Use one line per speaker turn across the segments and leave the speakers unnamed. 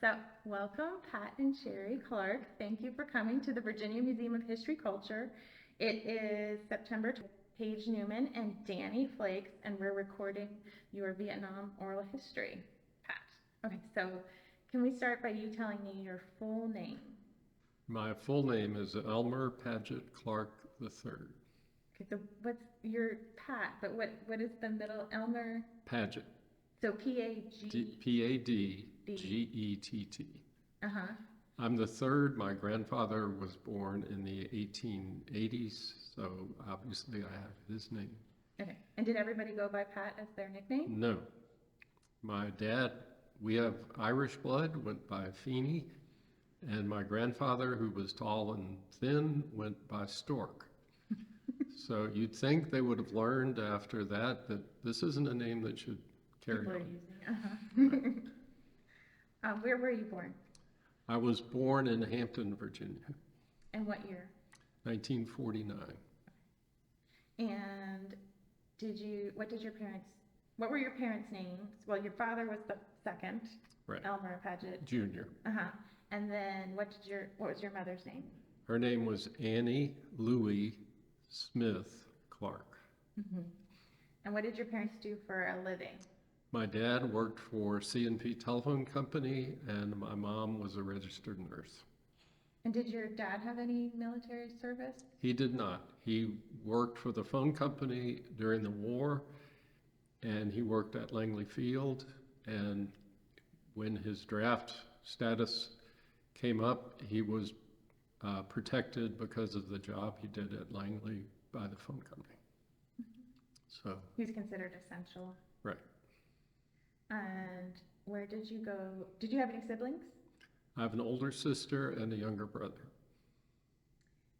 So, welcome, Pat and Sheri Clark. Thank you for coming to the Virginia Museum of History Culture. It is September 20th. Paige Newman and Danny Flakes, and we're recording your Vietnam oral history, Pat. Okay, so can we start by you telling me your full name?
My full name is Elmer Paget Clark III.
Okay, so what's your Pat, but what is the middle? Elmer?
Paget.
So P-A-G?
P-A-D-G-E-T-T.
Uh-huh.
I'm the third. My grandfather was born in the 1880s, so obviously I have his name.
Okay, and did everybody go by Pat as their nickname?
No. My dad, we have Irish blood, went by Feeney, and my grandfather, who was tall and thin, went by Stork. So you'd think they would have learned after that this isn't a name that should carry
People are
on.
using, where were you born?
I was born in Hampton, Virginia,
And what year?
1949.
And what were your parents' names? Well, your father was the second,
Right.
Elmer Paget.
Junior.
Uh-huh. And then what was your mother's name?
Her name was Annie Louie Smith Clark.
Mm-hmm. And what did your parents do for a living?
My dad worked for C&P Telephone Company, and my mom was a registered nurse.
And did your dad have any military service?
He did not. He worked for the phone company during the war, and he worked at Langley Field. And when his draft status came up, he was protected because of the job he did at Langley by the phone company. So,
He's considered essential.
right.
And where did you go? Did you have any siblings?
I have an older sister and a younger brother.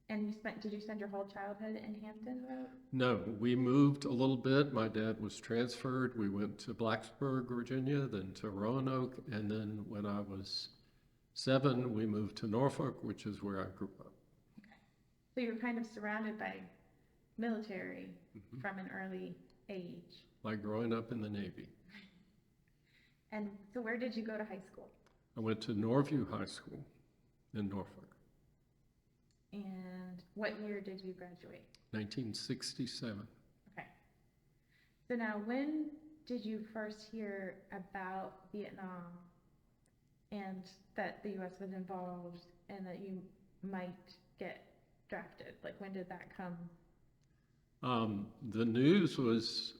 And did you spend your whole childhood in Hampton Road?
No, we moved a little bit. My dad was transferred. We went to Blacksburg, Virginia, then to Roanoke, and then when I was 7, we moved to Norfolk, which is where I grew up.
Okay. So you were kind of surrounded by military from an early age.
Like growing up in the Navy.
And so where did you go to high school?
I went to Norview High School in Norfolk,
And what year did you graduate?
1967.
Okay. So now, when did you first hear about Vietnam and that the U.S. was involved and that you might get drafted? Like, when did that come?
The news was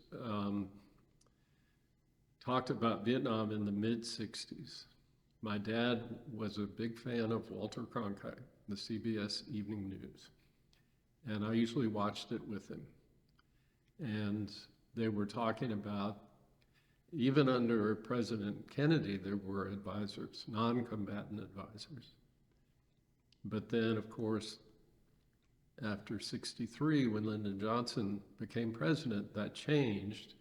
talked about Vietnam in the mid-60s. My dad was a big fan of Walter Cronkite, the CBS Evening News, and I usually watched it with him. And they were talking about, even under President Kennedy, there were advisors, non-combatant advisors. But then, of course, after 63, when Lyndon Johnson became president, that changed.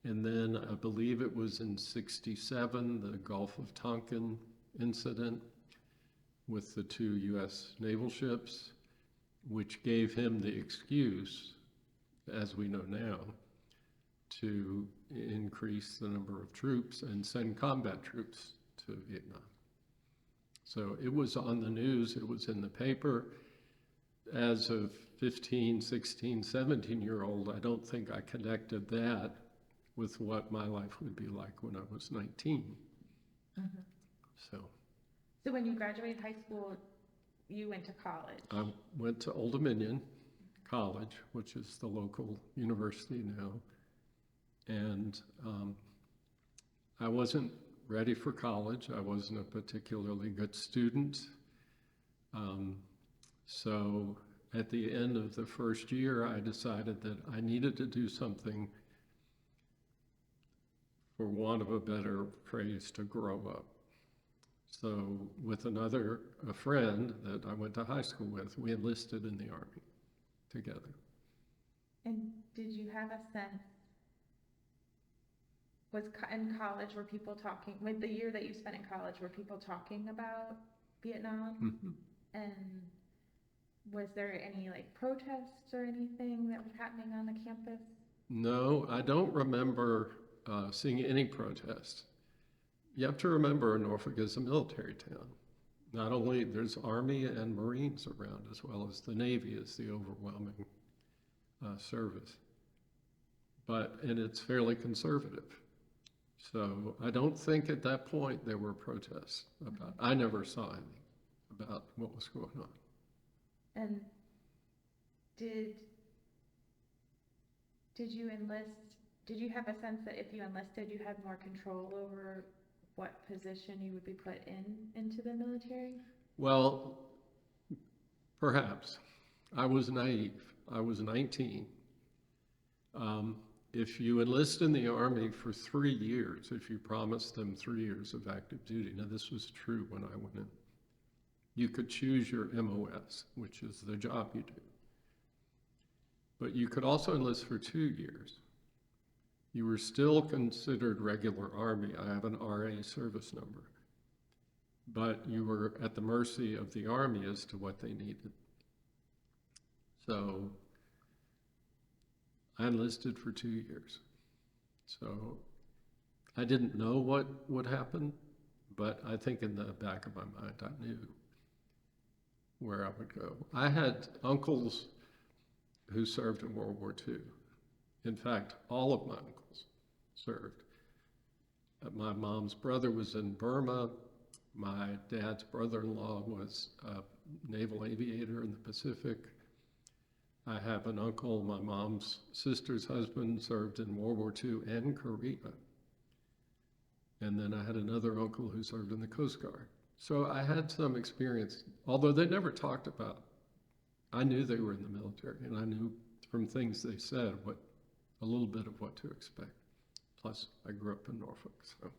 And then I believe it was in 67, the Gulf of Tonkin incident with the 2 U.S. naval ships, which gave him the excuse, as we know now, to increase the number of troops and send combat troops to Vietnam. So it was on the news, it was in the paper. As a 15, 16, 17-year-old, I don't think I connected that with what my life would be like when I was 19.
Mm-hmm.
So
when you graduated high school, you went to college?
I went to Old Dominion College, which is the local university now. And I wasn't ready for college. I wasn't a particularly good student. So at the end of the first year, I decided that I needed to do something, for want of a better phrase, to grow up. So with a friend that I went to high school with, we enlisted in the Army together.
And did you have a sense, in college, were people talking, with the year that you spent in college, were people talking about Vietnam?
Mm-hmm.
And was there any protests or anything that was happening on the campus?
No, I don't remember seeing any protests. you have to remember Norfolk is a military town. Not only there's Army and Marines around, as well as the Navy is the overwhelming service. And it's fairly conservative. So I don't think at that point there were protests about, I never saw anything about what was going on.
And did you enlist, did you have a sense that if you enlisted, you had more control over what position you would be put into the military?
Well, perhaps. I was naive. I was 19. If you enlist in the Army for 3 years, if you promised them 3 years of active duty, now this was true when I went in, you could choose your MOS, which is the job you do. But you could also enlist for 2 years. You were still considered regular Army. I have an RA service number. But you were at the mercy of the Army as to what they needed. So I enlisted for 2 years. So I didn't know what would happen, but I think in the back of my mind, I knew where I would go. I had uncles who served in World War II. In fact, all of my uncles served. My mom's brother was in Burma. My dad's brother-in-law was a naval aviator in the Pacific. I have an uncle, my mom's sister's husband served in World War II and Korea. And then I had another uncle who served in the Coast Guard. So I had some experience, although they never talked about it. I knew they were in the military, and I knew from things they said a little bit of what to expect. Plus, I grew up in Norfolk, so.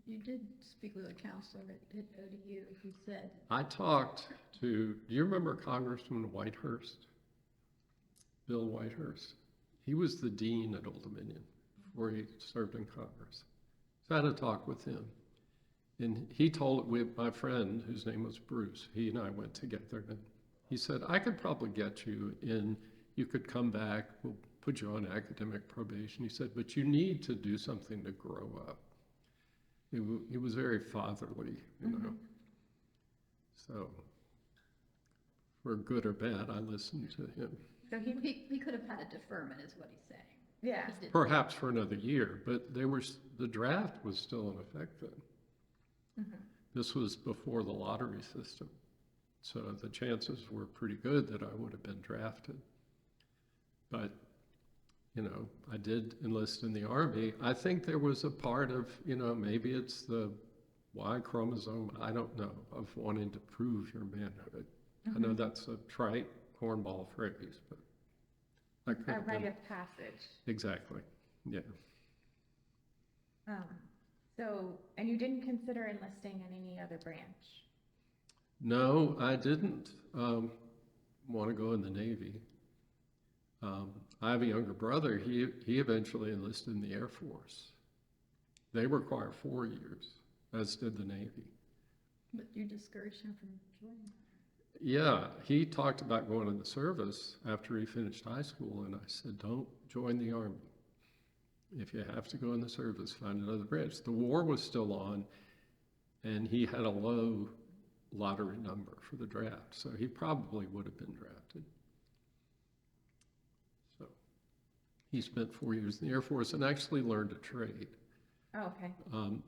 You did speak with a counselor at ODU who said.
I talked to, do you remember Congressman Whitehurst? Bill Whitehurst? He was the dean at Old Dominion before he served in Congress. So I had a talk with him. And he told my friend, whose name was Bruce, he and I went together, and he said, I could probably get you in, you could come back, we'll put you on academic probation. He said, but you need to do something to grow up. He was very fatherly, you know. So, for good or bad, I listened to him.
So
He could have had a deferment, is what he's saying.
yeah.
He didn't.
Perhaps for another year, but the draft was still in effect then. This was before the lottery system. So the chances were pretty good that I would have been drafted. But, you know, I did enlist in the Army. I think there was a part of, you know, maybe it's the Y chromosome, I don't know, of wanting to prove your manhood. I know that's a trite cornball phrase, but I could
A
have
rite
been.
of passage.
Exactly, yeah.
And you didn't consider enlisting in any other branch?
No, I didn't want to go in the Navy. I have a younger brother. He eventually enlisted in the Air Force. They require 4 years, as did the Navy.
But you discouraged him from joining.
Yeah, he talked about going in the service after he finished high school, and I said, don't join the Army. If you have to go in the service, find another branch. The war was still on, and he had a low lottery number for the draft, so he probably would have been drafted. So he spent 4 years in the Air Force and actually learned a trade
Oh, okay.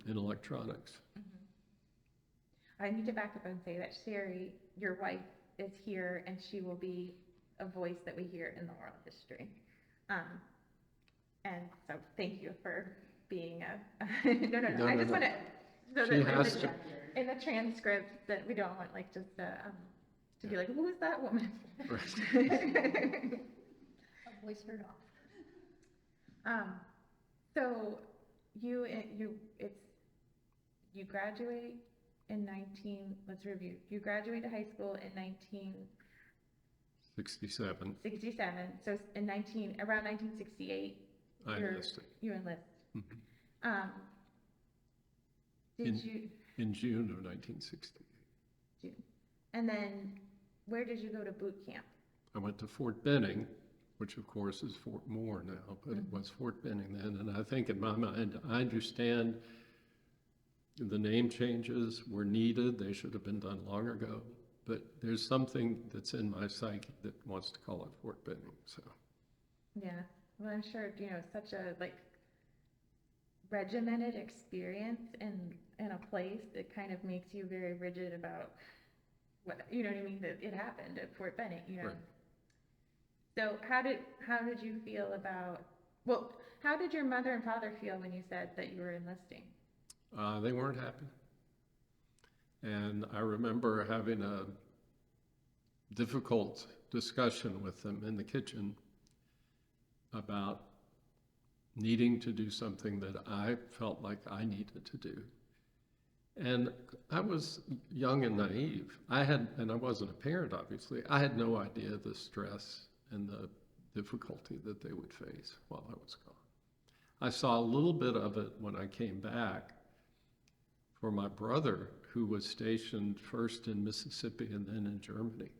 in electronics.
I need to back up and say that Sheri, your wife, is here, and she will be a voice that we hear in the oral history. And so thank you for being no. I just want to, so
She
that
has to.
in the transcript that we don't want like just to be like, who is that woman?
Right.
A voice heard off.
So you graduate in let's review. You graduated high school in
67.
67. So in around 1968,
I enlisted.
You enlist.
Mhm. In June of 1968.
June. And then where did you go to boot camp?
I went to Fort Benning, which of course is Fort Moore now, but it was Fort Benning then. And I think in my mind, I understand the name changes were needed. They should have been done long ago. But there's something that's in my psyche that wants to call it Fort Benning, so.
Yeah, well, I'm sure, such a regimented experience in a place that kind of makes you very rigid about what, you know what I mean, that it happened at Fort Benning,
Right.
So how did you feel about, well, how did your mother and father feel when you said that you were enlisting?
They weren't happy. And I remember having a difficult discussion with them in the kitchen about needing to do something that I felt like I needed to do. And I was young and naive. And I wasn't a parent, obviously. I had no idea the stress and the difficulty that they would face while I was gone. I saw a little bit of it when I came back for my brother, who was stationed first in Mississippi and then in Germany.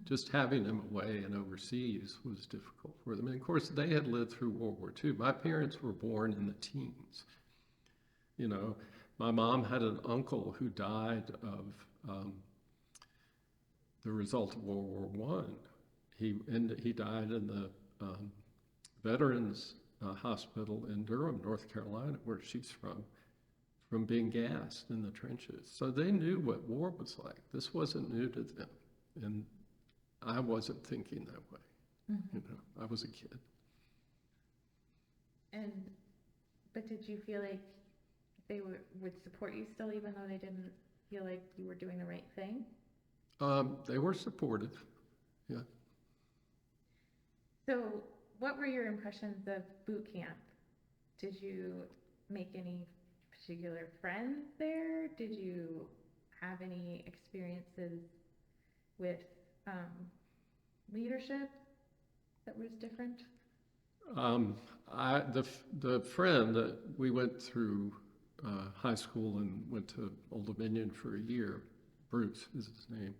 Just having him away and overseas was difficult for them. And of course, they had lived through World War II. My parents were born in the teens. My mom had an uncle who died of the result of World War I. He died in the Veterans Hospital in Durham, North Carolina, where she's from being gassed in the trenches. So they knew what war was like. This wasn't new to them. And I wasn't thinking that way. I was a kid.
But did you feel like they would support you still, even though they didn't feel like you were doing the right thing?
They were supportive, yeah.
So what were your impressions of boot camp? Did you make any particular friends there? Did you have any experiences with leadership that was different?
The friend that we went through high school and went to Old Dominion for a year, Bruce is his name,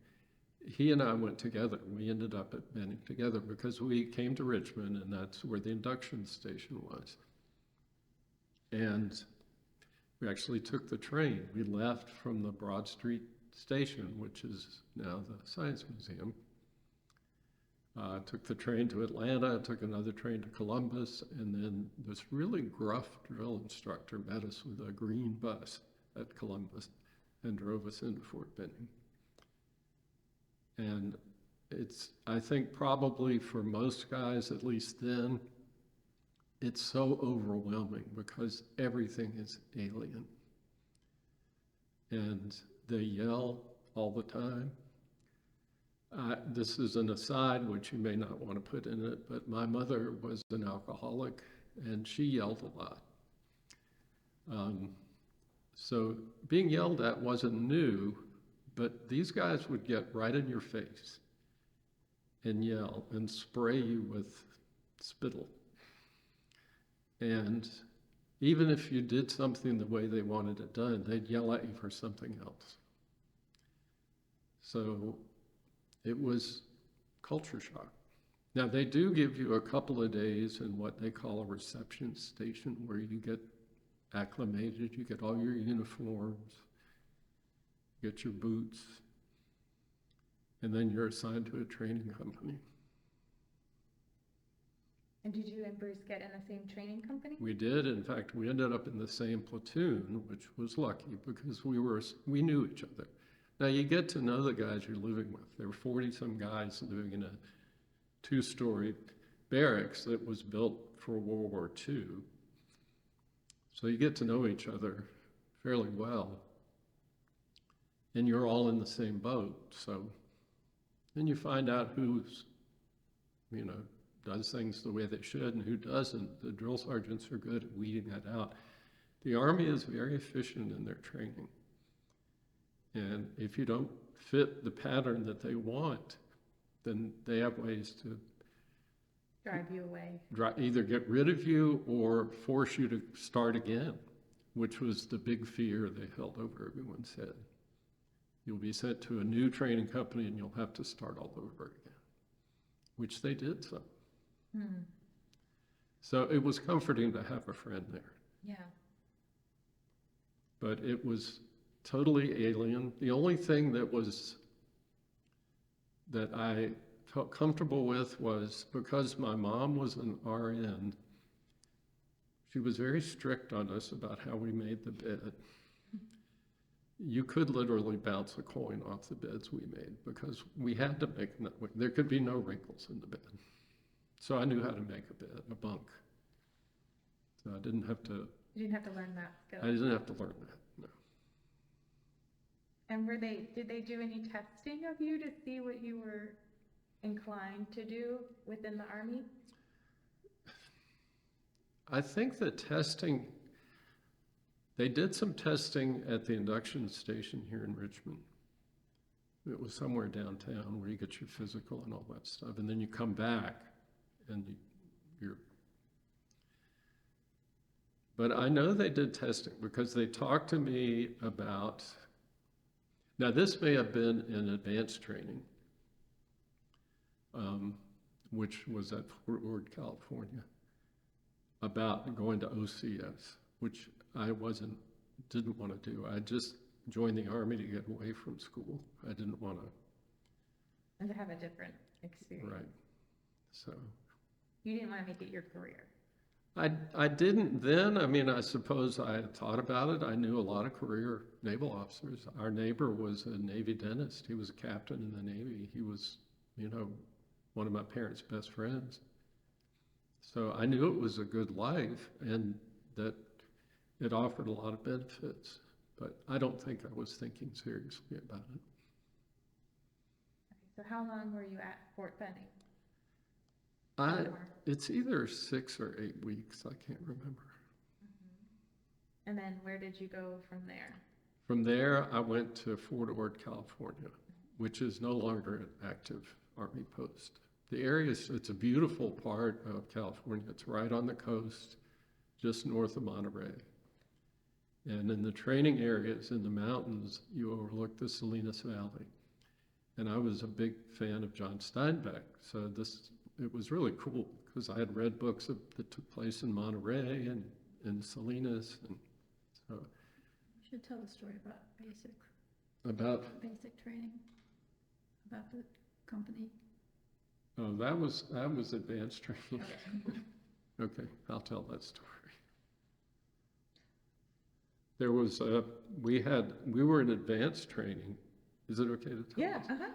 he and I went together. We ended up at Benning together because we came to Richmond, and that's where the induction station was. And we actually took the train. We left from the Broad Street station, which is now the Science Museum. Took the train to Atlanta, took another train to Columbus, and then this really gruff drill instructor met us with a green bus at Columbus and drove us into Fort Benning. And I think probably for most guys, at least then, it's so overwhelming because everything is alien. And they yell all the time. This is an aside, which you may not want to put in it, but my mother was an alcoholic and she yelled a lot. So being yelled at wasn't new, but these guys would get right in your face and yell and spray you with spittle. And even if you did something the way they wanted it done, they'd yell at you for something else. So it was culture shock. Now, they do give you a couple of days in what they call a reception station where you get acclimated, you get all your uniforms, get your boots, and then you're assigned to a training company.
And did you and Bruce get in the same training company?
We did. In fact, we ended up in the same platoon, which was lucky because we knew each other. Now, you get to know the guys you're living with. There were 40-some guys living in a 2-story barracks that was built for World War II. So you get to know each other fairly well. And you're all in the same boat. So then you find out who's, does things the way they should and who doesn't. The drill sergeants are good at weeding that out. The Army is very efficient in their training. And if you don't fit the pattern that they want, then they have ways to
Drive you away.
Either get rid of you or force you to start again, which was the big fear they held over everyone's head. You'll be sent to a new training company and you'll have to start all over again, which they did so.
Hmm.
So it was comforting to have a friend there,
Yeah.
but it was totally alien. The only thing that I felt comfortable with was because my mom was an RN, she was very strict on us about how we made the bed. You could literally bounce a coin off the beds we made because we had to make them that way. There could be no wrinkles in the bed. So I knew how to make a bed, a bunk. So I didn't have to,
You didn't have to learn that skill.
I didn't have to learn that, no.
And did they do any testing of you to see what you were inclined to do within the Army?
I think the testing, they did some testing at the induction station here in Richmond. It was somewhere downtown where you get your physical and all that stuff. And then you come back and you're, but I know they did testing because they talked to me about, now this may have been in advanced training, which was at Fort Ord, California, about going to OCS, which I didn't want to do. I just joined the Army to get away from school. I didn't want to.
And to have a different experience.
Right. So.
You didn't want to make it your career.
I didn't then. I mean, I suppose I had thought about it. I knew a lot of career naval officers. Our neighbor was a Navy dentist. He was a captain in the Navy. He was, one of my parents' best friends. So I knew it was a good life and that it offered a lot of benefits, but I don't think I was thinking seriously about it.
Okay, so how long were you at Fort Benning?
It's either 6 or 8 weeks, I can't remember.
Mm-hmm. And then where did you go from there?
From there, I went to Fort Ord, California, which is no longer an active Army post. The area, it's a beautiful part of California. It's right on the coast, just north of Monterey. And in the training areas in the mountains, you overlook the Salinas Valley. And I was a big fan of John Steinbeck, so it was really cool because I had read books that took place in Monterey and Salinas, and so.
You should tell the story about basic training, about the company.
Oh, that was advanced training. Okay, I'll tell that story. There was we were in advanced training. Is it okay to tell?
Yeah.
this?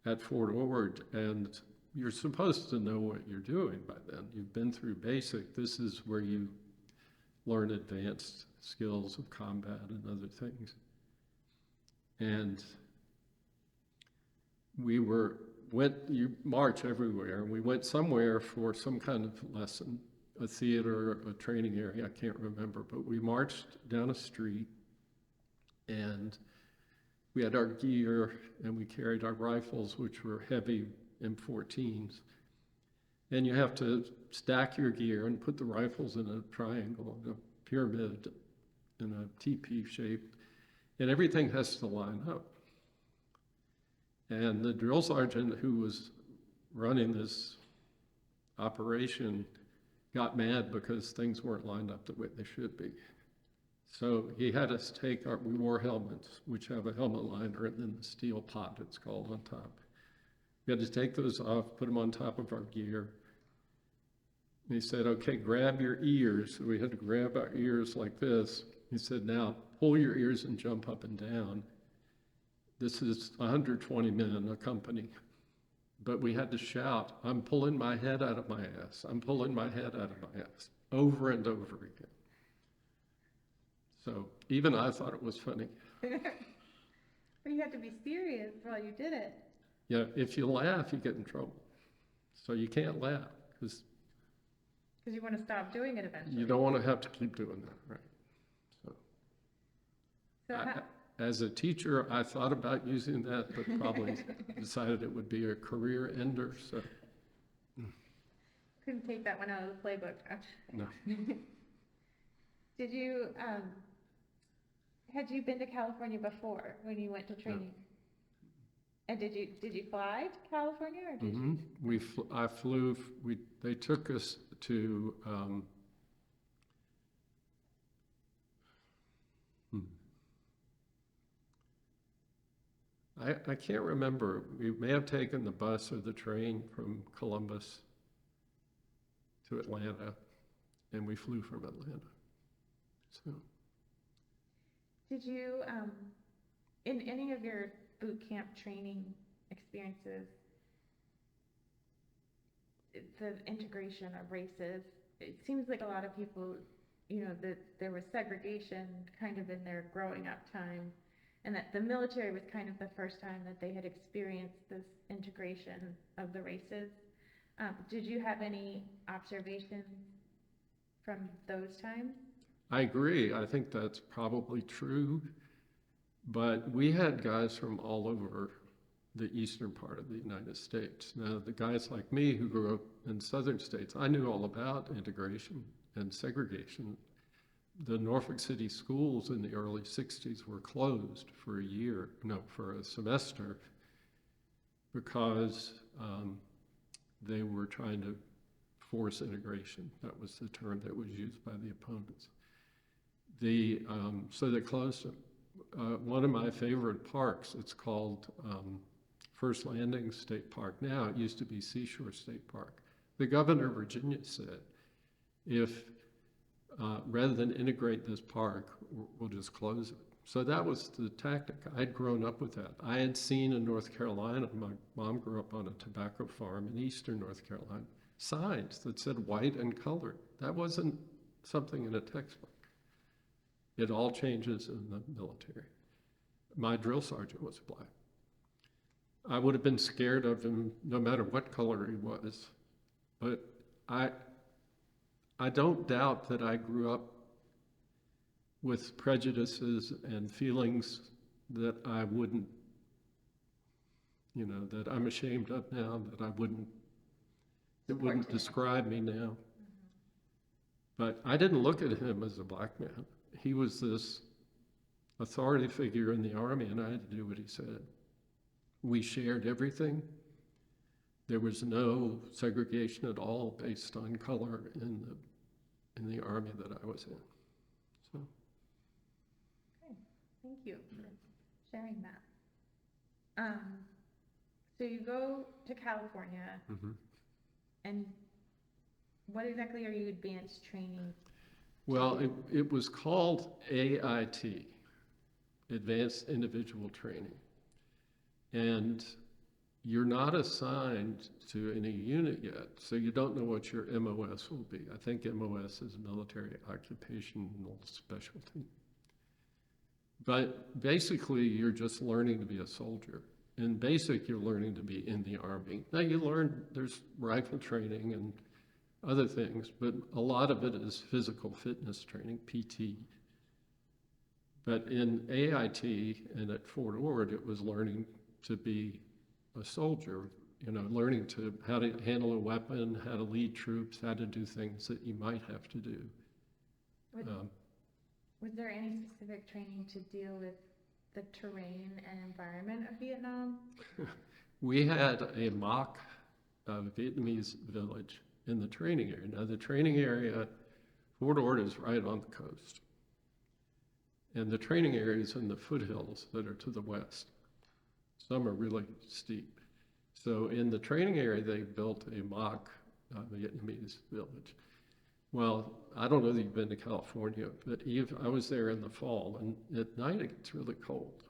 At Fort Ord, and you're supposed to know what you're doing by then. You've been through basic. This is where you learn advanced skills of combat and other things. And you march everywhere. We went somewhere for some kind of lesson, a theater, a training area, I can't remember, but we marched down a street and we had our gear and we carried our rifles, which were heavy M14s. And you have to stack your gear and put the rifles in a triangle, in a pyramid, in a TP shape, and everything has to line up. And the drill sergeant who was running this operation got mad because things weren't lined up the way they should be. So he had us we wore helmets, which have a helmet liner and then the steel pot, it's called, on top. We had to take those off, put them on top of our gear. And he said, okay, grab your ears. So we had to grab our ears like this. He said, now pull your ears and jump up and down. This is 120 men in a company. But we had to shout, I'm pulling my head out of my ass. I'm pulling my head out of my ass, over and over again. So even I thought it was funny.
But you had to be serious while you did it.
Yeah, if you laugh, you get in trouble. So you can't laugh because
you want to stop doing it eventually.
You don't want to have to keep doing that, right? So as a teacher, I thought about using that, but probably decided it would be a career ender. So
couldn't take that one out of the playbook.
No.
Did you had you been to California before when you went to training? And did you fly to California or did
Hmm.
you?
I flew, they took us to, hmm, I can't remember. We may have taken the bus or the train from Columbus to Atlanta, and we flew from Atlanta. So,
Did you, in any of your boot camp training experiences, the integration of races, it seems like a lot of people, that there was segregation kind of in their growing up time, and that the military was kind of the first time that they had experienced this integration of the races. Did you have any observations from those times?
I agree. I think that's probably true. But we had guys from all over the eastern part of the United States. Now, the guys like me who grew up in southern states, I knew all about integration and segregation. The Norfolk City schools in the early 60s were closed for for a semester because they were trying to force integration. That was the term that was used by the opponents. So they closed it. One of my favorite parks, it's called First Landing State Park now. It used to be Seashore State Park. The governor of Virginia said, if rather than integrate this park, we'll just close it. So that was the tactic. I'd grown up with that. I had seen in North Carolina, my mom grew up on a tobacco farm in eastern North Carolina, signs that said white and colored. That wasn't something in a textbook. It all changes in the military. My drill sergeant was black. I would have been scared of him no matter what color he was. But I don't doubt that I grew up with prejudices and feelings that I wouldn't, that I'm ashamed of now, that it wouldn't describe me now. But I didn't look at him as a black man. He was this authority figure in the Army, and I had to do what he said. We shared everything. There was no segregation at all based on color in the Army that I was in. So.
Okay, thank you for sharing that. So you go to California,
Mm-hmm.
and what exactly are you advanced training?
Well, it was called AIT, Advanced Individual Training. And you're not assigned to any unit yet, so you don't know what your MOS will be. I think MOS is Military Occupational Specialty. But basically, you're just learning to be a soldier. In basic, you're learning to be in the Army. Now you learn there's rifle training and other things, but a lot of it is physical fitness training, PT. But in AIT and at Fort Ord, it was learning to be a soldier, learning how to handle a weapon, how to lead troops, how to do things that you might have to do.
Was there any specific training to deal with the terrain and environment of Vietnam?
We had a mock Vietnamese village in the training area. Now the training area, Fort Ord is right on the coast. And the training area is in the foothills that are to the west. Some are really steep. So in the training area, they built a mock Vietnamese village. Well, I don't know that you've been to California, but I was there in the fall, and at night it gets really cold.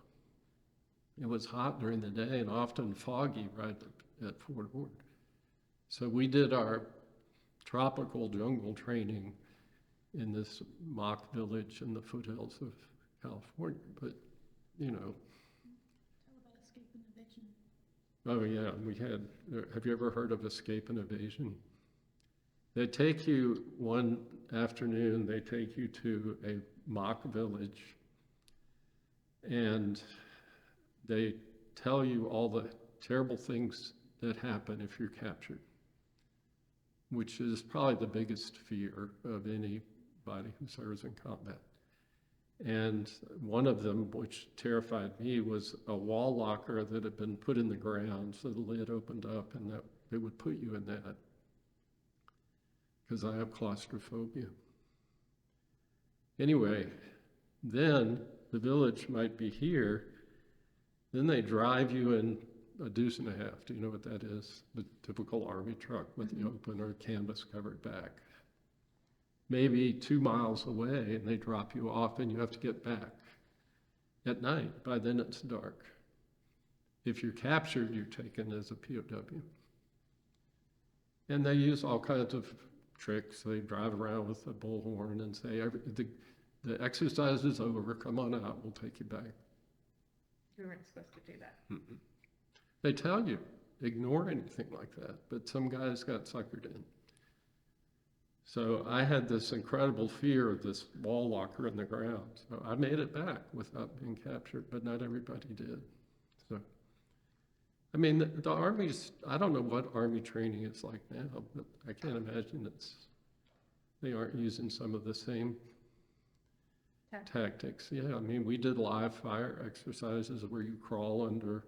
It was hot during the day and often foggy right at Fort Ord. So we did our tropical jungle training in this mock village in the foothills of California, but
Tell about escape and evasion.
oh yeah, have you ever heard of escape and evasion? They take you one afternoon, they take you to a mock village, and they tell you all the terrible things that happen if you're captured, which is probably the biggest fear of anybody who serves in combat. And one of them, which terrified me, was a wall locker that had been put in the ground, so the lid opened up and that it would put you in that, because I have claustrophobia. Anyway, then the village might be here, then they drive you in a deuce and a half. Do you know what that is? The typical army truck with the open or canvas covered back. Maybe 2 miles away, and they drop you off and you have to get back at night. By then it's dark. If you're captured, you're taken as a POW. And they use all kinds of tricks. They drive around with a bullhorn and say, the exercise is over, come on out, we'll take you back.
You weren't supposed to do that.
They tell you, ignore anything like that, but some guys got suckered in. So I had this incredible fear of this wall locker in the ground. So I made it back without being captured, but not everybody did. So, I mean, the Army's, I don't know what Army training is like now, but I can't imagine they aren't using some of the same tactics. Yeah, I mean, we did live fire exercises where you crawl under,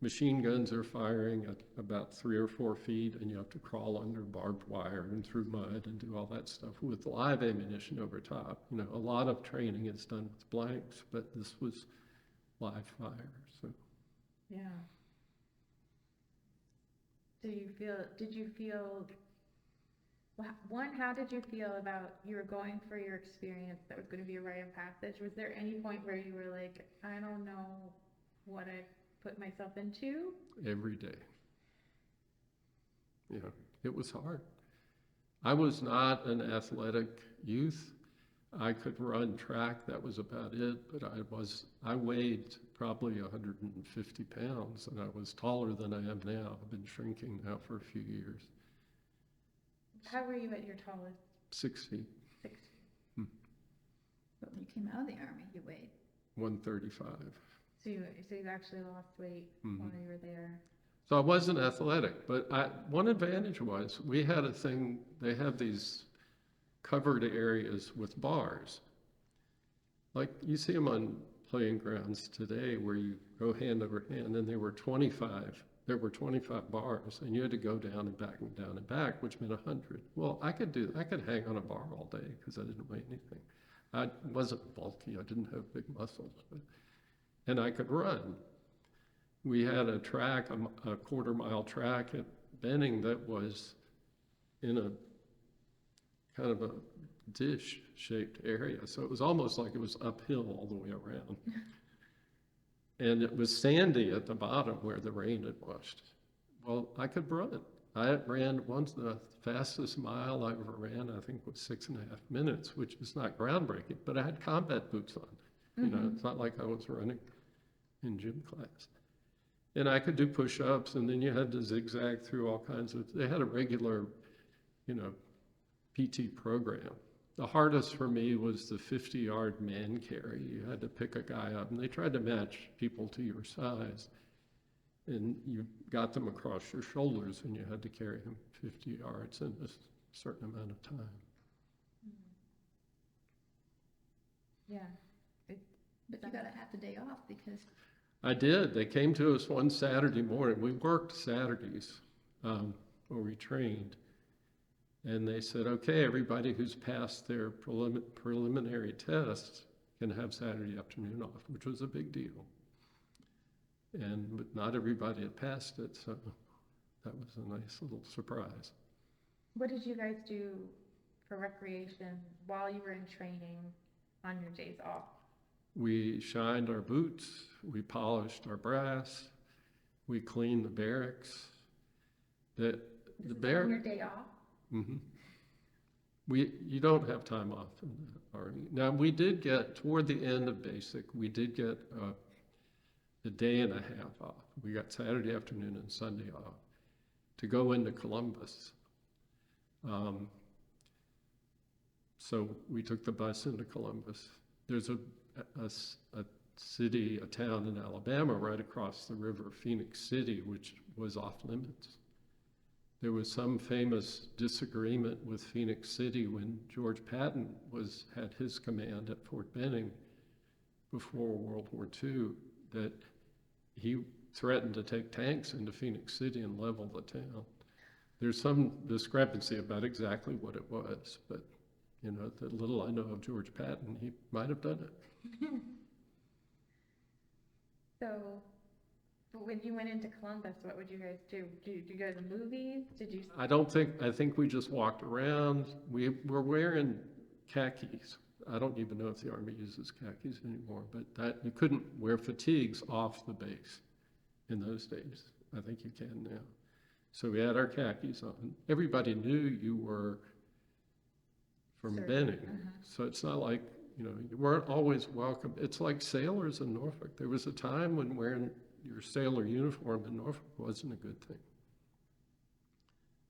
machine guns are firing at about 3 or 4 feet, and you have to crawl under barbed wire and through mud and do all that stuff with live ammunition over top. You know, a lot of training is done with blanks, but this was live fire, so.
Yeah. Did you feel, one, how did you feel about you were going for your experience that was going to be a rite of passage? Was there any point where you were like, I don't know what I put myself into?
Every day. You know, it was hard. I was not an athletic youth. I could run track, that was about it, but I weighed probably 150 pounds, and I was taller than I am now. I've been shrinking now for a few years.
How were you at your tallest?
6 feet.
6
But when you came out of the Army, you weighed.
135.
So you actually lost weight while you were there.
So I wasn't athletic, but one advantage was we had a thing, they have these covered areas with bars. Like you see them on playing grounds today where you go hand over hand, and there were 25 bars, and you had to go down and back and down and back, which meant 100. Well, I could hang on a bar all day because I didn't weigh anything. I wasn't bulky, I didn't have big muscles, and I could run. We had a track, a quarter-mile track at Benning that was in a kind of a dish-shaped area. So it was almost like it was uphill all the way around. And it was sandy at the bottom where the rain had washed. Well, I could run. I ran once, the fastest mile I ever ran, I think, was 6.5 minutes, which is not groundbreaking, but I had combat boots on. You know, it's not like I was running in gym class. And I could do push-ups, and then you had to zigzag through all kinds of, they had a regular, you know, PT program. The hardest for me was the 50-yard man carry. You had to pick a guy up, and they tried to match people to your size. And you got them across your shoulders, and you had to carry them 50 yards in a certain amount of time.
Yeah.
But you got a half a day off because.
I did. They came to us one Saturday morning. We worked Saturdays where we trained. And they said, okay, everybody who's passed their preliminary tests can have Saturday afternoon off, which was a big deal. But not everybody had passed it, so that was a nice little surprise.
What did you guys do for recreation while you were in training on your days off?
We shined our boots, we polished our brass, we cleaned the barracks. The barracks.
On your day off?
Mm-hmm. You don't have time off in the Army. Now, we did get, toward the end of basic, we did get a day and a half off. We got Saturday afternoon and Sunday off to go into Columbus. So we took the bus into Columbus. There's a city, a town in Alabama right across the river, Phoenix City, which was off limits. There was some famous disagreement with Phoenix City when George Patton had his command at Fort Benning. before World War II that he threatened to take tanks into Phoenix City and level the town. There's some discrepancy about exactly what it was, but you know, the little I know of George Patton, he might have done it.
So, but when you went into Columbus, what would you guys do? Did you go to the movies? Did you?
I think we just walked around. We were wearing khakis. I don't even know if the Army uses khakis anymore, but that you couldn't wear fatigues off the base in those days. I think you can now. So we had our khakis on. Everybody knew you were from Benning. So it's not like, you know, you weren't always welcome. It's like sailors in Norfolk. There was a time when wearing your sailor uniform in Norfolk wasn't a good thing.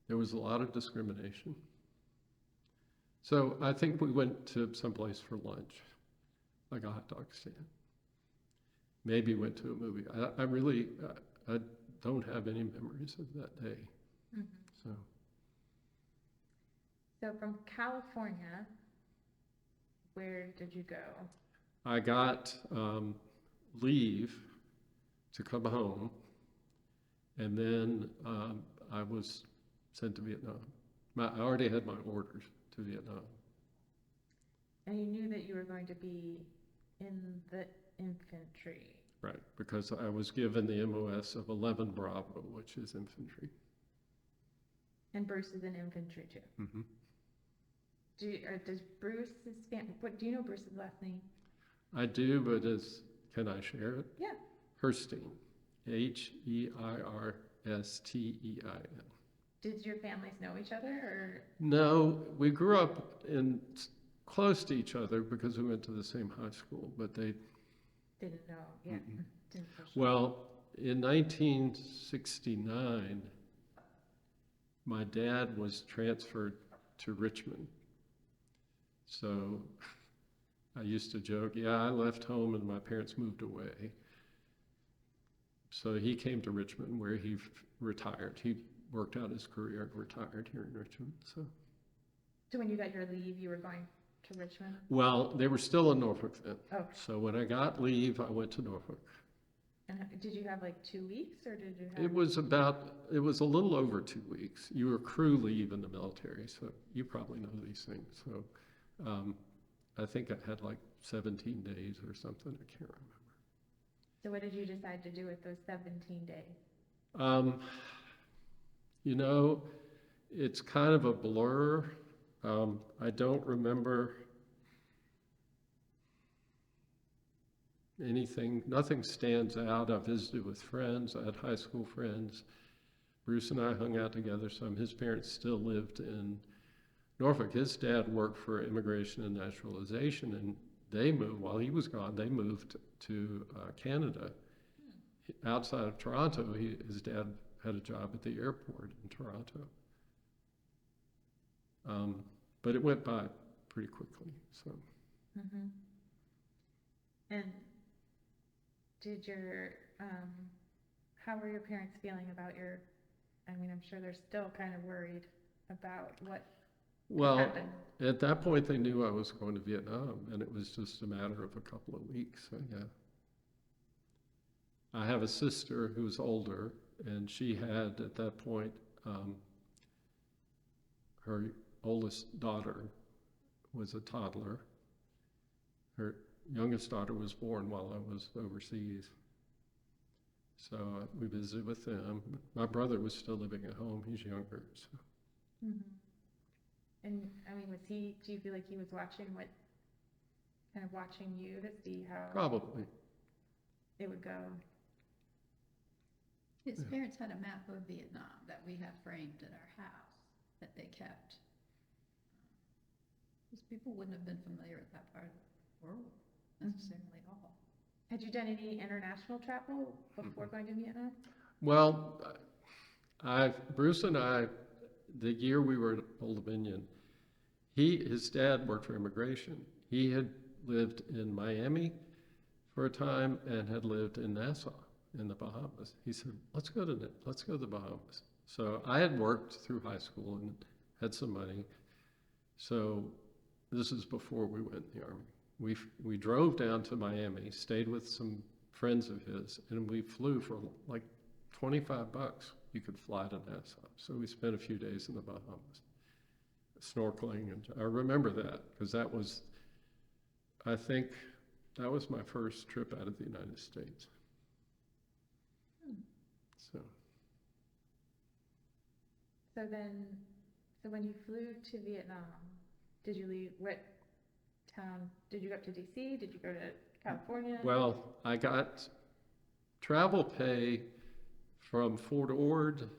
There was a lot of discrimination. So I think we went to someplace for lunch, like a hot dog stand. Maybe went to a movie. I really, I don't have any memories of that day. So.
So from California, where did you go?
I got leave to come home, and then I was sent to Vietnam. I already had my orders to Vietnam.
And you knew that you were going to be in the infantry.
Right, because I was given the MOS of 11 Bravo, which is infantry.
And Bruce is in infantry too.
Mm-hmm.
Does Bruce's family, do you know Bruce's last name?
I do, but can I share it?
Yeah.
Herstein, Heirstein.
Did your families know each other, or?
No, we grew up close to each other because we went to the same high school, but they
Didn't know, yeah. Didn't social.
Well, in 1969, my dad was transferred to Richmond. So I used to joke, yeah, I left home and my parents moved away. So he came to Richmond where he retired. He worked out his career and retired here in Richmond. So
when you got your leave, you were going to Richmond?
Well, they were still in Norfolk then.
Oh.
So when I got leave, I went to Norfolk.
And did you have like 2 weeks, or did you have?
It was a little over 2 weeks. You were crew leave in the military, so you probably know these things. So I think I had like 17 days or something. I can't remember.
So what did you decide to do with those 17 days?
You know, it's kind of a blur. I don't remember anything. Nothing stands out. I visited with friends. I had high school friends. Bruce and I hung out together some. His parents still lived in Norfolk. His dad worked for Immigration and Naturalization, and they moved, while he was gone, they moved to Canada. Outside of Toronto, his dad had a job at the airport in Toronto. But it went by pretty quickly, so.
Mm-hmm. And how were your parents feeling about I'm sure they're still kind of worried about what happened.
At that point, they knew I was going to Vietnam, and it was just a matter of a couple of weeks, so yeah. I have a sister who's older, and she had, at that point, her oldest daughter was a toddler. Her youngest daughter was born while I was overseas. So we visited with them. My brother was still living at home. He's younger. So.
Mm-hmm. And do you feel like he was watching you to see how?
Probably.
It would go.
His parents had a map of Vietnam that we have framed in our house that they kept. Because people wouldn't have been familiar with that part of the world necessarily at all.
Had you done any international travel before going to Vietnam?
Well, Bruce and I, the year we were at Old Dominion, his dad worked for immigration. He had lived in Miami for a time and had lived in Nassau in the Bahamas. He said, let's go to the Bahamas. So I had worked through high school and had some money. So this is before we went in the Army. we drove down to Miami, stayed with some friends of his, and we flew for like $25. You could fly to Nassau. So we spent a few days in the Bahamas, snorkeling, and I remember that because I think that was my first trip out of the United States. So
So when you flew to Vietnam, did you leave, what town, did you go up to DC? Did you go to California?
well, I got travel pay from Fort Ord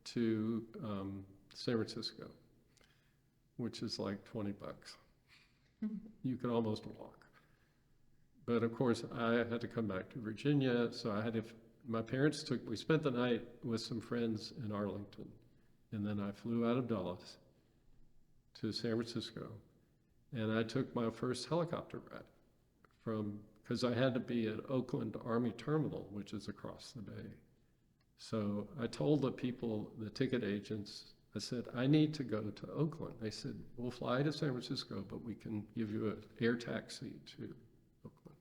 to San Francisco, which is like $20. You could almost walk. But of course, I had to come back to Virginia, so my parents we spent the night with some friends in Arlington, and then I flew out of Dulles to San Francisco, and I took my first helicopter ride because I had to be at Oakland Army Terminal, which is across the bay. So I told the ticket agents, I said, I need to go to Oakland. They said, we'll fly to San Francisco, but we can give you an air taxi to Oakland.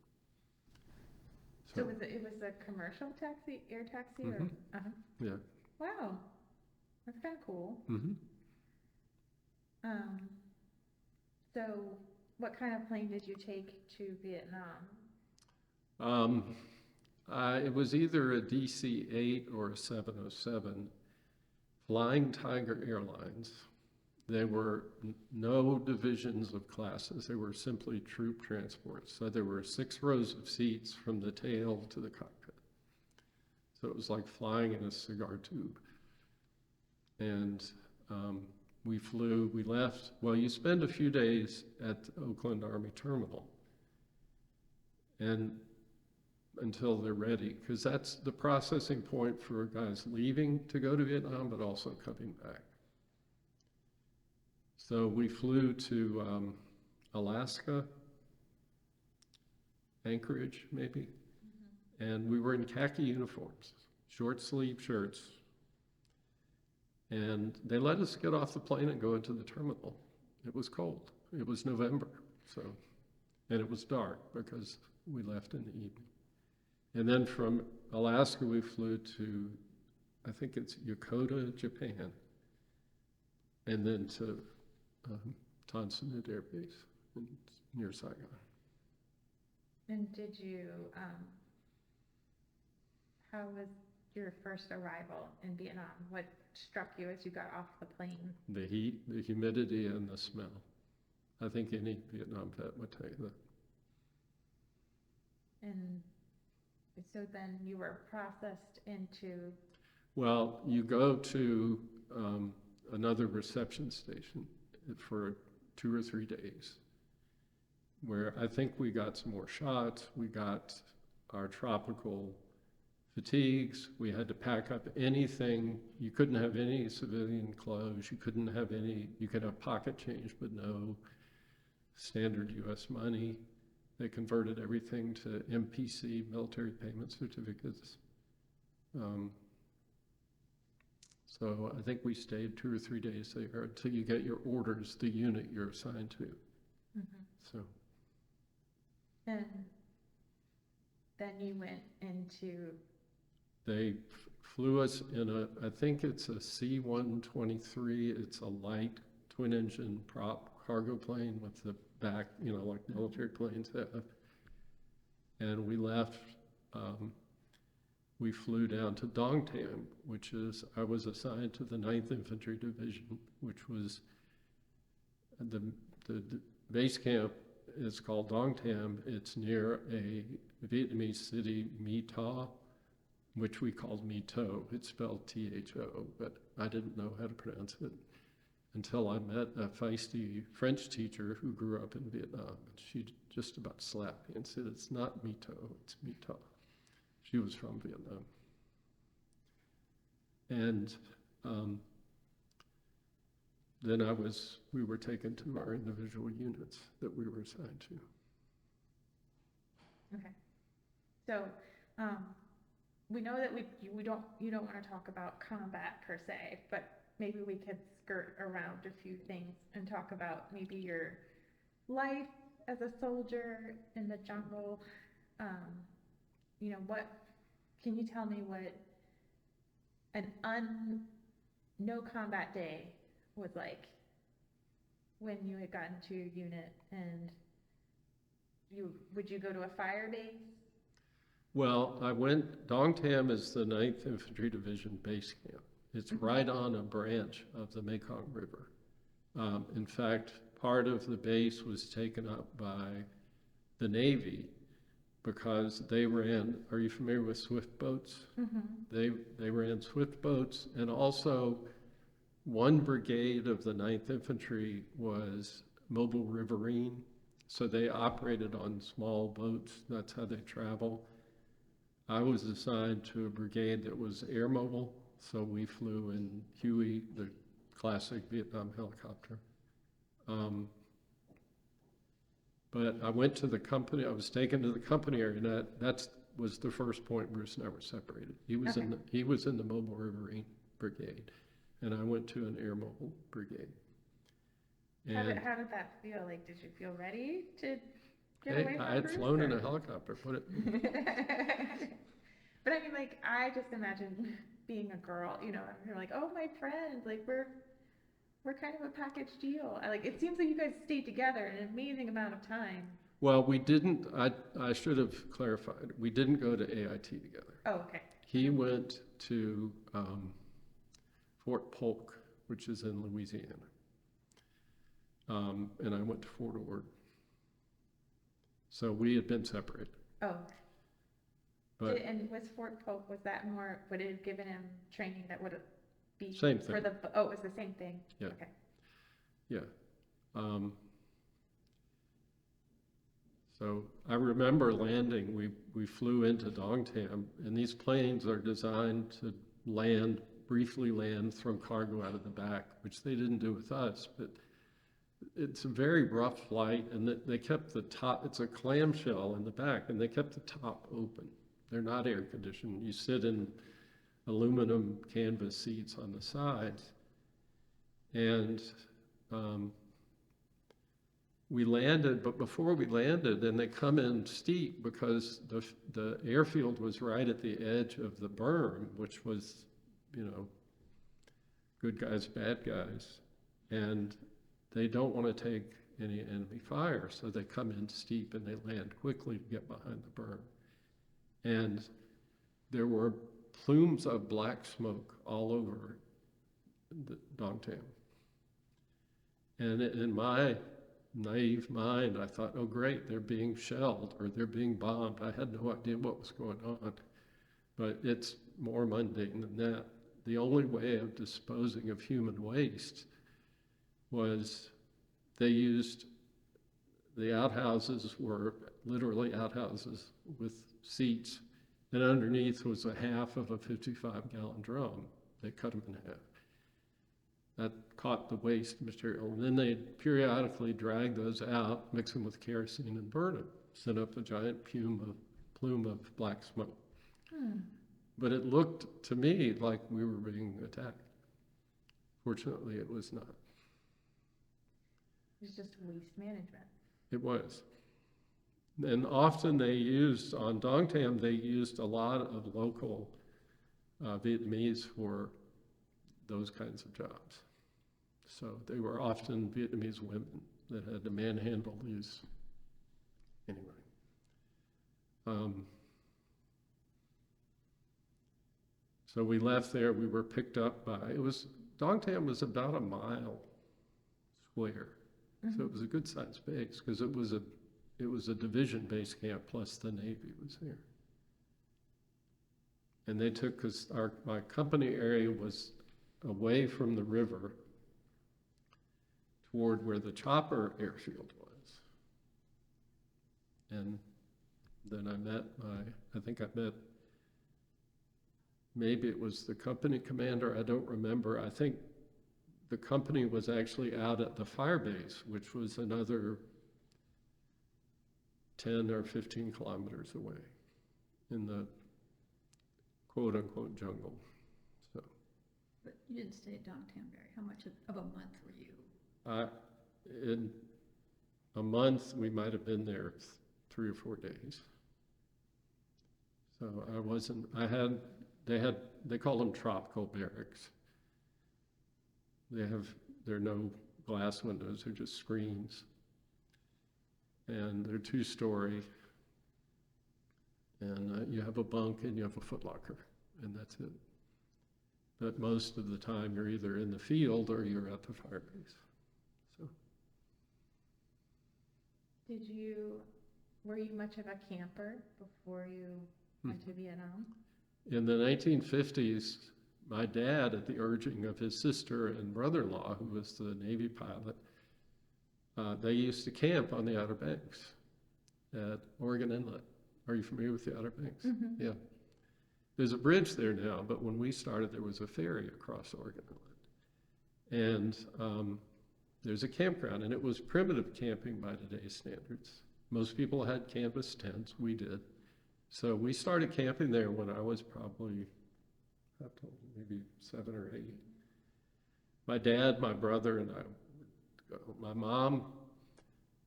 So it was a commercial taxi, air taxi, or?
Mhm.
Uh-huh.
Yeah.
Wow, that's kind of cool.
Mm-hmm.
So what kind of plane did you take to Vietnam?
It was either a DC-8 or a 707, Flying Tiger Airlines. There were no divisions of classes. They were simply troop transports. So there were 6 rows of seats from the tail to the cockpit. So it was like flying in a cigar tube. And we left, well, you spend a few days at Oakland Army Terminal and until they're ready, because that's the processing point for guys leaving to go to Vietnam, but also coming back. So we flew to Alaska, Anchorage maybe, and we were in khaki uniforms, short sleeve shirts. And they let us get off the plane and go into the terminal. It was cold. It was November, and it was dark because we left in the evening. And then from Alaska, we flew to, I think it's Yokota, Japan, and then to Tan Son Nhut Air Base near Saigon.
And how was your first arrival in Vietnam? What struck you as you got off the plane?
The heat, the humidity, and the smell. I think any Vietnam vet would tell you that.
And so then you were processed into?
Well, you go to another reception station for 2 or 3 days, where I think we got some more shots. We got our tropical fatigues. We had to pack up anything. You couldn't have any civilian clothes. You couldn't have you could have pocket change, but no standard US money. They converted everything to MPC, military payment certificates. So I think we stayed 2 or 3 days there until you get your orders, the unit you're assigned to.
Mm-hmm.
So.
And then you went into?
They flew us in I think it's a C-123. It's a light twin-engine prop cargo plane with the back, like military planes have. And we left, we flew down to Dong Tam, I was assigned to the 9th Infantry Division, which was the base camp is called Dong Tam. It's near a Vietnamese city, My Tho, which we called My Tho. It's spelled T-H-O, but I didn't know how to pronounce it until I met a feisty French teacher who grew up in Vietnam. She just about slapped me and said, it's not My Tho, it's My Tho. She was from Vietnam. And then we were taken to our individual units that we were assigned to.
Okay. So, we know that you don't want to talk about combat per se, but maybe we could skirt around a few things and talk about maybe your life as a soldier in the jungle, you know, can you tell me what no combat day was like when you had gotten to your unit, and would you go to a fire base?
Well, Dongtam is the 9th Infantry Division base camp. It's right on a branch of the Mekong River. In fact, part of the base was taken up by the Navy because they ran, are you familiar with swift boats?
Mm-hmm.
They ran swift boats, and also one brigade of the 9th Infantry was mobile riverine. So they operated on small boats. That's how they travel. I was assigned to a brigade that was air mobile. So we flew in Huey, the classic Vietnam helicopter. But I went to the company, I was taken to the company area, and that was the first point Bruce and I were separated. He was in the mobile riverine brigade, and I went to an air mobile brigade.
How
And
did that feel? Like, did you feel ready to get
hey,
away from
I had
Bruce,
flown in
or-
a helicopter,
But I mean, like, I just imagine being a girl, you know, and you're like, oh, my friends, like, we're kind of a package deal. It seems like you guys stayed together an amazing amount of time.
well, we didn't, I should have clarified, we didn't go to AIT together.
Oh, okay.
He went to Fort Polk, which is in Louisiana. And I went to Fort Ord. So we had been separated.
Oh.
But
And was Fort Polk, was that more, would it have given him training that would be
Same
for
thing.
oh, it was the same thing?
Yeah.
Okay.
yeah. So I remember landing, we flew into Dongtam, and these planes are designed to briefly land, throw cargo out of the back, which they didn't do with us, but it's a very rough flight, and they kept the top, it's a clamshell in the back, and they kept the top open. They're not air conditioned. You sit in aluminum canvas seats on the sides. And we landed, but before we landed, and they come in steep because the airfield was right at the edge of the berm, which was, you know, good guys, bad guys. And they don't want to take any enemy fire, so they come in steep and they land quickly to get behind the berm. And there were plumes of black smoke all over the Dongtam. And in my naive mind, I thought, oh great, they're being shelled or they're being bombed. I had no idea what was going on. But it's more mundane than that. The only way of disposing of human waste was the outhouses were literally outhouses with seats, and underneath was a half of a 55-gallon drum. They cut them in half. That caught the waste material, and then they'd periodically drag those out, mix them with kerosene, and burn them. Sent up a giant plume of black smoke. But it looked to me like we were being attacked. Fortunately, it was not.
It was just waste management.
It was. And often on Dongtam, they used a lot of local Vietnamese for those kinds of jobs. So they were often Vietnamese women that had to manhandle these. Anyway. So we left there, we were picked up by, Dongtam was about a mile square. So it was a good sized base because it was a division base camp plus the Navy was there. And they took, because my company area was away from the river toward where the chopper airfield was. And then I think I met, maybe it was the company commander, I don't remember. I think the company was actually out at the fire base, which was another 10 or 15 kilometers away in the quote-unquote jungle. So,
But you didn't stay at Dongtam very. How much of a month were you?
in a month, we might have been there 3 or 4 days. So I wasn't, they call them tropical barracks. There are no glass windows, they're just screens. And they're 2-story. And you have a bunk and you have a footlocker, and that's it. But most of the time, you're either in the field or you're at the fire base. So.
Were you much of a camper before you went to Vietnam?
In the 1950s, my dad, at the urging of his sister and brother-in-law, who was the Navy pilot, they used to camp on the Outer Banks at Oregon Inlet. Are you familiar with the Outer Banks?
Mm-hmm.
Yeah. There's a bridge there now, but when we started, there was a ferry across Oregon Inlet. And there's a campground, and it was primitive camping by today's standards. Most people had canvas tents, we did. So we started camping there when I was probably, maybe 7 or 8. My dad, my brother, and I would go. My mom,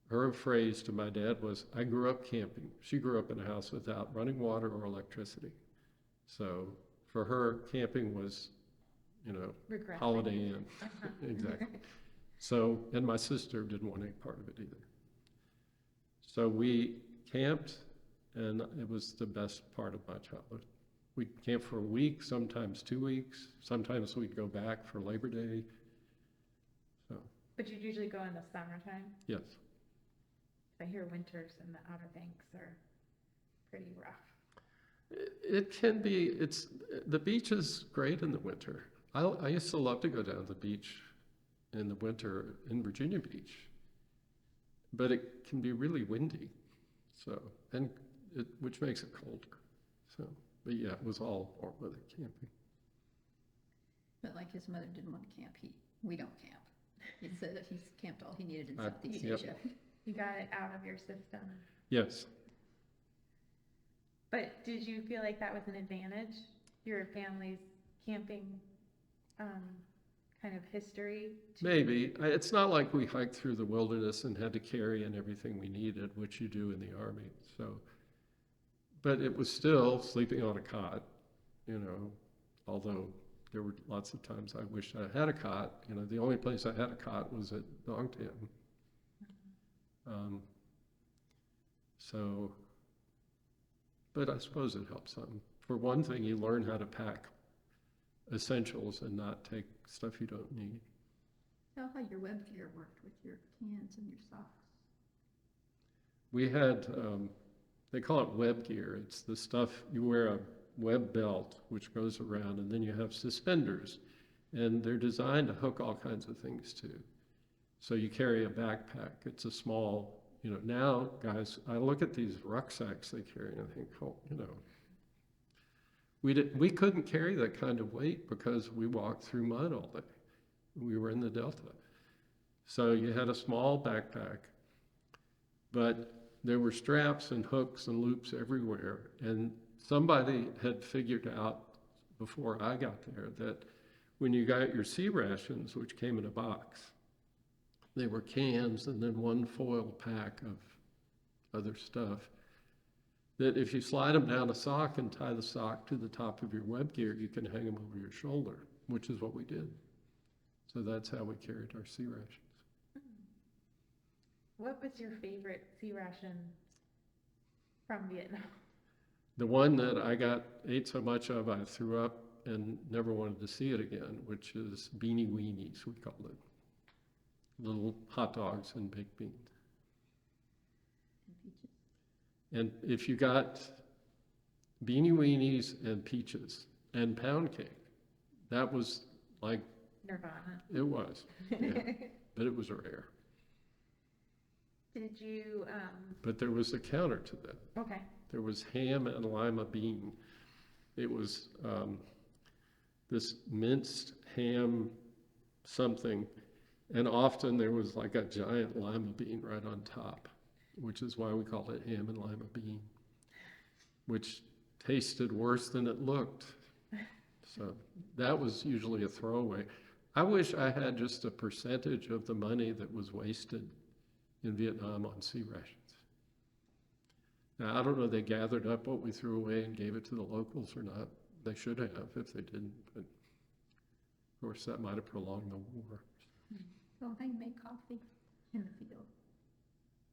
her phrase to my dad was, I grew up camping. She grew up in a house without running water or electricity. So for her, camping was,
Regressing.
Holiday Inn. Exactly. So, and my sister didn't want any part of it either. So we camped, and it was the best part of my childhood. We'd camp for a week, sometimes 2 weeks. Sometimes we'd go back for Labor Day. So.
But you'd usually go in the summertime?
Yes.
I hear winters in the Outer Banks are pretty rough.
It can be. The beach is great in the winter. I used to love to go down to the beach in the winter in Virginia Beach, but it can be really windy, which makes it colder. So, but yeah, it was all weather camping.
But like his mother didn't want to camp, we don't camp. He said that he's camped all he needed in Southeast
Yep.
Asia.
You got it out of your system.
Yes.
But did you feel like that was an advantage? Your family's camping kind of history?
Maybe. It's not like we hiked through the wilderness and had to carry in everything we needed, which you do in the Army. So, but it was still sleeping on a cot, although there were lots of times I wished I had a cot. The only place I had a cot was at Dongtan. But I suppose it helps some. For one thing, you learn how to pack essentials and not take stuff you don't need.
Tell how your web gear worked with your cans and your socks.
We had, they call it web gear. It's the stuff, you wear a web belt, which goes around, and then you have suspenders. And they're designed to hook all kinds of things to. So you carry a backpack. It's a small, now, guys, I look at these rucksacks they carry and I think, we couldn't carry that kind of weight because we walked through mud all day. We were in the Delta. So you had a small backpack, but there were straps and hooks and loops everywhere. And somebody had figured out before I got there that when you got your sea rations, which came in a box, they were cans and then one foil pack of other stuff, that if you slide them down a sock and tie the sock to the top of your web gear, you can hang them over your shoulder, which is what we did. So that's how we carried our sea rations.
What was your favorite sea ration from Vietnam?
The one that I ate so much of, I threw up and never wanted to see it again, which is beanie weenies, we called it. Little hot dogs and baked beans.
And peaches.
And if you got beanie weenies and peaches and pound cake, that was like,
Nirvana.
it was, yeah, but it was rare.
Did you,
But there was a counter to that.
okay.
There was ham and lima bean. It was this minced ham something, and often there was like a giant lima bean right on top, which is why we called it ham and lima bean, which tasted worse than it looked. So that was usually a throwaway. I wish I had just a percentage of the money that was wasted in Vietnam on C rations. Now, I don't know if they gathered up what we threw away and gave it to the locals or not. They should have if they didn't, but of course that might have prolonged the war.
Well, they make coffee in the field.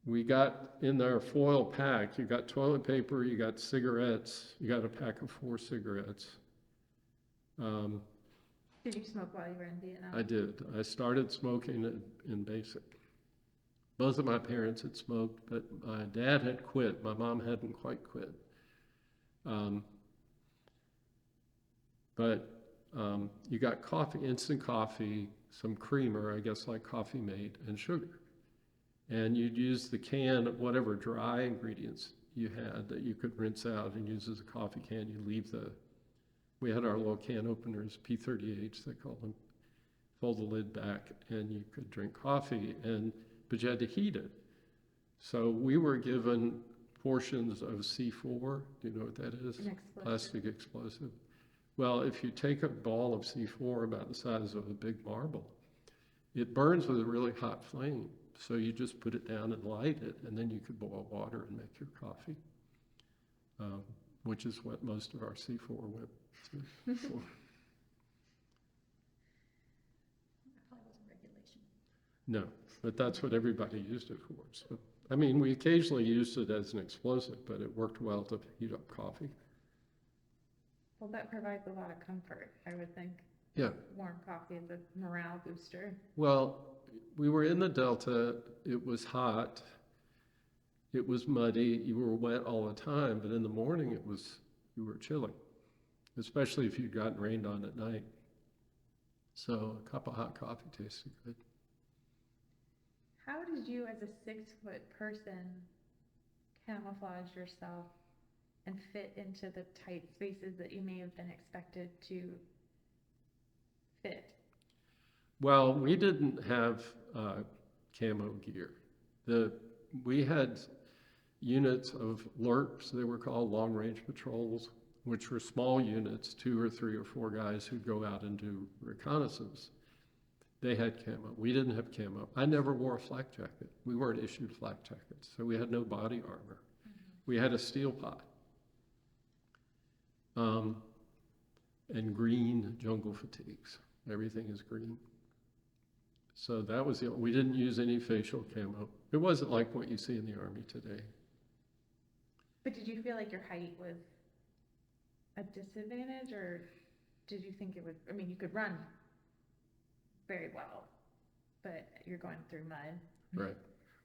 We got in our foil pack, you got toilet paper, you got cigarettes, you got a pack of 4 cigarettes.
Did you smoke while you were in Vietnam?
I did. I started smoking in basic. Both of my parents had smoked, but my dad had quit. My mom hadn't quite quit. You got coffee, instant coffee, some creamer, I guess like Coffee Mate, and sugar. And you'd use the can of whatever dry ingredients you had that you could rinse out and use as a coffee can. You leave we had our little can openers, P38s they call them, fold the lid back and you could drink coffee, but you had to heat it. So we were given portions of C4. Do you know what that is?
An explosive.
Plastic explosive. Well, if you take a ball of C4 about the size of a big marble, it burns with a really hot flame. So you just put it down and light it, and then you could boil water and make your coffee, which is what most of our C4 went to. For.
That probably wasn't regulation.
No, but that's what everybody used it for. So, I mean, we occasionally used it as an explosive, but it worked well to heat up coffee.
Well, that provides a lot of comfort, I would think.
Yeah.
Warm coffee is a morale booster.
Well, we were in the Delta, it was hot, it was muddy, you were wet all the time, but in the morning you were chilly, especially if you'd gotten rained on at night. So a cup of hot coffee tasted good.
How did you, as a 6-foot person, camouflage yourself and fit into the tight spaces that you may have been expected to fit?
Well, we didn't have camo gear. We had units of LRPs, they were called long-range patrols, which were small units, 2 or 3 or 4 guys who'd go out and do reconnaissance. They had camo. We didn't have camo. I never wore a flak jacket. We weren't issued flak jackets, so we had no body armor. We had a steel pot and green jungle fatigues. Everything is green. So that was we didn't use any facial camo. It wasn't like what you see in the Army today.
But did you feel like your height was a disadvantage, or did you think it was, I mean, you could run very well, but you're going through mud.
Right.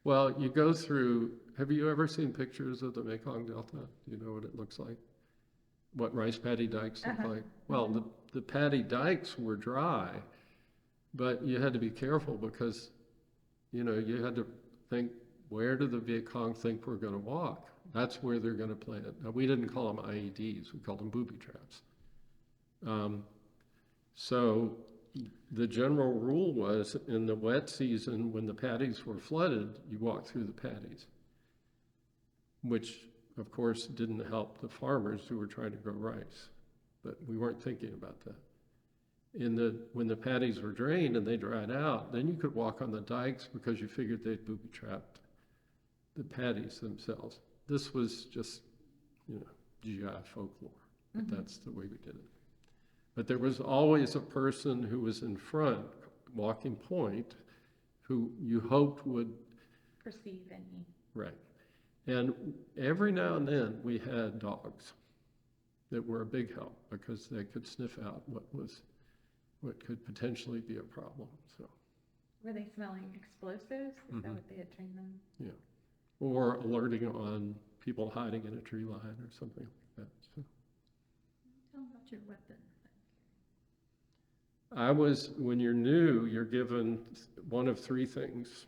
Well, you go through, have you ever seen pictures of the Mekong Delta? Do you know what it looks like? What rice paddy dikes look like? Well, the paddy dikes were dry, but you had to be careful because, you had to think, where do the Viet Cong think we're going to walk? That's where they're going to plant. Now, we didn't call them IEDs, we called them booby traps. So the general rule was, in the wet season, when the paddies were flooded, you walk through the paddies, which, of course, didn't help the farmers who were trying to grow rice. But we weren't thinking about that. When the paddies were drained and they dried out, then you could walk on the dikes because you figured they'd booby trapped the paddies themselves. This was just, GI folklore, but that's the way we did it. But there was always a person who was in front, walking point, who you hoped would
Perceive any.
Right. And every now and then we had dogs that were a big help because they could sniff out what could potentially be a problem. So,
Were they smelling explosives? Is that what they had trained them?
yeah. Or alerting on people hiding in a tree line or something like that. So.
Tell them about your weapon.
When you're new, you're given one of 3 things.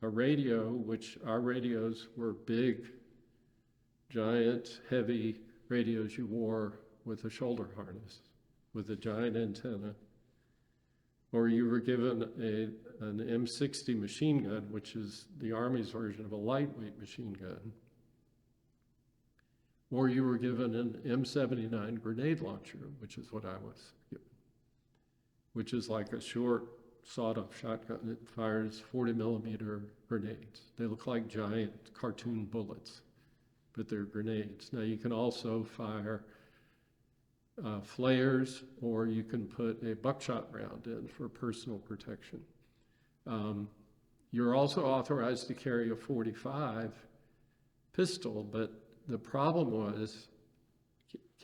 A radio, which our radios were big, giant, heavy radios you wore with a shoulder harness, with a giant antenna. Or you were given an M60 machine gun, which is the Army's version of a lightweight machine gun. Or you were given an M79 grenade launcher, which is what I was given, which is like a short sawed-off shotgun. It fires 40 millimeter grenades. They look like giant cartoon bullets, but they're grenades. Now you can also fire flares, or you can put a buckshot round in for personal protection. You're also authorized to carry a .45 pistol, but the problem was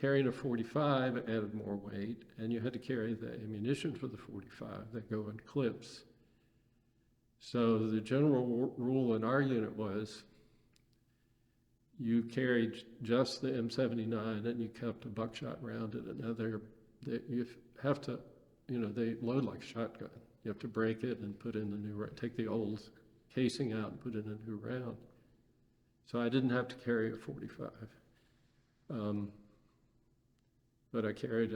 carrying a .45 added more weight, and you had to carry the ammunition for the .45 that go in clips. So the general rule in our unit was you carried just the M79 and you kept a buckshot round in it. Now you have to, they load like a shotgun. You have to break it and put in the new, take the old casing out and put in a new round. So I didn't have to carry a .45. But I carried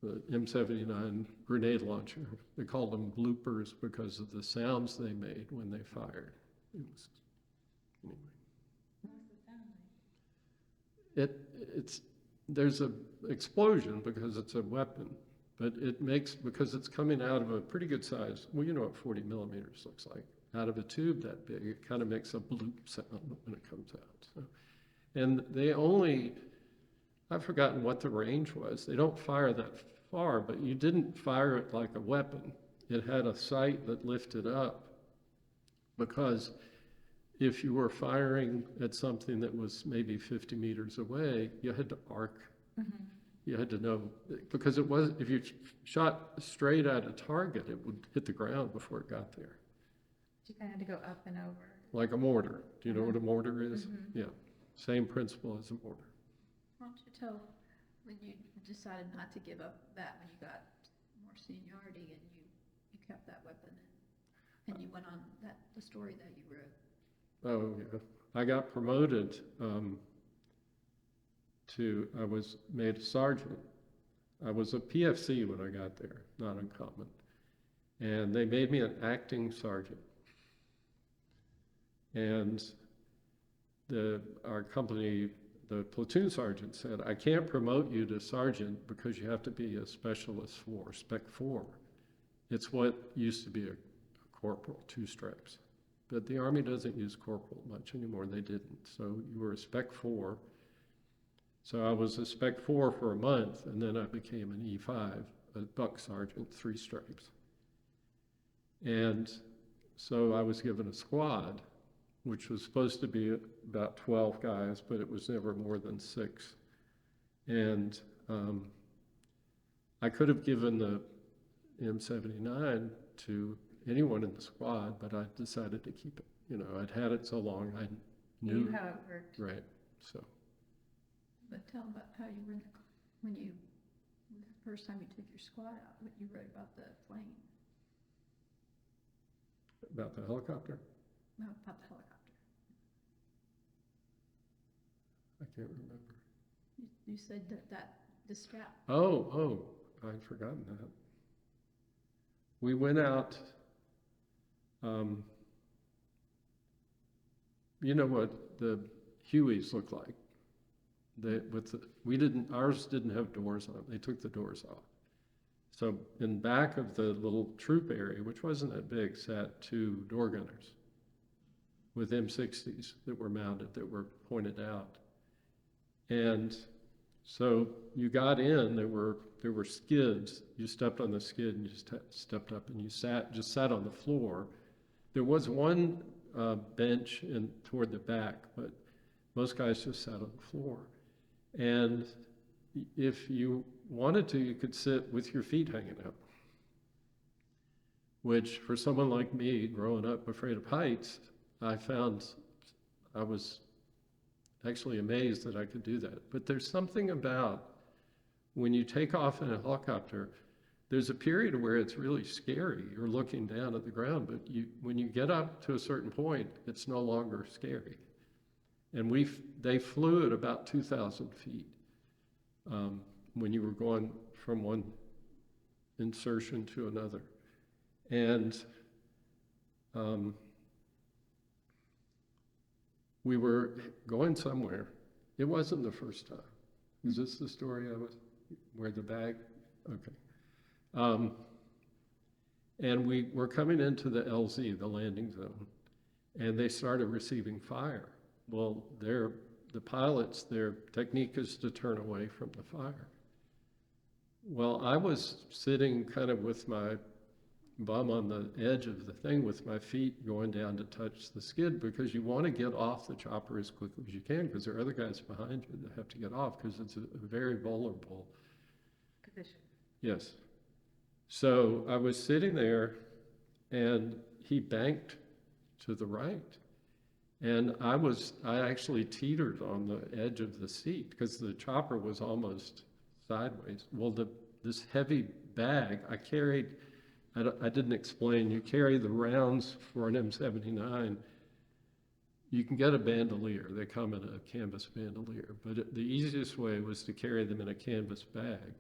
the M79 grenade launcher. They called them bloopers because of the sounds they made when they fired. Anyway. There's an explosion because it's a weapon, but because it's coming out of a pretty good size, well, you know what 40 millimeters looks like. Out of a tube that big, it kind of makes a bloop sound when it comes out. So, and I've forgotten what the range was. They don't fire that far, but you didn't fire it like a weapon. It had a sight that lifted up, because if you were firing at something that was maybe 50 meters away, you had to arc. Mm-hmm. You had to know, because if you shot straight at a target, it would hit the ground before it got there.
You kind of had to go up and over.
Like a mortar. Do you know what a mortar is? Mm-hmm. Yeah, same principle as a mortar.
Why don't you tell when you decided not to give up that, when you got more seniority and you kept that weapon and you went on the story that you wrote?
Oh, yeah. I got promoted I was made a sergeant. I was a PFC when I got there, not uncommon. And they made me an acting sergeant. And our company, the platoon sergeant said, I can't promote you to sergeant because you have to be a specialist for Spec 4. It's what used to be a corporal, 2 stripes. But the Army doesn't use corporal much anymore. They didn't. So you were a Spec 4. So I was a Spec 4 for a month, and then I became an E5, a buck sergeant, 3 stripes. And so I was given a squad, which was supposed to be about 12 guys, but it was never more than 6. And I could have given the M79 to anyone in the squad, but I decided to keep it. I'd had it so long, I knew
how it worked.
Right, so.
But tell them about how you were when the first time you took your squad out, what you wrote about the plane.
About the helicopter?
No, about the helicopter.
I can't remember.
You said that the strap.
Oh, I'd forgotten that. We went out, you know what the Hueys look like. Ours didn't have doors on it. They took the doors off. So in back of the little troop area, which wasn't that big, sat 2 door gunners with M60s that were mounted, that were pointed out. And so you got in, there were skids. You stepped on the skid and you stepped up and you just sat on the floor. There was one bench toward the back, but most guys just sat on the floor. And if you wanted to, you could sit with your feet hanging out, which for someone like me, growing up afraid of heights, I was actually amazed that I could do that. But there's something about when you take off in a helicopter, there's a period where it's really scary. You're looking down at the ground, but when you get up to a certain point, it's no longer scary. And they flew at about 2,000 feet when you were going from one insertion to another. And we were going somewhere. It wasn't the first time. Is this the story where the bag? Okay. And we were coming into the LZ, the landing zone, and they started receiving fire. Well, the pilots, their technique is to turn away from the fire. Well, I was sitting kind of with my bum on the edge of the thing with my feet going down to touch the skid, because you want to get off the chopper as quickly as you can, because there are other guys behind you that have to get off, because it's a very vulnerable
Position.
Yes. So I was sitting there and he banked to the right. And I actually teetered on the edge of the seat because the chopper was almost sideways. Well, this heavy bag I carried, I didn't explain, you carry the rounds for an M79. You can get a bandolier. They come in a canvas bandolier. But the easiest way was to carry them in a canvas bag.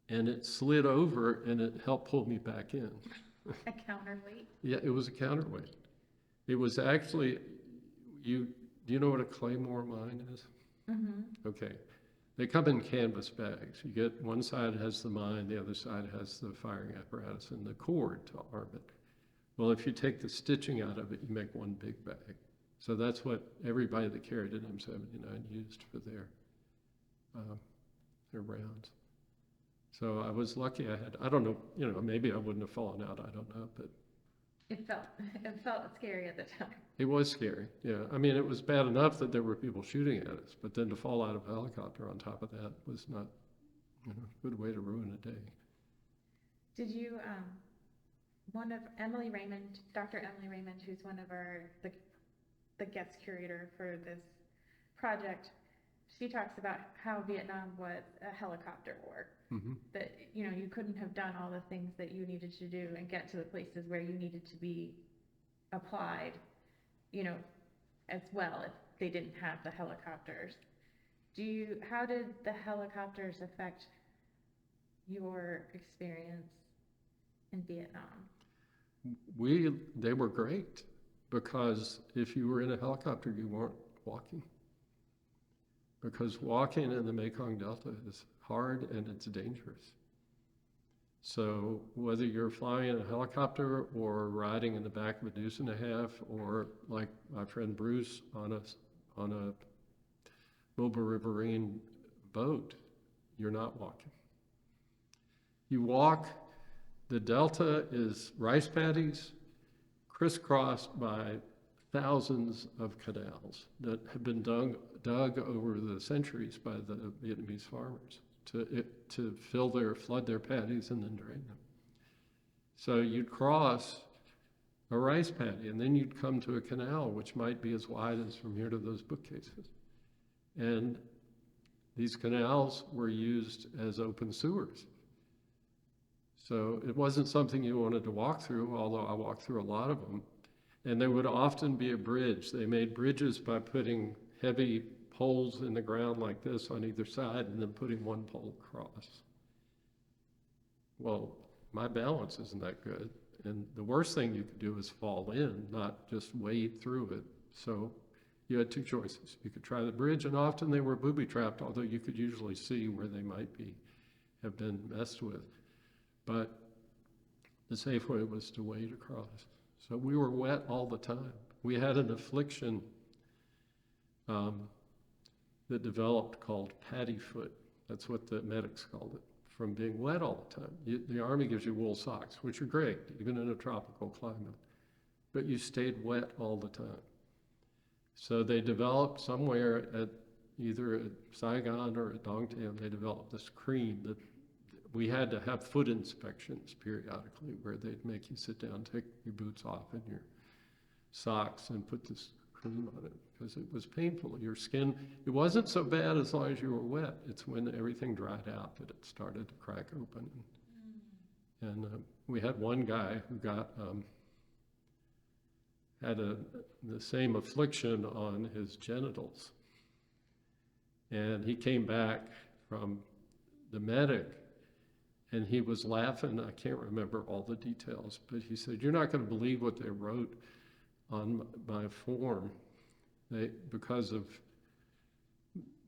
And it slid over and it helped pull me back in.
A counterweight?
Yeah, it was a counterweight. It was actually, do you know what a claymore mine is?
Mm-hmm.
Okay. They come in canvas bags. You get one side has the mine, the other side has the firing apparatus and the cord to arm it. Well, if you take the stitching out of it, you make one big bag. So that's what everybody that carried an M79 used for their rounds. So I was lucky I don't know, maybe I wouldn't have fallen out, I don't know, but
It felt scary at the time.
it was scary, yeah. I mean, it was bad enough that there were people shooting at us, but then to fall out of a helicopter on top of that was not, a good way to ruin a day.
Did you, one of Emily Raymond, Dr. Emily Raymond, who's one of the guest curator for this project, she talks about how Vietnam was a helicopter war.
Mm-hmm.
That, you couldn't have done all the things that you needed to do and get to the places where you needed to be applied, as well if they didn't have the helicopters. How did the helicopters affect your experience in Vietnam?
They were great, because if you were in a helicopter, you weren't walking. Because walking in the Mekong Delta is hard and it's dangerous. So whether you're flying in a helicopter or riding in the back of a deuce and a half, or like my friend Bruce on a Boba Riverine boat, you're not walking. You walk, the Delta is rice paddies crisscrossed by thousands of canals that have been dug over the centuries by the Vietnamese farmers to flood their paddies and then drain them. So you'd cross a rice paddy and then you'd come to a canal which might be as wide as from here to those bookcases. And these canals were used as open sewers. So it wasn't something you wanted to walk through, although I walked through a lot of them. And there would often be a bridge. They made bridges by putting heavy poles in the ground like this on either side and then putting one pole across. Well, my balance isn't that good. And the worst thing you could do is fall in, not just wade through it. So you had two choices. You could try the bridge, and often they were booby-trapped, although you could usually see where they might have been messed with. But the safe way was to wade across. So we were wet all the time. We had an affliction that developed called paddy foot. That's what the medics called it, from being wet all the time. The Army gives you wool socks, which are great, even in a tropical climate, but you stayed wet all the time. So they developed somewhere at either at Saigon or at Dongtan, they developed this cream that we had to have foot inspections periodically where they'd make you sit down, take your boots off and your socks and put this cream on it because it was painful. Your skin, it wasn't so bad as long as you were wet. It's when everything dried out that it started to crack open. And we had one guy who had the same affliction on his genitals. And he came back from the medic and he was laughing. I can't remember all the details, but he said, "You're not going to believe what they wrote on my form. Because of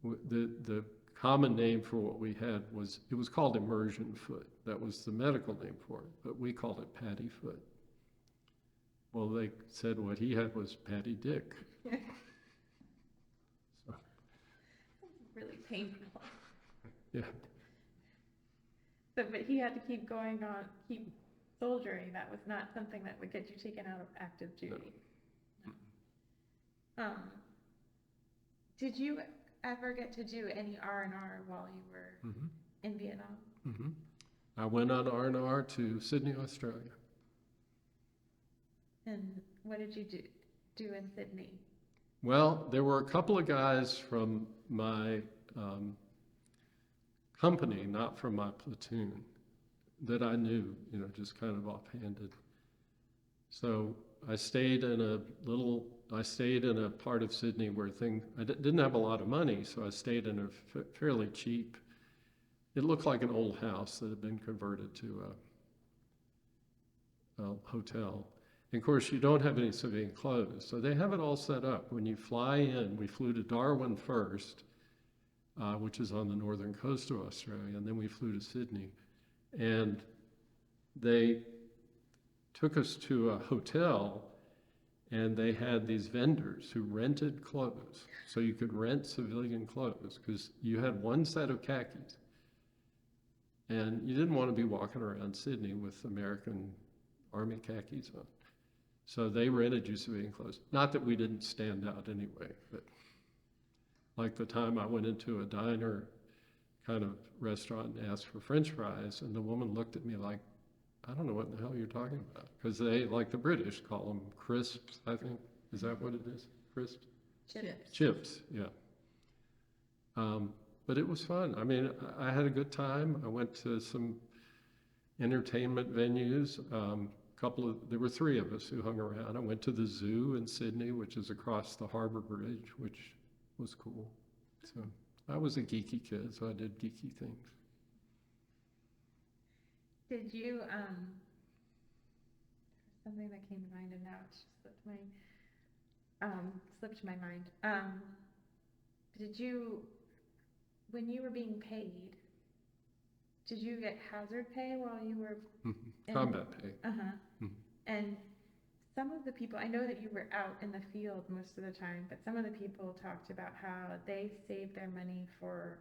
the common name for what we had was, it was called immersion foot. That was the medical name for it, but we called it patty foot. Well, they said what he had was patty dick. So,
Really painful.
yeah.
So, but he had to keep going on, keep soldiering. That was not something that would get you taken out of active duty. No. Did you ever get to do any R&R while you were
Mhm.
in Vietnam?
Mhm. I went on R&R to Sydney, Australia.
And what did you do in Sydney?
Well, there were a couple of guys from my company, not from my platoon, that I knew, you know, just kind of offhanded. So I stayed in a part of Sydney where I didn't have a lot of money, so I stayed in a fairly cheap, it looked like an old house that had been converted to a hotel. And of course, you don't have any civilian clothes, so they have it all set up. When you fly in, we flew to Darwin first, which is on the northern coast of Australia, and then we flew to Sydney. And they took us to a hotel, and they had these vendors who rented clothes. So you could rent civilian clothes, because you had one set of khakis. And you didn't want to be walking around Sydney with American Army khakis on. So they rented you civilian clothes. Not that we didn't stand out anyway, but like the time I went into a diner kind of restaurant and asked for French fries, and the woman looked at me like, I don't know what the hell you're talking about. Because they, like the British, call them crisps, I think. Is that what it is? Crisps?
Chips.
Chips, yeah. But it was fun. I mean, I had a good time. I went to some entertainment venues. There were 3 of us who hung around. I went to the zoo in Sydney, which is across the Harbor Bridge, which was cool. So I was a geeky kid, so I did geeky things.
Did you, something that came to mind and now it's just slipped my mind. Did you, when you were being paid, did you get hazard pay while you were
Combat pay.
And some of the people, I know that you were out in the field most of the time, but some of the people talked about how they saved their money for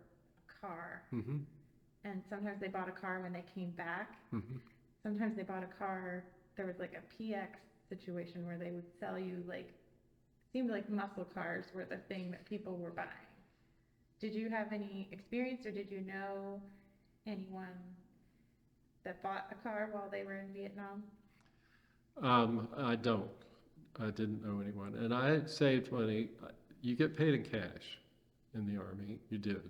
a car. And sometimes they bought a car when they came back. Sometimes they bought a car, there was like a PX situation where they would sell you seemed like muscle cars were the thing that people were buying. Did you have any experience, or did you know anyone that bought a car while they were in Vietnam?
I don't. I didn't know anyone. And I saved money. You get paid in cash in the Army. You did.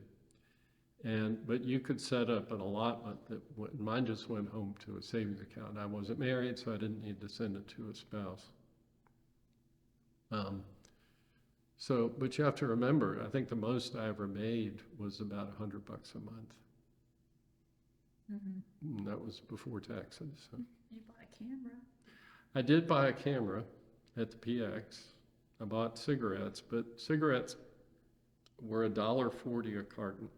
But you could set up an allotment mine just went home to a savings account. I wasn't married, so I didn't need to send it to a spouse. But you have to remember, I think the most I ever made was about $100 a month. And that was before taxes. So.
You bought a camera.
I did buy a camera at the PX. I bought cigarettes, but cigarettes were $1.40 a carton,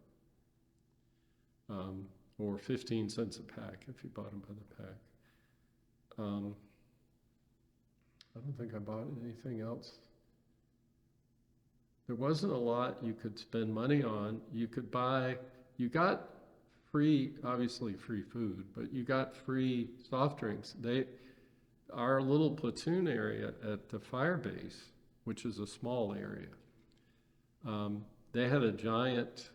or 15 cents a pack if you bought them by the pack. I don't think I bought anything else. There wasn't a lot you could spend money on. You got free, obviously free food, but you got free soft drinks. Our little platoon area at the fire base, which is a small area, they had a giant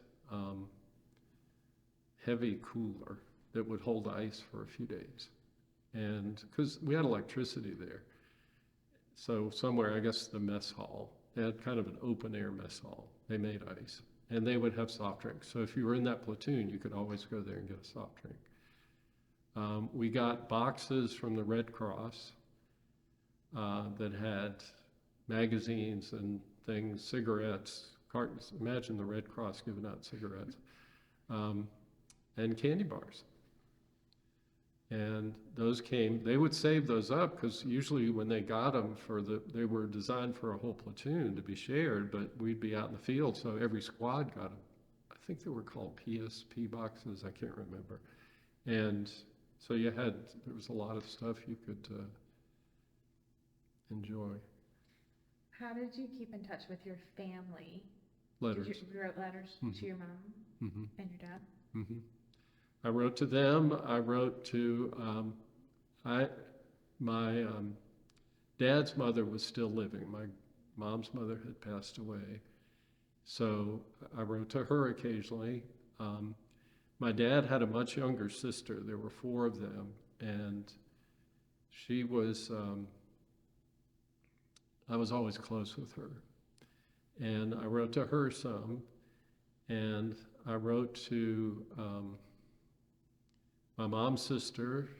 heavy cooler that would hold ice for a few days. And because we had electricity there. So somewhere, I guess the mess hall, they had kind of an open air mess hall. They made ice, and they would have soft drinks. So if you were in that platoon, you could always go there and get a soft drink. We got boxes from the Red Cross that had magazines and things, cigarettes, cartons. Imagine the Red Cross giving out cigarettes, and candy bars. And those they would save those up, because usually when they got them they were designed for a whole platoon to be shared, but we'd be out in the field, so every squad got think they were called PSP boxes, I can't remember. And so there was a lot of stuff you could enjoy.
How did you keep in touch with your family?
Letters.
You wrote letters to your mom
Mm-hmm.
and your dad?
Mm-hmm. I wrote to them. I wrote to, my dad's mother was still living. My mom's mother had passed away. So I wrote to her occasionally. My dad had a much younger sister. There were 4 of them. And she was, I was always close with her. And I wrote to her some. And I wrote to my mom's sister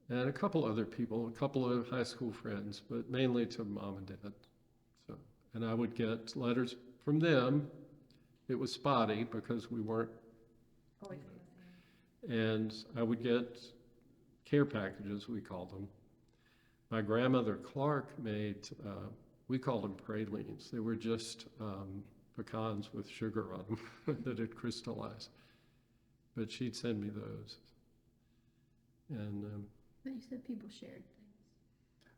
and a couple other people, a couple of high school friends, but mainly to mom and dad. So, and I would get letters from them. It was spotty because we weren't,
Always in the same.
and I would get care packages, we called them. My grandmother Clark made, we called them pralines. They were just pecans with sugar on them that had crystallized. But she'd send me those. And
But you said people shared things.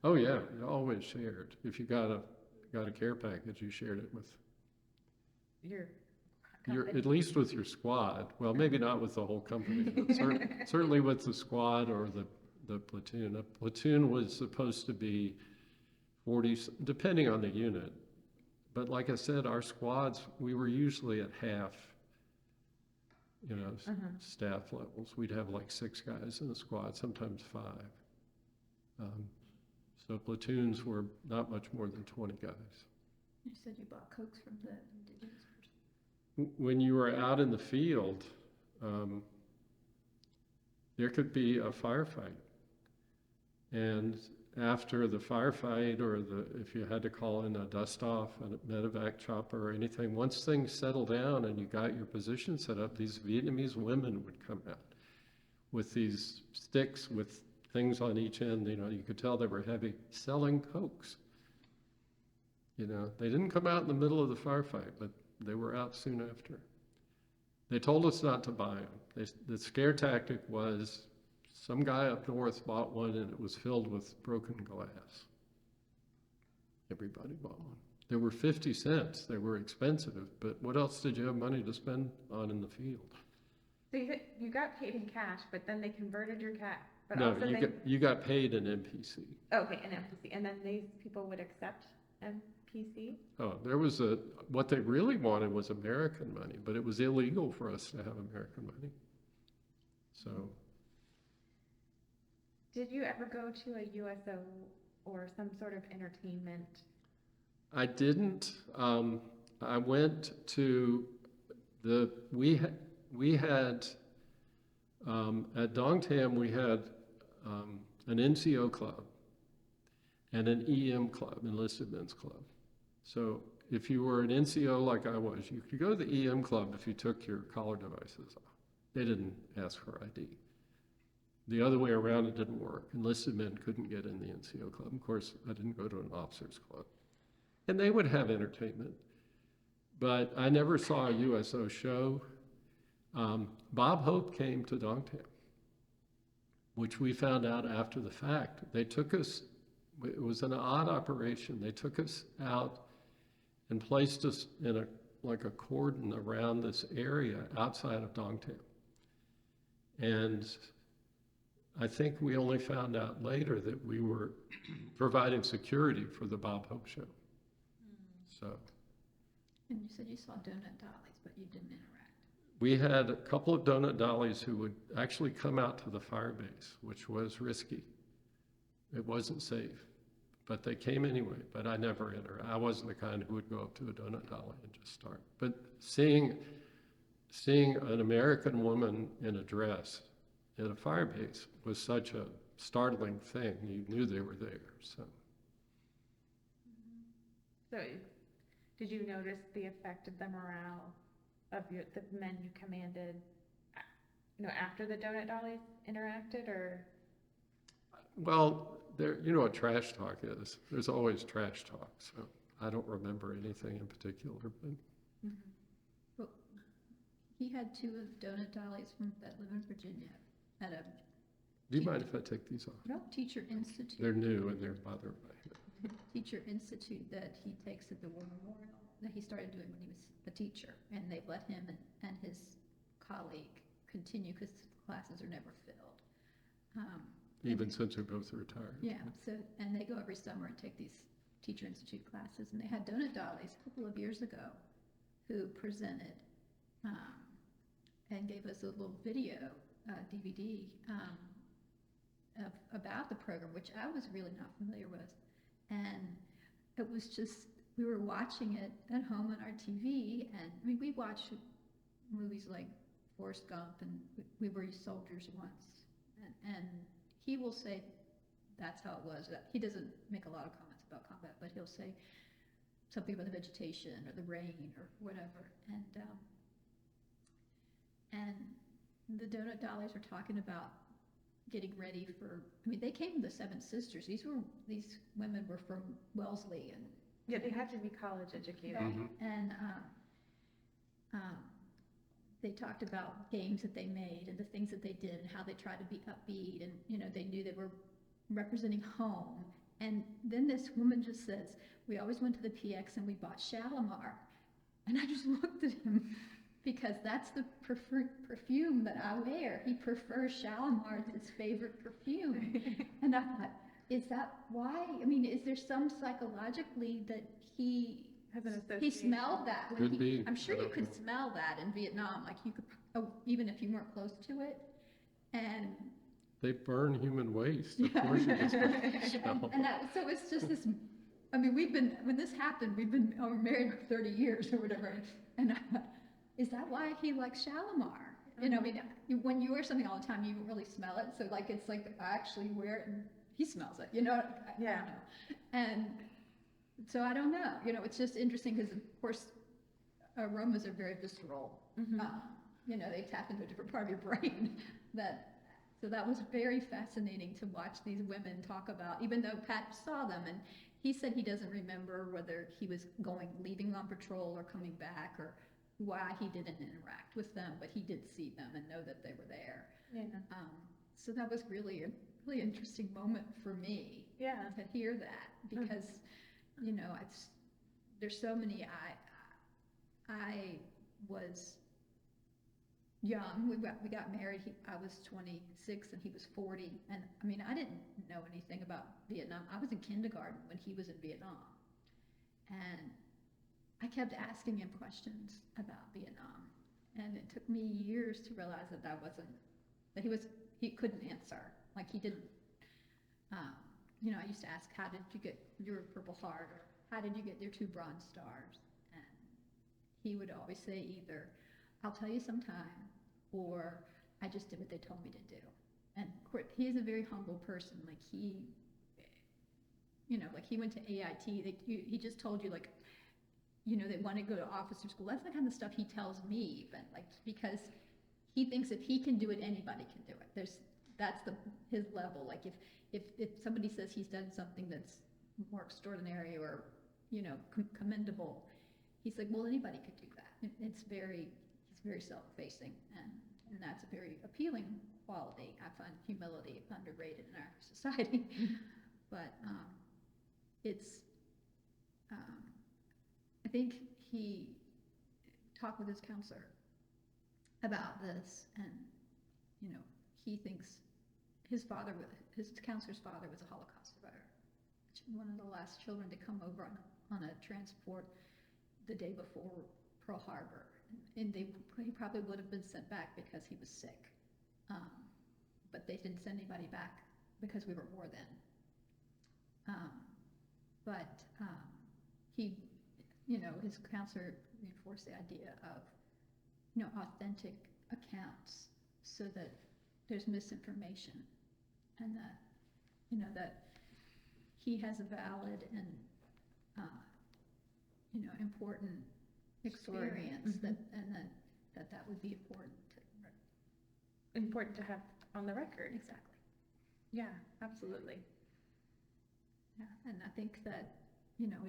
oh yeah, you always shared. If you got a care package, you shared it with
Your
at least with your squad. Well, maybe not with the whole company, but certainly with the squad or the platoon. A platoon was supposed to be 40, depending on the unit. But like I said, our squads, we were usually at half, staff levels. We'd have like 6 guys in a squad, sometimes 5. So platoons were not much more than 20 guys.
You said you bought Cokes from the indigenous person.
When you were out in the field, there could be a firefight. And after the firefight, or if you had to call in a dust-off, a medevac chopper or anything, once things settled down and you got your position set up, these Vietnamese women would come out with these sticks with things on each end. You could tell they were heavy, selling Cokes. They didn't come out in the middle of the firefight, but they were out soon after. They told us not to buy them. The scare tactic was some guy up north bought one and it was filled with broken glass. Everybody bought one. They were 50 cents. They were expensive, but what else did you have money to spend on in the field?
So you got paid in cash, but then they converted your cash. But
No,
also
you got paid in MPC.
okay, an MPC, and then these people would accept MPC.
Oh, there was what they really wanted was American money, but it was illegal for us to have American money. So.
Did you ever go to a USO or some sort of entertainment?
I didn't. I went to we had at Dongtam we had an NCO club and an EM club, enlisted men's club. So if you were an NCO like I was, you could go to the EM club if you took your collar devices off. They didn't ask for ID. The other way around, it didn't work. Enlisted men couldn't get in the NCO club. Of course, I didn't go to an officers club. And they would have entertainment. But I never saw a USO show. Bob Hope came to Dongtam, which we found out after the fact. They took us, it was an odd operation. They took us out and placed us in like a cordon around this area outside of Dongtam. And I think we only found out later that we were providing security for the Bob Hope show. So.
And you said you saw donut dollies, but you didn't interact.
We had a couple of donut dollies who would actually come out to the fire base, which was risky. It wasn't safe, but they came anyway, but I never entered. I wasn't the kind who would go up to a donut dolly and just start. But seeing an American woman in a dress at a fire base was such a startling thing. You knew they were there. So
Did you notice the effect of the morale of the men you commanded, after the donut dollies interacted, or?
well, there, what trash talk is. There's always trash talk. So I don't remember anything in particular, but.
Well, he had two of Donut Dollies that live in Virginia at a
Do you mind if I take these off?
teacher institute.
They're new and they're bothering me.
Teacher institute that he takes at the War Memorial, that he started doing when he was a teacher, and they've let him and his colleague continue because classes are never filled.
Even since they're both retired.
Yeah, so, and they go every summer and take these Teacher Institute classes, and they had Donut Dollies a couple of years ago who presented and gave us a little video, DVD, about the program, which I was really not familiar with. And it was just, we were watching it at home on our TV, and I mean, we watched movies like Forrest Gump, and we were soldiers once, and he will say that's how it was. He doesn't make a lot of comments about combat, but he'll say something about the vegetation or the rain or whatever. And the Donut Dollies are talking about getting ready for, I mean, they came from the Seven Sisters. These women were from Wellesley, and
Yeah, they have to be college educated.
Mhm.
and they talked about games that they made and the things that they did and how they tried to be upbeat, and you know, they knew they were representing home. And then this woman just says, we always went to the PX and we bought Shalimar. And I just looked at him, because that's the perfume that I wear. He prefers Shalimar as his favorite perfume. And I thought, is that why? I mean, is there some psychologically that he
Has an
he
association.
smelled that when
Could be.
I'm sure
I
you
don't
could
know.
smell that in Vietnam, like you could, even if you weren't close to it. And
They burn human waste. Of course you can smell.
and that, so it's just this, I mean, when this happened, we've been married for 30 years or whatever. And I thought, is that why he likes Shalimar? You know, I mean, when you wear something all the time, you don't really smell it. So like, it's like, I actually wear it and he smells it, you know? I
Yeah.
don't know. And so I don't know, you know, it's just interesting because of course, aromas are very visceral.
Mhm.
You know, they tap into a different part of your brain. So that was very fascinating to watch these women talk about, even though Pat saw them, and he said he doesn't remember whether he was leaving on patrol or coming back, or why he didn't interact with them, but he did see them and know that they were there.
Yeah.
So that was really a really interesting moment for me.
Yeah.
To hear that, because, you know, there's so many, I was young, we got married, I was 26 and he was 40, and I mean, I didn't know anything about Vietnam. I was in kindergarten when he was in Vietnam, and I kept asking him questions about Vietnam, and it took me years to realize that he couldn't answer, like he didn't, you know, I used to ask, how did you get your Purple Heart, or how did you get your 2 Bronze Stars? And he would always say either, I'll tell you sometime, or I just did what they told me to do. And of course, he is a very humble person. Like you know, like he went to AIT, he just told you, like, you know, they want to go to officer school. That's the kind of stuff he tells me, but like, because he thinks if he can do it, anybody can do it. That's his level. Like if somebody says he's done something that's more extraordinary or, you know, commendable, he's like, well, anybody could do that. He's very self-effacing, and that's a very appealing quality. I find humility underrated in our society. But I think he talked with his counselor about this, and, you know, he thinks his counselor's father was a Holocaust survivor, one of the last children to come over on a transport the day before Pearl Harbor. And he probably would have been sent back because he was sick. But they didn't send anybody back because we were at war then. He, you know, his counselor reinforced the idea of, you know, authentic accounts, so that there's misinformation, and that, you know, that he has a valid and, you know, important experience,
Mhm.
that would be important.
Important to have on the record.
Exactly.
Yeah, absolutely.
Yeah, and I think that, you know,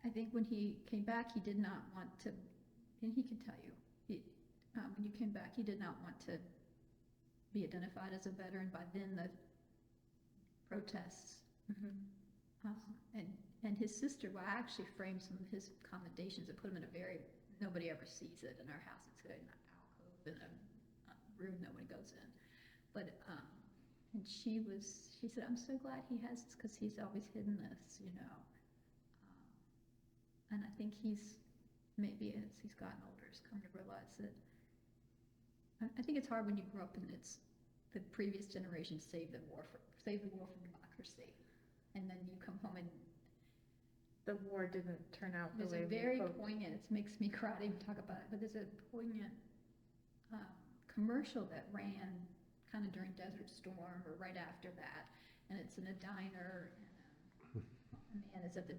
I think when he came back, he did not want to and he can tell you, when you came back, he did not want to be identified as a veteran. By then, the protests, and his sister, well, I actually framed some of his commendations and put them in a very, nobody ever sees it in our house. It's in an alcove in a room nobody goes in. But, and she said, I'm so glad he has this because he's always hidden this, you know. And I think maybe as he's gotten older, he's come to realize that, I think it's hard when you grow up and it's the previous generation saved the war from democracy. And then you come home and
The war didn't turn out the
there's
way
a
we
very
hoped.
poignant, it makes me cry to even talk about it, but there's a poignant commercial that ran kind of during Desert Storm or right after that, and it's in a diner, and a man is at the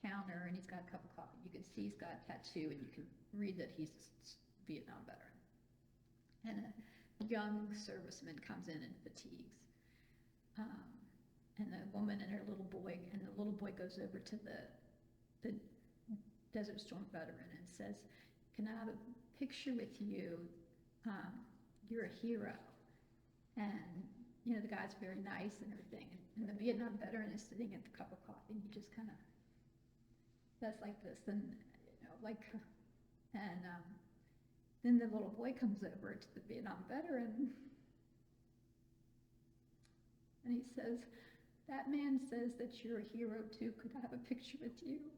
counter, and he's got a cup of coffee. You can see he's got a tattoo, and you can read that he's a Vietnam veteran. And a young serviceman comes in fatigues, and the woman and her little boy, and the little boy goes over to the Desert Storm veteran and says, "Can I have a picture with you? You're a hero." And, you know, the guy's very nice and everything. And the Vietnam veteran is sitting at the cup of coffee, and he just kind of does like this, and, you know, like, and then the little boy comes over to the Vietnam veteran, and he says, "That man says that you're a hero too. Could I have a picture with you?"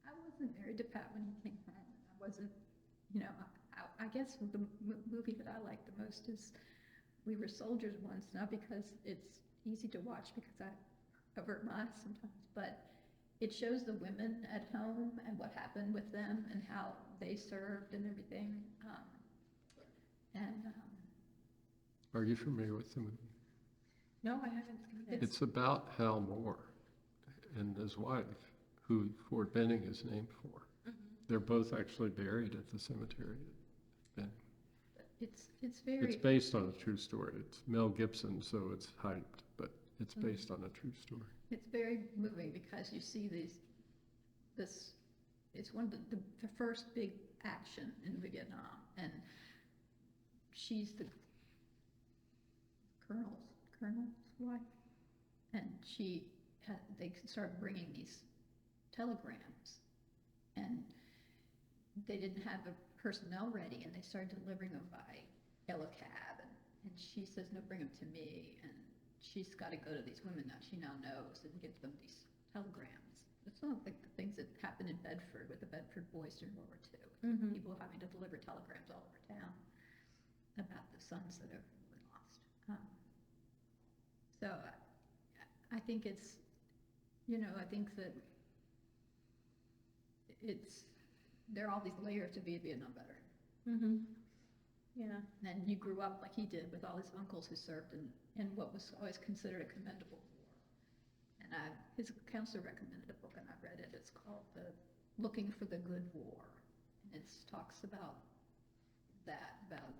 I wasn't married to Pat when he came home. I wasn't, you know, I guess the movie that I like the most is We Were Soldiers Once, not because it's easy to watch, because I avert my eyes sometimes, but it shows the women at home and what happened with them and how they served and everything.
Are you familiar with the movie?
No, I haven't seen it.
It's about Hal Moore and his wife, who Fort Benning is named for. They're both actually buried at the cemetery at Benning.
It's very.
It's based on a true story. It's Mel Gibson, so it's hyped, but it's based on a true story.
It's very moving because you see it's one of the first big action in Vietnam, and she's the colonel's wife, and they start bringing these telegrams, and they didn't have the personnel ready, and they started delivering them by yellow cab, and she says, "No, bring them to me," and she's got to go to these women that she now knows and give them these telegrams. It's not like the things that happened in Bedford with the Bedford boys during World War II. People having to deliver telegrams all over town about the sons that have been lost. So I think it's, you know, I think that there are all these layers to be a Vietnam veteran.
Yeah.
And you grew up like he did with all his uncles who served in what was always considered a commendable war. And his counselor recommended a book, and I read it. It's called Looking for the Good War. And it talks about that, about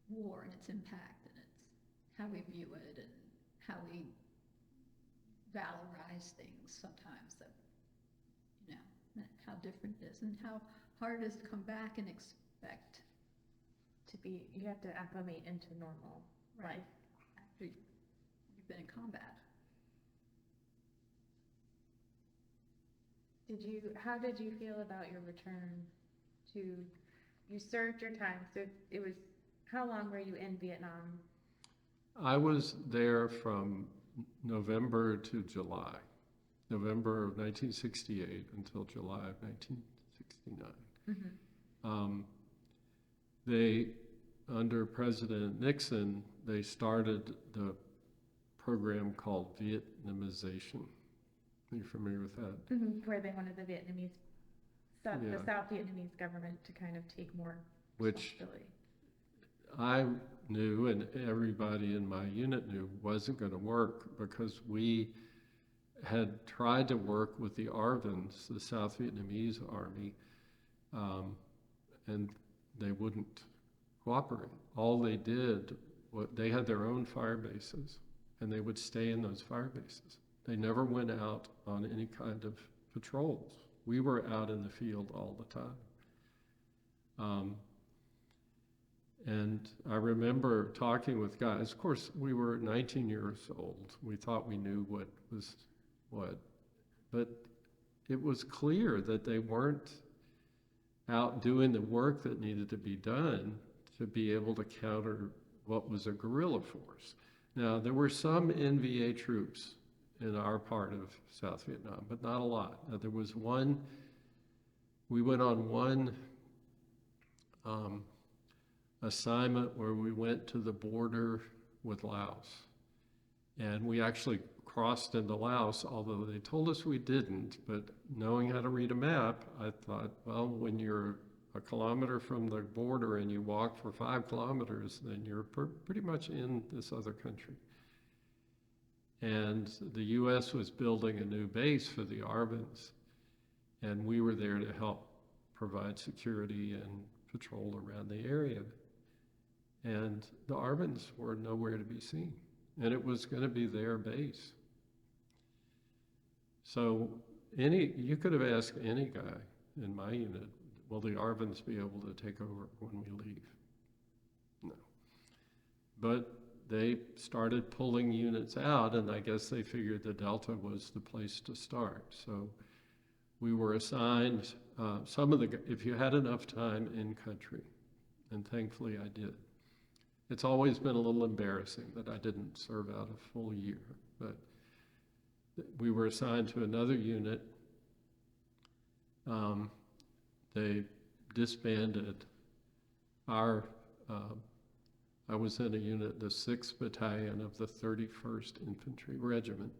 war and its impact, and it's how we view it and how we valorize things sometimes, that, you know, how different it is and how hard it is to come back and expect
You have to acclimate into normal life.
after you've been in combat.
How did you feel about your return you served your time, so it was, how long were you in Vietnam?
I was there from November to July, November of 1968 until July of 1969. They, under President Nixon, they started the program called Vietnamization. Are you familiar with that?
Where they wanted the Vietnamese, the
Yeah.
South Vietnamese government to kind of take more
Which
responsibility.
I knew, and everybody in my unit knew, wasn't going to work, because we had tried to work with the ARVNs, the South Vietnamese army, and they wouldn't cooperate. All they did they had their own fire bases, and they would stay in those fire bases. They never went out on any kind of patrols. We were out in the field all the time. And I remember talking with guys. Of course, we were 19 years old. We thought we knew what was what. But it was clear that they weren't out doing the work that needed to be done to be able to counter what was a guerrilla force. Now, there were some NVA troops in our part of South Vietnam, but not a lot. Now, there was one, we went on one assignment where we went to the border with Laos. And we actually crossed into Laos, although they told us we didn't, but knowing how to read a map, I thought, well, when you're a kilometer from the border and you walk for 5 kilometers, then you're pretty much in this other country. And the US was building a new base for the ARVNs, and we were there to help provide security and patrol around the area. And the ARVNs were nowhere to be seen, and it was going to be their base. So you could have asked any guy in my unit, will the ARVNs be able to take over when we leave? No. But they started pulling units out, and I guess they figured the Delta was the place to start. So we were assigned if you had enough time in country, and thankfully I did. It's always been a little embarrassing that I didn't serve out a full year, but we were assigned to another unit. They disbanded I was in a unit, the 6th Battalion of the 31st Infantry Regiment.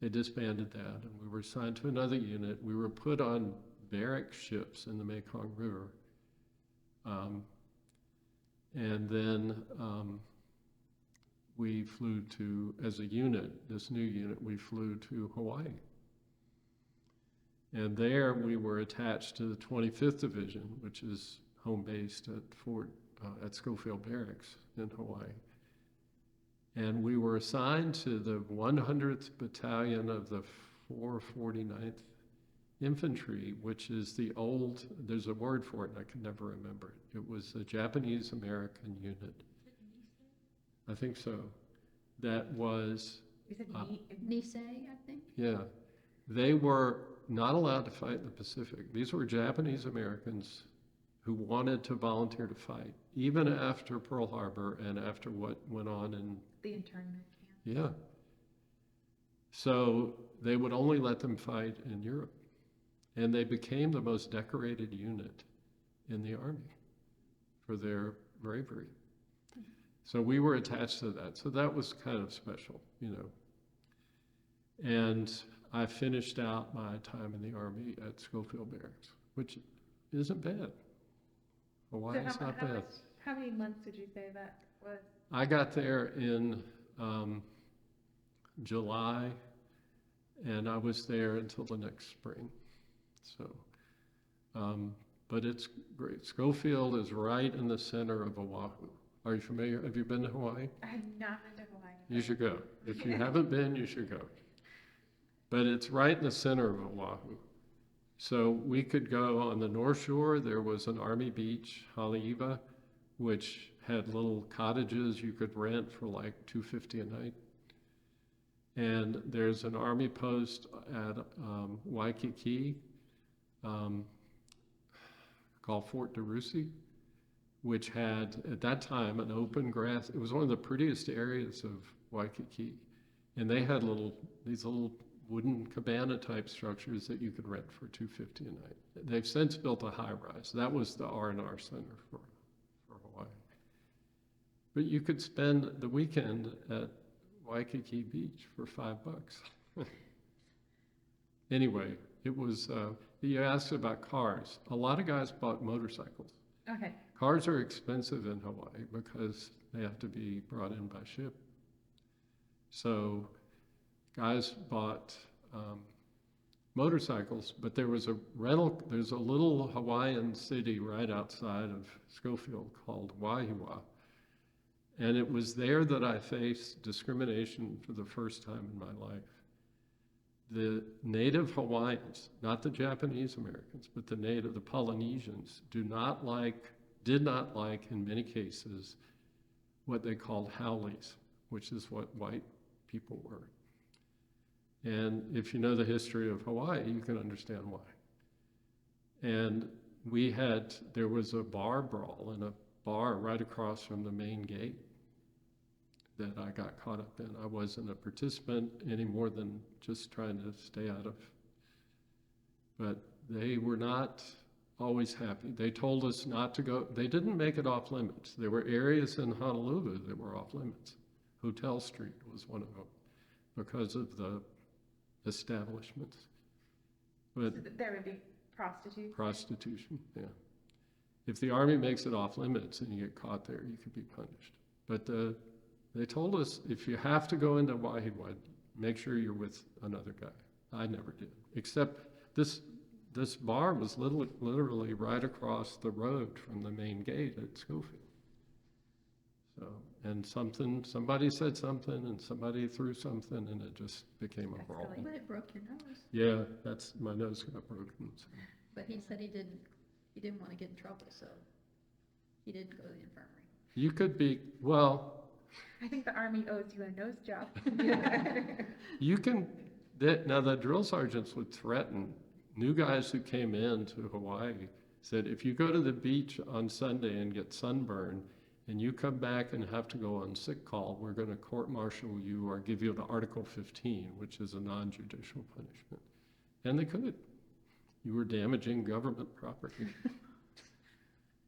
They disbanded that, and we were assigned to another unit. We were put on barrack ships in the Mekong River. And then we flew to, as a unit, this new unit, we flew to Hawaii. And there we were attached to the 25th Division, which is home based at Schofield Barracks in Hawaii. And we were assigned to the 100th Battalion of the 449th Infantry, which is there's a word for it, and I can never remember it. It was a Japanese-American unit. I think so. That was...
Is it
Nisei, I think?
Yeah. They were not allowed to fight in the Pacific. These were Japanese Americans who wanted to volunteer to fight, even after Pearl Harbor and after what went on in...
The internment camp.
Yeah. So they would only let them fight in Europe. And they became the most decorated unit in the Army for their bravery. So we were attached to that. So that was kind of special, you know. And I finished out my time in the Army at Schofield Barracks, which isn't bad. Hawaii is not bad.
How many months did you say that was?
I got there in July, and I was there until the next spring. So, but it's great. Schofield is right in the center of Oahu. Are you familiar? Have you been to Hawaii?
I have not been to Hawaii.
You should go. If you haven't been, you should go. But it's right in the center of Oahu. So we could go on the North Shore. There was an Army beach, Haleiwa, which had little cottages you could rent for like $250 a night. And there's an Army post at Waikiki called Fort DeRussy, which had, at that time, an open grass. It was one of the prettiest areas of Waikiki. And they had these little wooden cabana-type structures that you could rent for $250 a night. They've since built a high-rise. That was the R&R Center for Hawaii. But you could spend the weekend at Waikiki Beach for $5. Anyway, it was, you asked about cars. A lot of guys bought motorcycles.
Okay.
Cars are expensive in Hawaii because they have to be brought in by ship. So guys bought motorcycles, but there's a little Hawaiian city right outside of Schofield called Wahiawa. And it was there that I faced discrimination for the first time in my life. The native Hawaiians, not the Japanese Americans, but the Polynesians, did not like, in many cases, what they called haoles, which is what white people were. And if you know the history of Hawaii, you can understand why. And there was a bar brawl in a bar right across from the main gate that I got caught up in. I wasn't a participant any more than just trying to stay out of, but they were not always happy. They told us not to go. They didn't make it off limits. There were areas in Honolulu that were off limits. Hotel Street was one of them because of the establishments. But
So there would be prostitutes?
Prostitution, yeah. If the Army makes it off limits and you get caught there, you could be punished. But they told us if you have to go into Wahiwa, make sure you're with another guy. I never did, except this bar was literally right across the road from the main gate at Schofield. So, and somebody said something and somebody threw something and it just became a brawl.
But it broke your nose.
Yeah, my nose got broken. So.
But he said he didn't want to get in trouble, so he didn't go to the infirmary.
You could be, well.
I think the Army owes you a nose job.
Now the drill sergeants would threaten new guys who came in to Hawaii, said, if you go to the beach on Sunday and get sunburned and you come back and have to go on sick call, we're going to court-martial you or give you an Article 15, which is a non-judicial punishment. And they could. You were damaging government property.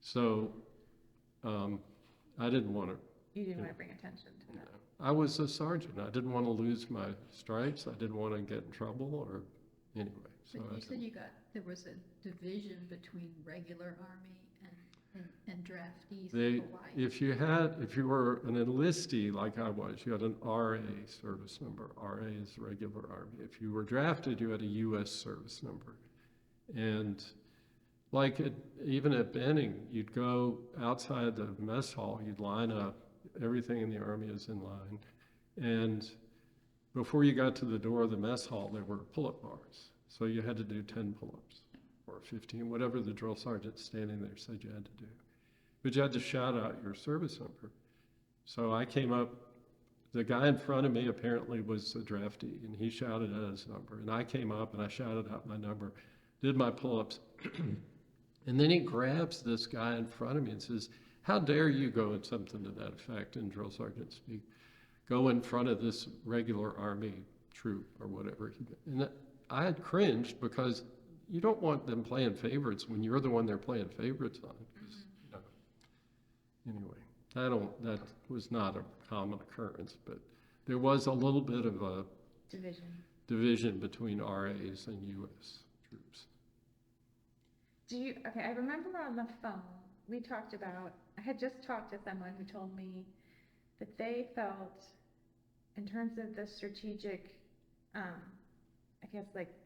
So I didn't want to.
You didn't want to bring attention to that.
I was a sergeant. I didn't want to lose my stripes. I didn't want to get in trouble or anyway. So
But you said there was a division between regular Army and draftees in Hawaii.
If you were an enlistee like I was, you had an RA service number. RA is regular Army. If you were drafted, you had a U.S. service number. And even at Benning, you'd go outside the mess hall, you'd line up, everything in the Army is in line. And before you got to the door of the mess hall, there were pull-up bars. So you had to do 10 pull-ups or 15, whatever the drill sergeant standing there said you had to do. But you had to shout out your service number. So I came up, the guy in front of me apparently was a draftee, and he shouted out his number. And I came up and I shouted out my number, did my pull-ups. And then he grabs this guy in front of me and says, how dare you go, and something to that effect in drill sergeant speak, go in front of this regular Army troop or whatever. And I had cringed because you don't want them playing favorites when you're the one they're playing favorites on. Anyway, that was not a common occurrence, but there was a little bit of a division between RAs and U.S. troops.
Okay, I remember on the phone, I had just talked to someone who told me that they felt, in terms of the strategic,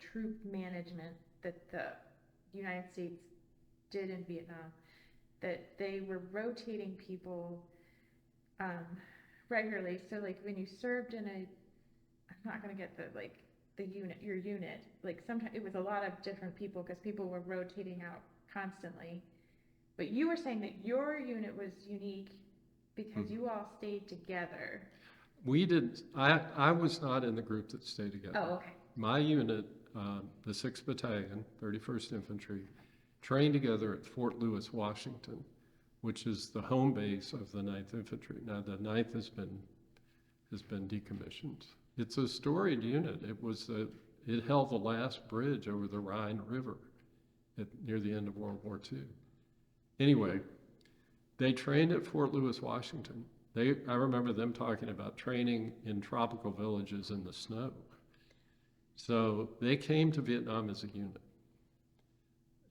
troop management that the United States did in Vietnam, that they were rotating people regularly. So when you served in I'm not going to get your unit, sometimes it was a lot of different people because people were rotating out constantly. But you were saying that your unit was unique because you all stayed together.
We did. I was not in the group that stayed together.
Oh, okay.
My unit, the 6th Battalion, 31st Infantry, trained together at Fort Lewis, Washington, which is the home base of the 9th Infantry. Now, the 9th has been decommissioned. It's a storied unit. It held the last bridge over the Rhine River near the end of World War II. Anyway, they trained at Fort Lewis, Washington. I remember them talking about training in tropical villages in the snow. So they came to Vietnam as a unit,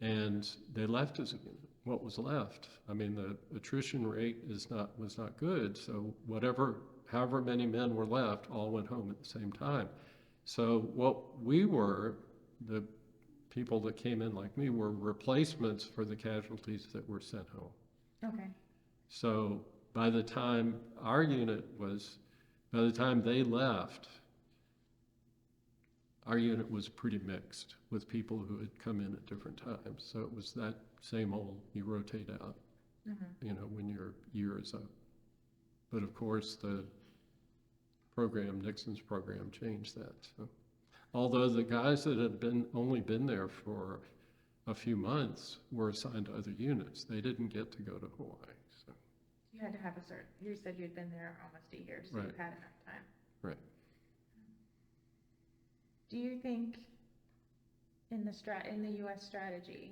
and they left as a unit. What was left? I mean, the attrition rate was not good. So however many men were left, all went home at the same time. So what we were, the people that came in like me, were replacements for the casualties that were sent home.
Okay.
So by the time by the time they left, our unit was pretty mixed with people who had come in at different times. So it was that same old, you rotate out, when your year is up. But of course, Nixon's program changed that. So, although the guys that had only been there for a few months were assigned to other units, they didn't get to go to Hawaii. So.
You had to have you said you'd been there almost a year, so
Right.
you've had enough time.
Right.
Do you think in the U.S. strategy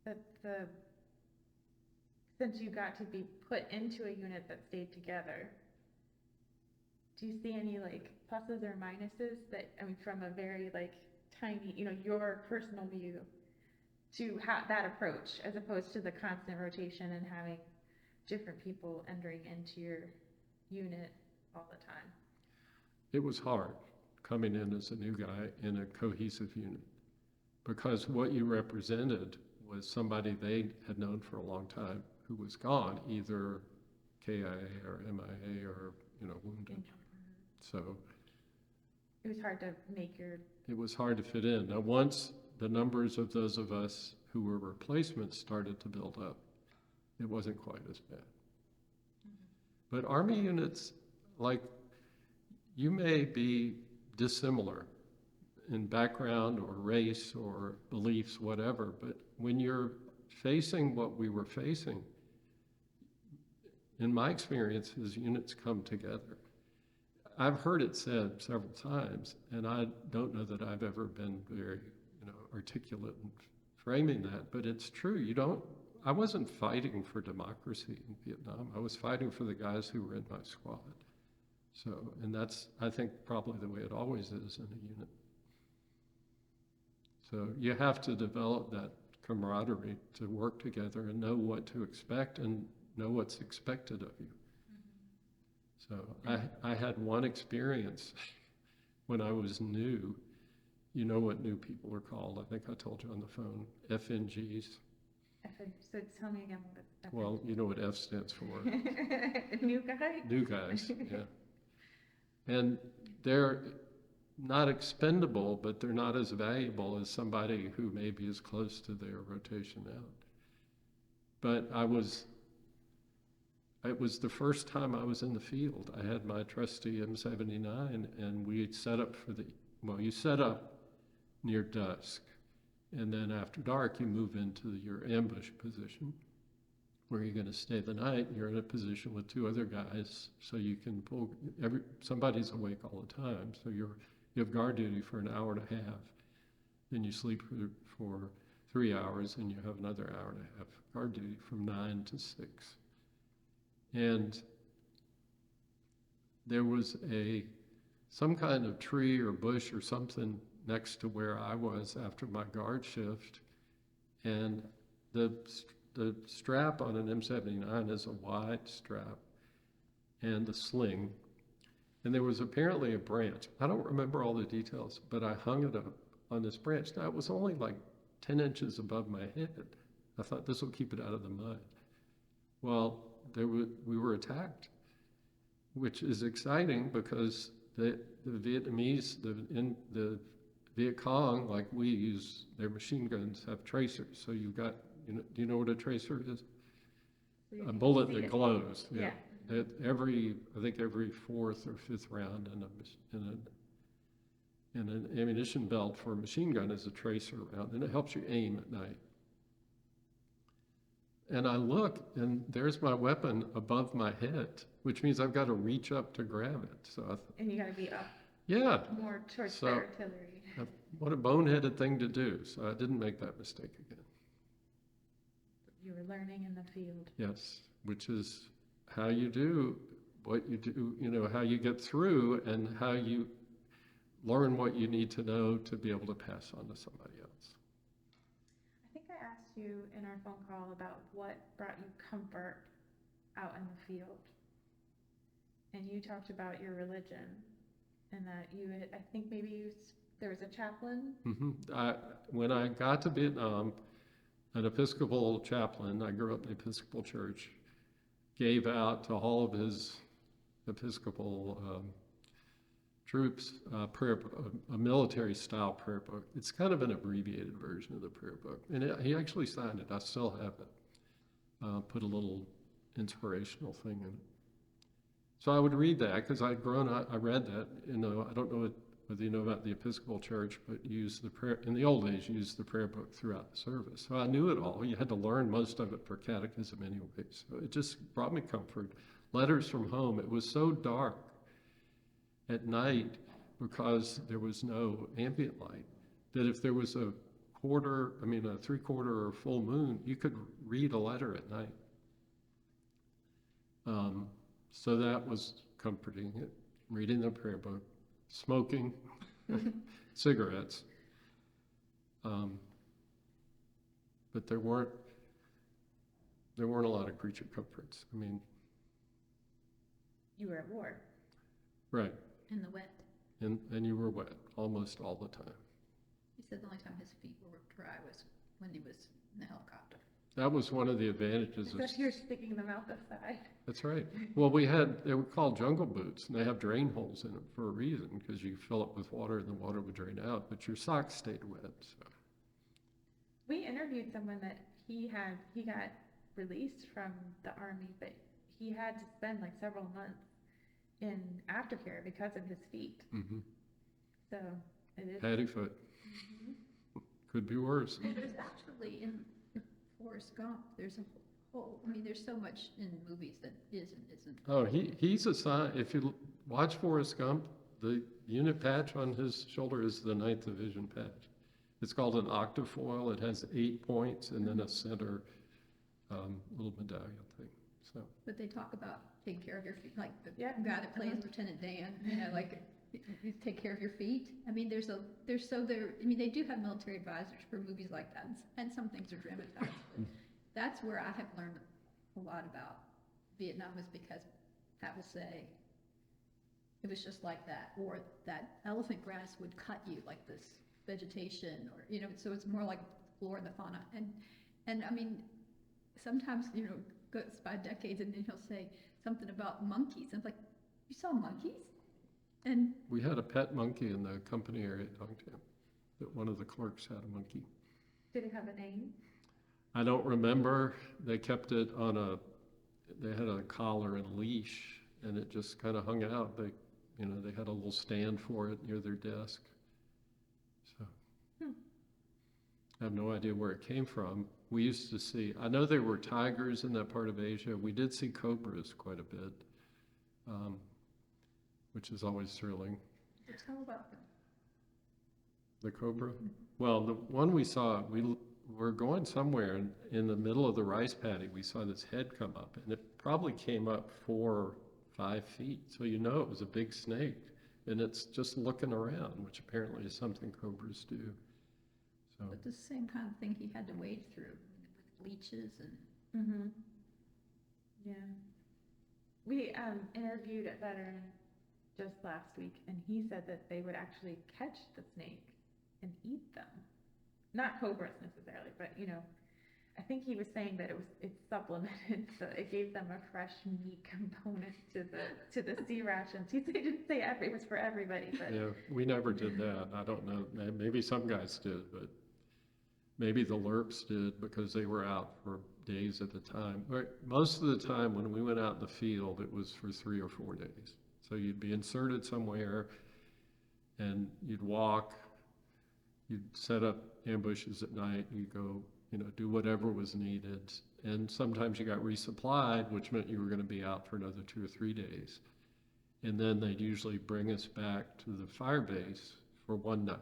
that since you got to be put into a unit that stayed together, do you see any pluses or minuses from a very tiny, your personal view to that approach as opposed to the constant rotation and having different people entering into your unit all the time?
It was hard coming in as a new guy in a cohesive unit, because what you represented was somebody they had known for a long time who was gone, either KIA or MIA or, wounded. So
it was hard to
it was hard to fit in. Now, once the numbers of those of us who were replacements started to build up, it wasn't quite as bad. But Army units, you may be dissimilar in background or race or beliefs, whatever, but when you're facing what we were facing, in my experience, as units come together, I've heard it said several times, and I don't know that I've ever been very, articulate in framing that, but it's true. I wasn't fighting for democracy in Vietnam. I was fighting for the guys who were in my squad. So, and that's, I think, probably the way it always is in a unit. So you have to develop that camaraderie to work together and know what to expect and know what's expected of you. So I had one experience when I was new. You know what new people are called. I think I told you on the phone, FNGs.
So tell me again what
Well, you know what F stands for.
New guy?
New guys, yeah. And they're not expendable, but they're not as valuable as somebody who maybe is close to their rotation out. But it was the first time I was in the field. I had my trusty M79, and we had set up you set up near dusk, and then after dark you move into your ambush position where you're going to stay the night. You're in a position with two other guys, so you can somebody's awake all the time, so you have guard duty for an hour and a half, then you sleep for 3 hours, and you have another hour and a half guard duty from 9 to 6. And there was some kind of tree or bush or something next to where I was after my guard shift, and the strap on an M79 is a wide strap and a sling, and there was apparently a branch. I don't remember all the details, but I hung it up on this branch. Now, it was only 10 inches above my head. I thought this will keep it out of the mud. Well, we were attacked, which is exciting because the Vietnamese, the Viet Cong, like we use, their machine guns have tracers. So you've got, do you know what a tracer is?
So
A bullet that
it.
glows.
Yeah.
I think every fourth or fifth round in an ammunition belt for a machine gun is a tracer round, and it helps you aim at night. And I look, and there's my weapon above my head, which means I've got to reach up to grab it. So
And you got to be up
yeah,
more towards
So-
the artillery.
what a boneheaded thing to do. So I didn't make that mistake again.
You were learning in the field.
Yes, which is how you do what you do, how you get through and how you learn what you need to know to be able to pass on to somebody else.
I think I asked you in our phone call about what brought you comfort out in the field. And you talked about your religion and that I think maybe there was a chaplain.
When I got to Vietnam, an Episcopal chaplain, I grew up in the Episcopal Church, gave out to all of his Episcopal troops a military-style prayer book. It's kind of an abbreviated version of the prayer book, and he actually signed it. I still have it. Put a little inspirational thing in it. So I would read that because I'd grown up. I read that. I don't know whether you know about the Episcopal Church, but used the prayer in the old days. Used the prayer book throughout the service, so I knew it all. You had to learn most of it for catechism anyway. So it just brought me comfort. Letters from home. It was so dark at night because there was no ambient light that if there was a three-quarter or full moon, you could read a letter at night. So that was comforting. Reading the prayer book, smoking, cigarettes. But there weren't a lot of creature comforts. I mean,
You were at war.
right.
In the wet.
And you were wet almost all the time.
He said the only time his feet were dry was when he was in the helicopter.
That was one of the advantages of.
Especially you're sticking them out the side.
That's right. Well, they were called jungle boots, and they have drain holes in them for a reason, because you fill it with water and the water would drain out, but your socks stayed wet. So.
We interviewed someone that he got released from the army, but he had to spend like several months in aftercare because of his feet.
Mm-hmm.
So it is.
Patty foot.
Mhm.
Could be worse.
Well, there's actually in Forrest Gump, there's a whole, there's so much in movies that isn't.
Oh, he's assigned, if you watch Forrest Gump, the unit patch on his shoulder is the 9th Division patch. It's called an octafoil. It has 8 points and then a center little medallion thing. So.
But they talk about taking care of your feet, like the
Yeah.
guy that plays Lieutenant Dan, like you take care of your feet. They do have military advisors for movies like that, and some things are dramatized. But that's where I have learned a lot about Vietnam, is because Pat will say, it was just like that, or that elephant grass would cut you like this vegetation, or, so it's more like flora and the fauna. And sometimes, goes by decades, and then he'll say something about monkeys. I'm like, you saw monkeys? And
We had a pet monkey in the company area at Hampton, that one of the clerks had a monkey.
Did it have a name?
I don't remember. They kept it they had a collar and a leash, and it just kind of hung out. They had a little stand for it near their desk. So I have no idea where it came from. We used to see, I know there were tigers in that part of Asia. We did see cobras quite a bit, which is always thrilling.
tell about them.
The cobra? Well, the one we saw, we were going somewhere, and in the middle of the rice paddy, we saw this head come up, and it probably came up 4 or 5 feet. So it was a big snake, and it's just looking around, which apparently is something cobras do. So
But the same kind of thing he had to wade through with leeches and.
Mm-hmm. Yeah. We interviewed a veteran just last week, and he said that they would actually catch the snake and eat them. Not cobras necessarily, but I think he was saying that it's supplemented, so it gave them a fresh meat component to the sea rations. He didn't say it was for everybody, but
yeah, we never did that. I don't know. Maybe some guys did, but maybe the Lurks did because they were out for days at a time. But most of the time when we went out in the field, it was for 3 or 4 days. So you'd be inserted somewhere, and you'd walk, you'd set up ambushes at night, you'd go, do whatever was needed. And sometimes you got resupplied, which meant you were going to be out for another 2 or 3 days. And then they'd usually bring us back to the fire base for one night.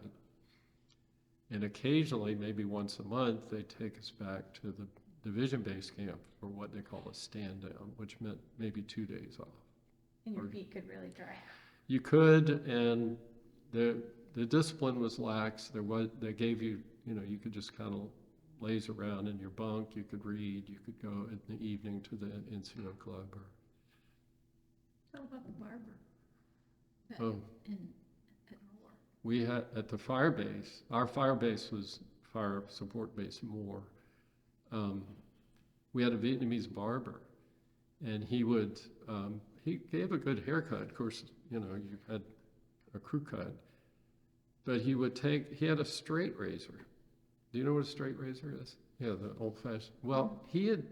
And occasionally, maybe once a month, they'd take us back to the division base camp for what they call a stand down, which meant maybe 2 days off.
and your feet could really dry.
You could, and the discipline was lax. They gave you, you could just kind of laze around in your bunk. You could read. You could go in the evening to the NCO club.
Tell about the barber. At Moore.
We had at the fire base. Our fire base was Fire Support Base Moore. We had a Vietnamese barber, And he would, he gave a good haircut. Of course, you know, you had a crew cut. But he had a straight razor. Do you know what a straight razor is? Yeah, the old fashioned. Well, he had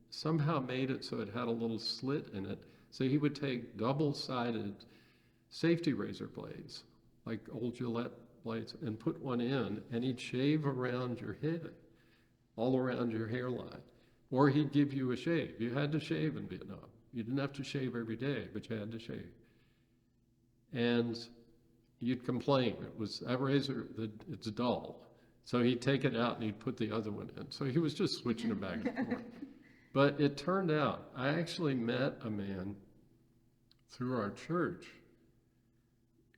somehow made it so it had a little slit in it. So he would take double-sided safety razor blades, like old Gillette blades, and put one in, and he'd shave around your head, all around your hairline. Or he'd give you a shave. You had to shave in Vietnam. You didn't have to shave every day, but you had to shave. And you'd complain. It was, that razor, it's dull. So he'd take it out and he'd put the other one in. So he was just switching it back and forth. But it turned out, I actually met a man through our church.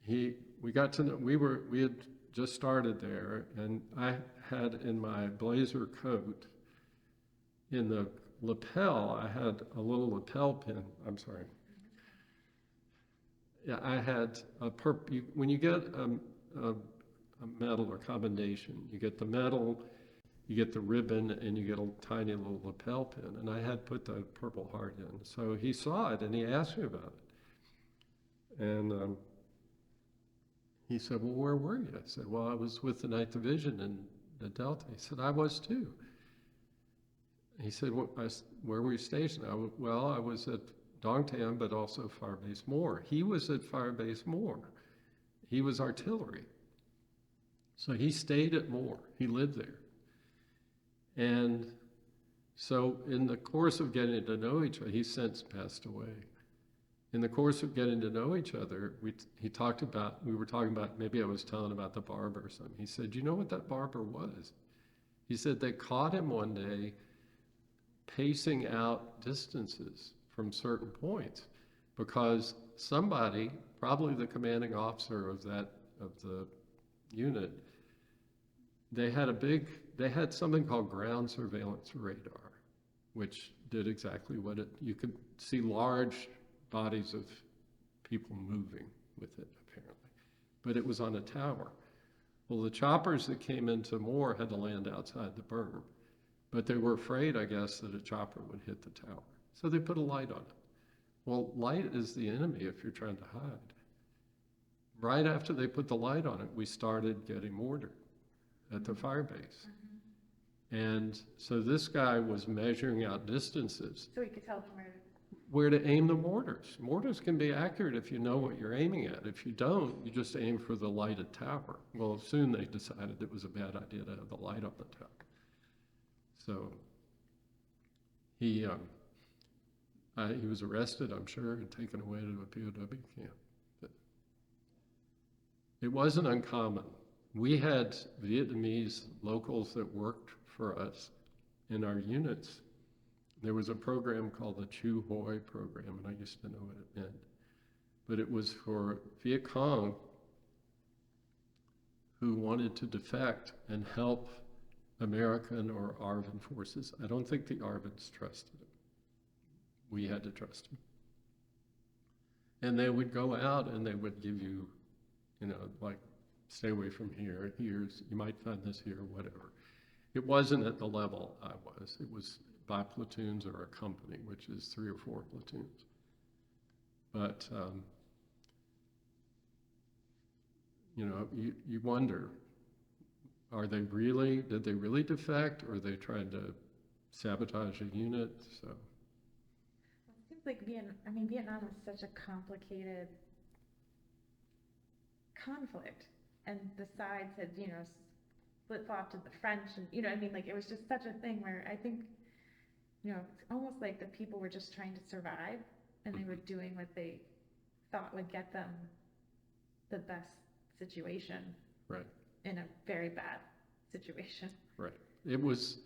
We got to know, we had just started there, and I had in my blazer coat, in the lapel, I had a little lapel pin. I'm sorry. Yeah, I had when you get a medal or commendation, you get the medal, you get the ribbon, and you get a tiny little lapel pin. And I had put the Purple Heart in. So he saw it and he asked me about it. And he said, well, where were you? I said, well, I was with the 9th Division in the Delta. He said, I was too. He said, where were you stationed? Well, I was at Dong Tam, but also Firebase Moore. He was at Firebase Moore. He was artillery. So he stayed at Moore. He lived there. And so in the course of getting to know each other, he's since passed away. In the course of getting to know each other, we were talking about, maybe I was telling about the barber or something. He said, you know what that barber was? He said they caught him one day pacing out distances from certain points because somebody, probably the commanding officer of the unit, they had something called ground surveillance radar, which did exactly what you could see large bodies of people moving with it, apparently. But it was on a tower. Well, the choppers that came into Moore had to land outside the berm, but they were afraid, I guess, that a chopper would hit the tower. So they put a light on it. Well, light is the enemy if you're trying to hide. Right after they put the light on it, we started getting mortared at the fire base. And so this guy was measuring out distances.
So he could tell them
where to aim the mortars. Mortars can be accurate if you know what you're aiming at. If you don't, you just aim for the lighted tower. Well, soon they decided it was a bad idea to have the light on the tower. So he was arrested, I'm sure, and taken away to a POW camp. But it wasn't uncommon. We had Vietnamese locals that worked for us in our units. There was a program called the Chu Hoi program, and I used to know what it meant. But it was for Viet Cong who wanted to defect and help American or ARVN forces. I don't think the ARVNs trusted him. We had to trust him. And they would go out and they would give you, like, stay away from here, you might find this here, whatever. It wasn't at the level I was. It was by platoons or a company, which is 3 or 4 platoons. But, you wonder, did they really defect, or are they trying to sabotage a unit? So.
it seems like Vietnam is such a complicated conflict, and the sides had, flip-flopped to the French, and, it was just such a thing where I think, it's almost like the people were just trying to survive, and they were doing what they thought would get them the best situation.
Right.
In a very bad situation.
Right. It was,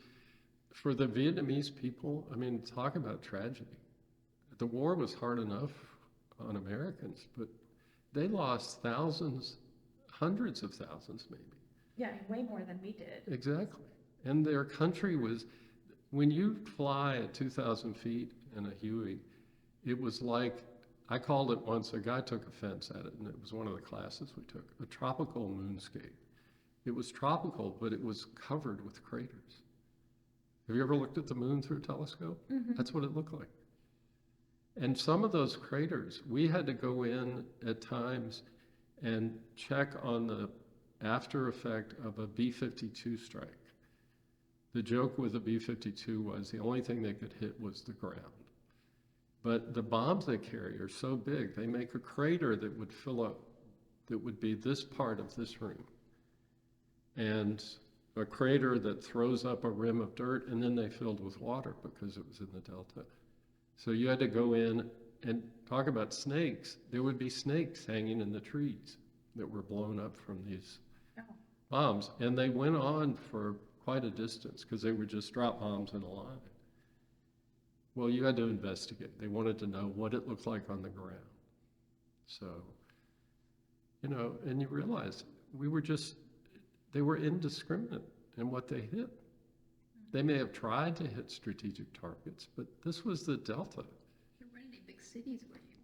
for the Vietnamese people, talk about tragedy. The war was hard enough on Americans, but they lost thousands, hundreds of thousands maybe.
Yeah, way more than we did.
Exactly. And their country was, when you fly at 2,000 feet in a Huey, it was like, I called it once, a guy took offense at it, and it was one of the classes we took, a tropical moonscape. It was tropical, but it was covered with craters. Have you ever looked at the moon through a telescope? Mm-hmm. That's what it looked like. And some of those craters, we had to go in at times and check on the after effect of a B-52 strike. The joke with the B-52 was the only thing they could hit was the ground. But the bombs they carry are so big, they make a crater that would fill up, that would be this part of this room. And a crater that throws up a rim of dirt, and then they filled with water because it was in the delta. So you had to go in and talk about snakes. There would be snakes hanging in the trees that were blown up from these bombs. And they went on for quite a distance because they would just drop bombs in a line. Well, you had to investigate. They wanted to know what it looked like on the ground. So, you know, and you realize they were indiscriminate in what they hit. They may have tried to hit strategic targets, but this was the Delta.
There weren't any big cities where you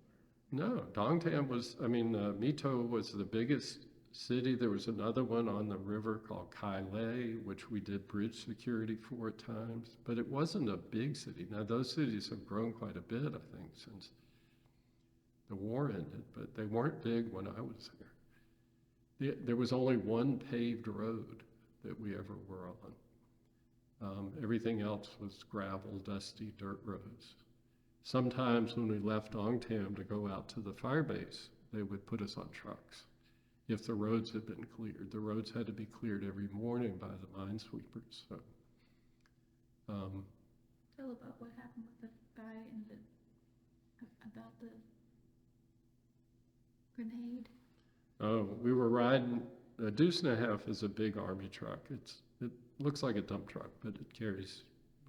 were.
No, Dongtan Mito was the biggest city. There was another one on the river called Kailai, which we did bridge security for at times, but it wasn't a big city. Now, those cities have grown quite a bit, I think, since the war ended, but they weren't big when I was there. There was only one paved road that we ever were on. Everything else was gravel, dusty dirt roads. Sometimes when we left Dongtan to go out to the fire base, they would put us on trucks if the roads had been cleared. The roads had to be cleared every morning by the minesweepers. So,
Tell about what happened with the guy about the grenade.
oh, we were riding. A deuce and a half is a big army truck. It looks like a dump truck, but it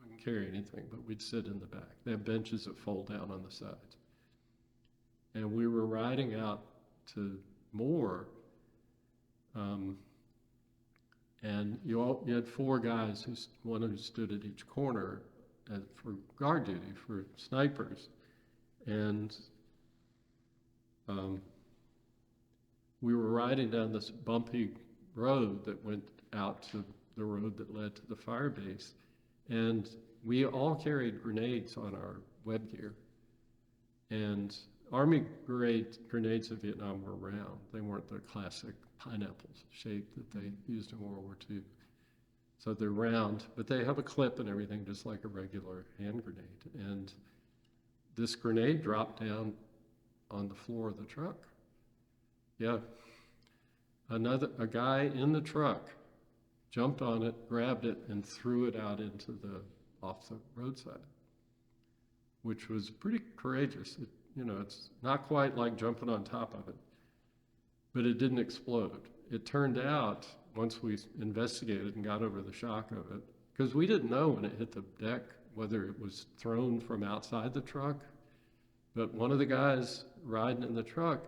wouldn't carry anything, but we'd sit in the back. They have benches that fold down on the sides. And we were riding out to Moore, and you had four guys, one who stood at each corner for guard duty, for snipers. And we were riding down this bumpy road that went out to the road that led to the fire base. And we all carried grenades on our web gear. And Army grenades in Vietnam were round. They weren't the classic pineapple shape that they used in World War II. So they're round, but they have a clip and everything just like a regular hand grenade. And this grenade dropped down on the floor of the truck. Yeah. A guy in the truck jumped on it, grabbed it, and threw it out off the roadside, which was pretty courageous. It's not quite like jumping on top of it, but it didn't explode. It turned out, once we investigated and got over the shock of it, because we didn't know when it hit the deck whether it was thrown from outside the truck, but one of the guys riding in the truck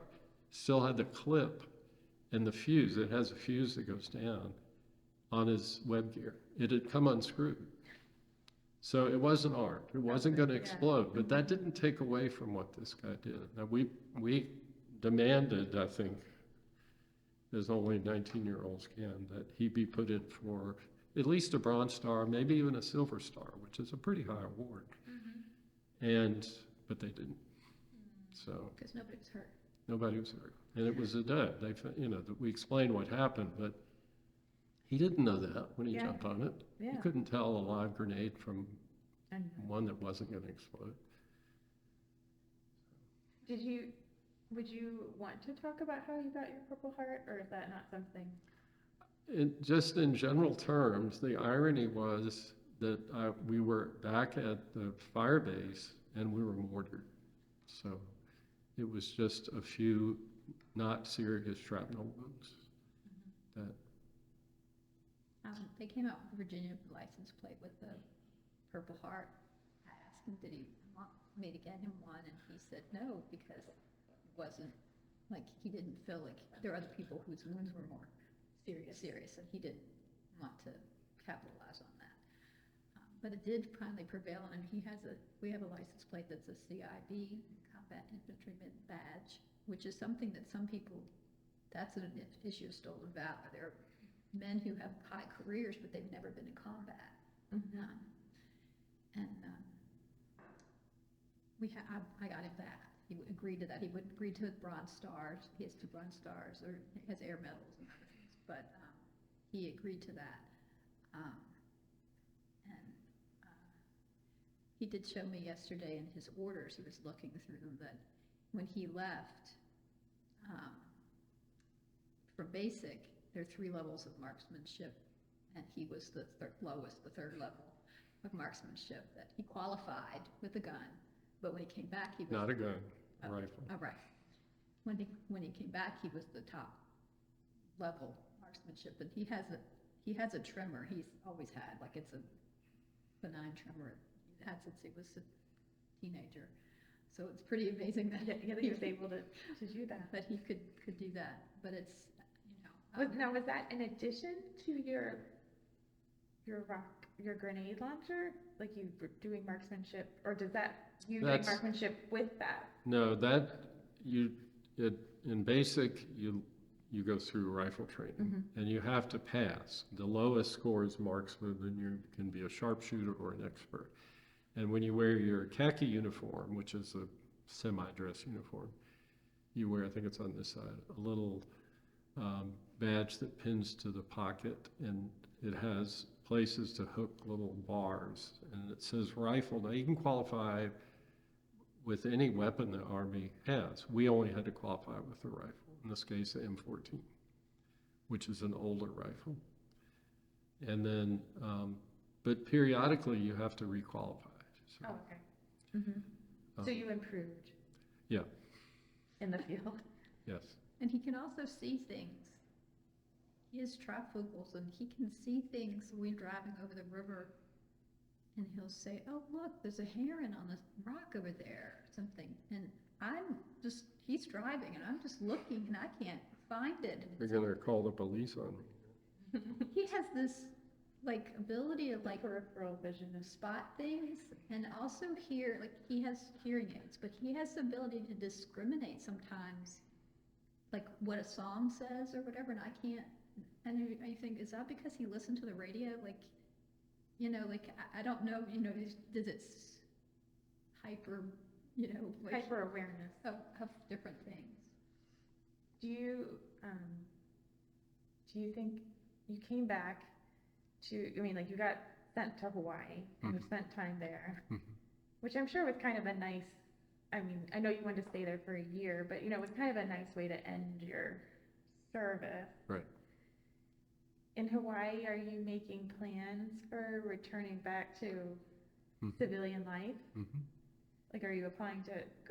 still had the clip and the fuse. It has a fuse that goes down on his web gear. It had come unscrewed. So it wasn't armed. It wasn't going to explode, but that didn't take away from what this guy did. Now, we demanded, I think, as only 19-year-olds can, that he be put in for at least a Bronze Star, maybe even a Silver Star, which is a pretty high award. But they didn't. So
Because nobody was hurt.
nobody was hurt, and it was a dead. We explained what happened, but he didn't know that when he jumped on it.
Yeah.
He couldn't tell a live grenade from one that wasn't going to explode.
Would you want to talk about how you got your Purple Heart, or is that not something?
Just in general terms, the irony was that we were back at the fire base and we were mortared. So it was just a few not serious shrapnel wounds.
They came out with Virginia license plate with the Purple Heart. I asked him, did he want me to get him one? And he said no, because it wasn't, like, he didn't feel like, there are other people whose wounds were more serious, and he didn't want to capitalize on that. But it did finally prevail, and we have a license plate that's a CIB, Combat Infantryman badge, which is something that some people, that's an issue of stolen valor. There are men who have high careers, but they've never been in combat. I got him that. He agreed to that. He would agree to Bronze Stars. He has 2 Bronze Stars, or he has Air Medals and other things. But he agreed to that. And he did show me yesterday in his orders, he was looking through them, that when he left for basic, there are 3 levels of marksmanship, and he was the lowest, the 3rd level of marksmanship, that he qualified with a gun, but when he came back, he was...
Not a gun, a rifle.
Oh, right. When he came back, he was the top level marksmanship, and he has a trimmer he's always had, like it's a benign trimmer he's had since he was a teenager. So it's pretty amazing that
he was able to do that.
That he could do that, but it's, you know.
Now, was that in addition to your grenade launcher? Like you were doing marksmanship, or does you doing marksmanship with that?
No, in basic, you go through rifle training, and you have to pass. The lowest score is marksman, and you can be a sharpshooter or an expert. And when you wear your khaki uniform, which is a semi-dress uniform, you wear, I think it's on this side, a little badge that pins to the pocket, and it has places to hook little bars, and it says rifle. Now, you can qualify with any weapon the Army has. We only had to qualify with the rifle, in this case, the M14, which is an older rifle. And then, but periodically you have to requalify. So,
oh, okay. So you improved.
Yeah.
In the field.
Yes.
And he can also see things. He has trifocals, and he can see things. We're driving over the river, and he'll say, "Oh, look, there's a heron on the rock over there," or something. And he's driving, and I'm just looking, and I can't find it.
They're gonna call the police on me.
He has this, like, ability of, like,
peripheral vision
to spot things, and also hear, like, he has hearing aids, but he has the ability to discriminate sometimes, like, what a song says or whatever, and I can't. And you think, is that because he listened to the radio? Like, you know, like, I don't know, you know, does it hyper, you know, like,
hyper awareness
of different things.
Do you think you came back to, I mean, like, you got sent to Hawaii and you spent time there, which I'm sure was kind of a nice, I mean, I know you wanted to stay there for a year, but, you know, it was kind of a nice way to end your service.
Right.
In Hawaii, are you making plans for returning back to civilian life? Like, are you applying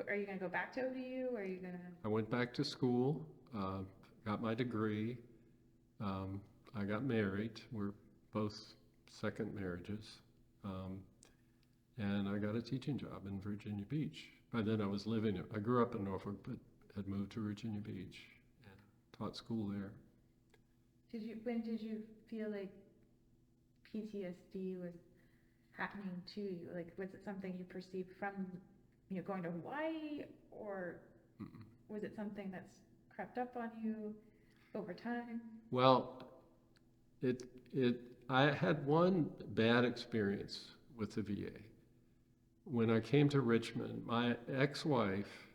are you going to go back to ODU, or are you going to?
I went back to school, got my degree. I got married. We're both second marriages. And I got a teaching job in Virginia Beach. By then I grew up in Norfolk, but had moved to Virginia Beach and taught school there.
When did you feel like PTSD was happening to you? Like, was it something you perceived from, you know, going to Hawaii, or was it something that's crept up on you over time?
Well, I had one bad experience with the VA. When I came to Richmond, my ex-wife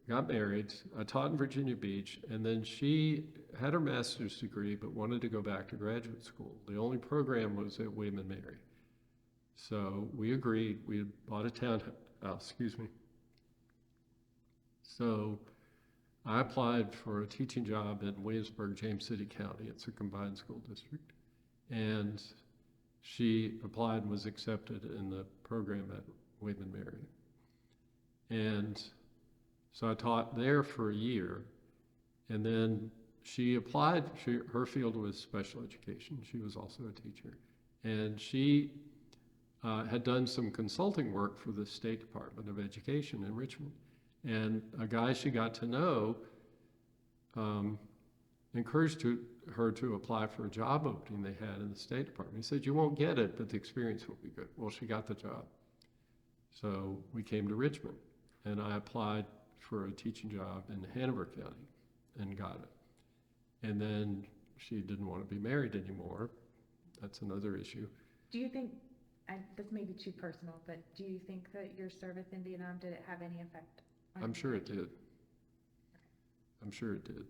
got married. I taught in Virginia Beach, and then she had her master's degree but wanted to go back to graduate school. The only program was at William and Mary. So we agreed. We had bought a townhouse, So I applied for a teaching job in Williamsburg, James City County. It's a combined school district. And she applied and was accepted in the program at William and Mary. And so I taught there for a year, and then she applied. Her field was special education. She was also a teacher. And she had done some consulting work for the State Department of Education in Richmond. And a guy she got to know encouraged her to apply for a job opening they had in the State Department. He said, "You won't get it, but the experience will be good." Well, she got the job. So we came to Richmond, and I applied for a teaching job in Hanover County and got it. And then she didn't want to be married anymore. That's another issue.
Do you think this may be too personal, but do you think that your service in Vietnam, did it have any effect on
I'm
you?
sure it did. I'm sure it did.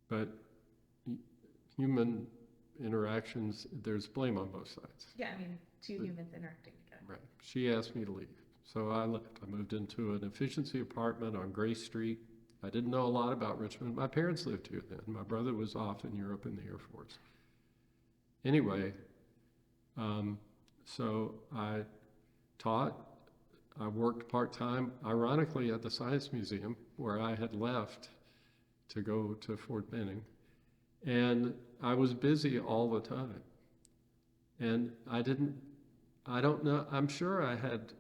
But human interactions, there's blame on both sides.
Yeah, I mean, two humans interacting together.
Right. She asked me to leave. So I left. I moved into an efficiency apartment on Gray Street. I didn't know a lot about Richmond. My parents lived here then. My brother was off in Europe in the Air Force. Anyway, so I taught. I worked part-time, ironically, at the Science Museum, where I had left to go to Fort Benning. And I was busy all the time. And I don't know, I'm sure I had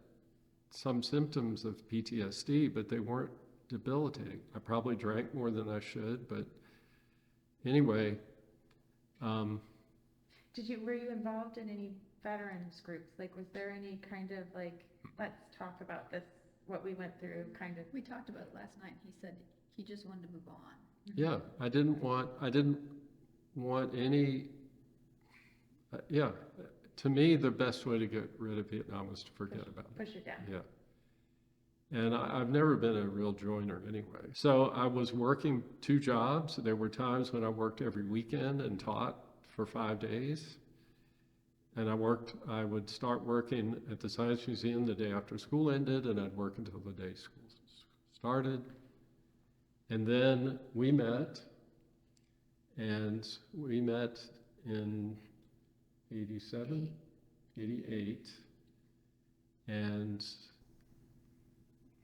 some symptoms of PTSD, but they weren't debilitating. I probably drank more than I should, but anyway.
Were you involved in any veterans groups? Like, was there any kind of like, let's talk about this, what we went through kind of?
We talked about it last night. He said he just wanted to move on.
Yeah, I didn't want any, yeah, to me, the best way to get rid of Vietnam was to forget about it.
Push it down.
Yeah. And I've never been a real joiner anyway. So I was working 2 jobs. There were times when I worked every weekend and taught for 5 days. And I would start working at the Science Museum the day after school ended, and I'd work until the day school started. And then we met in 87, 88, and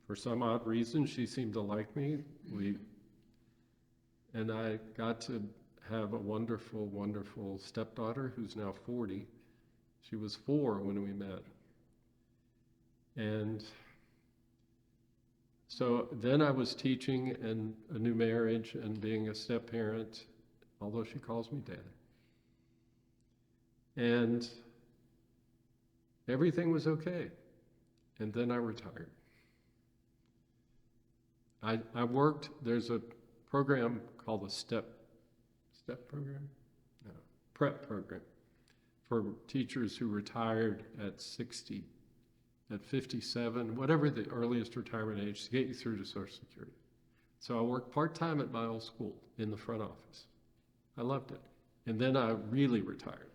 for some odd reason, she seemed to like me. And I got to have a wonderful, wonderful stepdaughter who's now 40. She was 4 when we met. And so then I was teaching and a new marriage and being a step parent, although she calls me dad. And everything was okay. And then I retired. I worked, there's a program called the STEP program? No, PREP program for teachers who retired at 60, at 57, whatever the earliest retirement age to get you through to Social Security. So I worked part-time at my old school in the front office. I loved it. And then I really retired.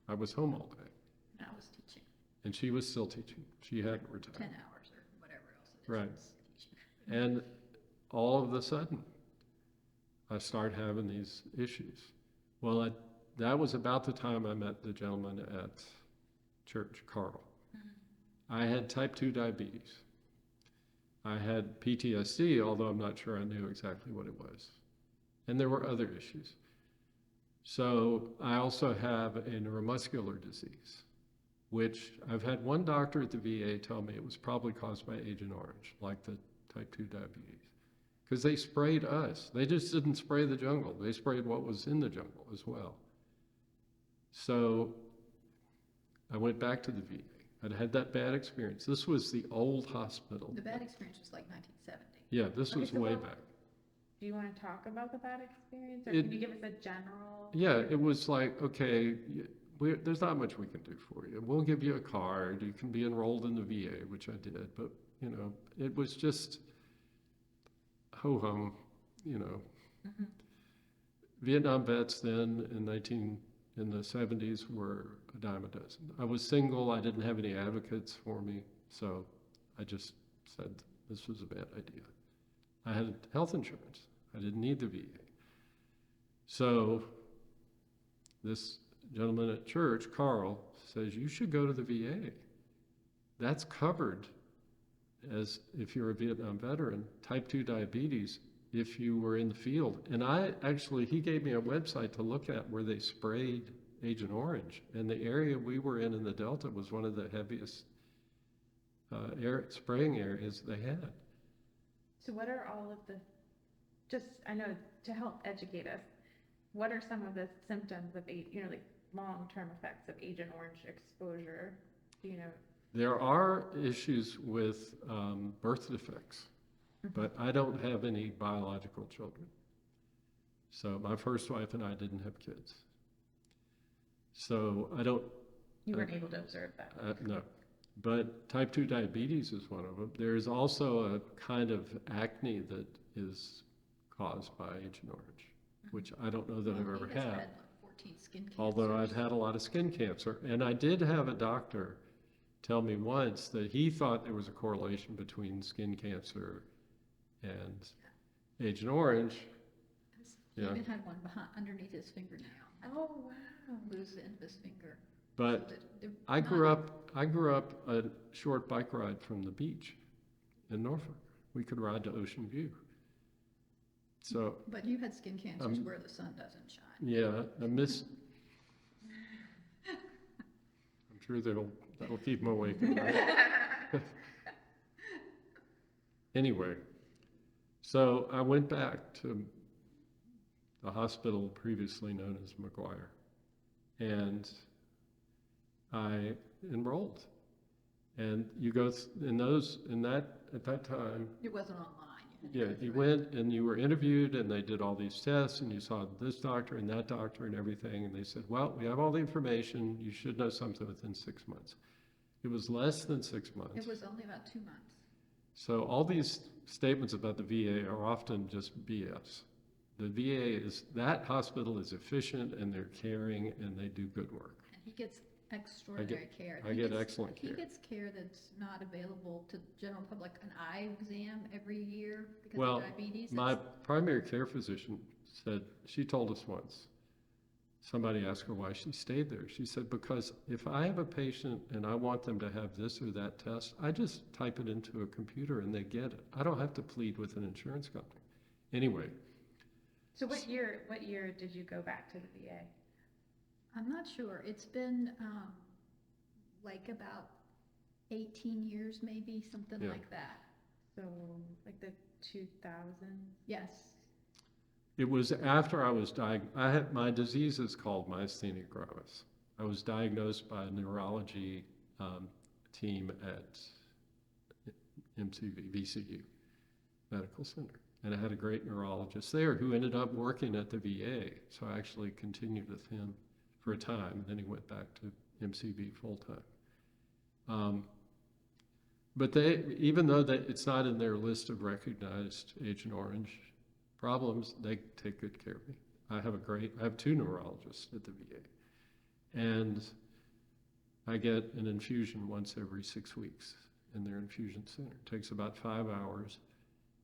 I was home all day.
And I was teaching
And she was still teaching. She hadn't retired.
10 hours or whatever else it is.
Right. And all of a sudden, I started having these issues. Well, that was about the time I met the gentleman at church, Carl. I had type 2 diabetes. I had PTSD, although I'm not sure I knew exactly what it was. And there were other issues. So I also have a neuromuscular disease, which I've had one doctor at the VA tell me it was probably caused by Agent Orange, like the type 2 diabetes. Because they sprayed us. They just didn't spray the jungle. They sprayed what was in the jungle as well. So I went back to the VA. I'd had that bad experience. This was the old hospital.
The bad experience was like 1970.
Yeah, this
Okay,
was
so
way
what-
back.
Do you want to talk about the bad experience, or
It-
can you give us a general?
Yeah, it was like, okay, there's not much we can do for you. We'll give you a card. You can be enrolled in the VA, which I did. But, you know, it was just ho-hum, you know.
Mm-hmm.
Vietnam vets then in the 70s were a dime a dozen. I was single. I didn't have any advocates for me. So I just said this was a bad idea. I had health insurance. I didn't need the VA. So this gentleman at church, Carl, says, you should go to the VA. That's covered as if you're a Vietnam veteran, type 2 diabetes, if you were in the field. And he gave me a website to look at where they sprayed Agent Orange. And the area we were in the Delta was one of the heaviest spraying areas they had.
So what are all of the, I know to help educate us, what are some of the symptoms of, like long-term effects of Agent Orange exposure? Do you know?
There are issues with birth defects, but I don't have any biological children. So my first wife and I didn't have kids. So
You weren't able to observe that.
No. But type 2 diabetes is one of them. There's also a kind of acne that is caused by Agent Orange, which I don't know that I've ever
He has
had.
like 14 skin cancers.
Although I've had a lot of skin cancer. And I did have a doctor tell me once that he thought there was a correlation between skin cancer and Agent Orange.
He
Yeah.
even had one underneath his fingernail.
Oh, wow.
Lose the end of his finger.
But
So they're
I
not-
grew up a short bike ride from the beach in Norfolk. We could ride to Ocean View. So,
But you had skin cancers where the sun doesn't shine.
yeah, I'm sure that'll keep them awake at night. Anyway, so I went back to the hospital previously known as McGuire, and I enrolled. And you go at that time,
It wasn't online. had to
yeah,
go
you
through it.
went and you were interviewed and they did all these tests and you saw this doctor and that doctor and everything. And they said, well, we have all the information. You should know something within 6 months. It was less than 6 months.
It was only about 2 months.
So all these statements about the VA are often just BS. The VA that hospital is efficient and they're caring and they do good work.
And he gets extraordinary care.
I get excellent care.
He gets care that's not available to the general public, an eye exam every year because
Well,
of diabetes.
my
That's-
primary care physician said, she told us once, somebody asked her why she stayed there. She said, because if I have a patient and I want them to have this or that test, I just type it into a computer and they get it. I don't have to plead with an insurance company. Anyway,
So what year did you go back to the VA?
I'm not sure. It's been like about 18 years, maybe, something
Yeah.
like that.
So like the 2000s?
Yes.
it was after I was my disease is called myasthenia gravis. I was diagnosed by a neurology team at VCU Medical Center. And I had a great neurologist there who ended up working at the VA. So I actually continued with him for a time, and then he went back to MCV full-time. But even though it's not in their list of recognized Agent Orange problems, they take good care of me. I have 2 neurologists at the VA. And I get an infusion once every 6 weeks in their infusion center. It takes about 5 hours,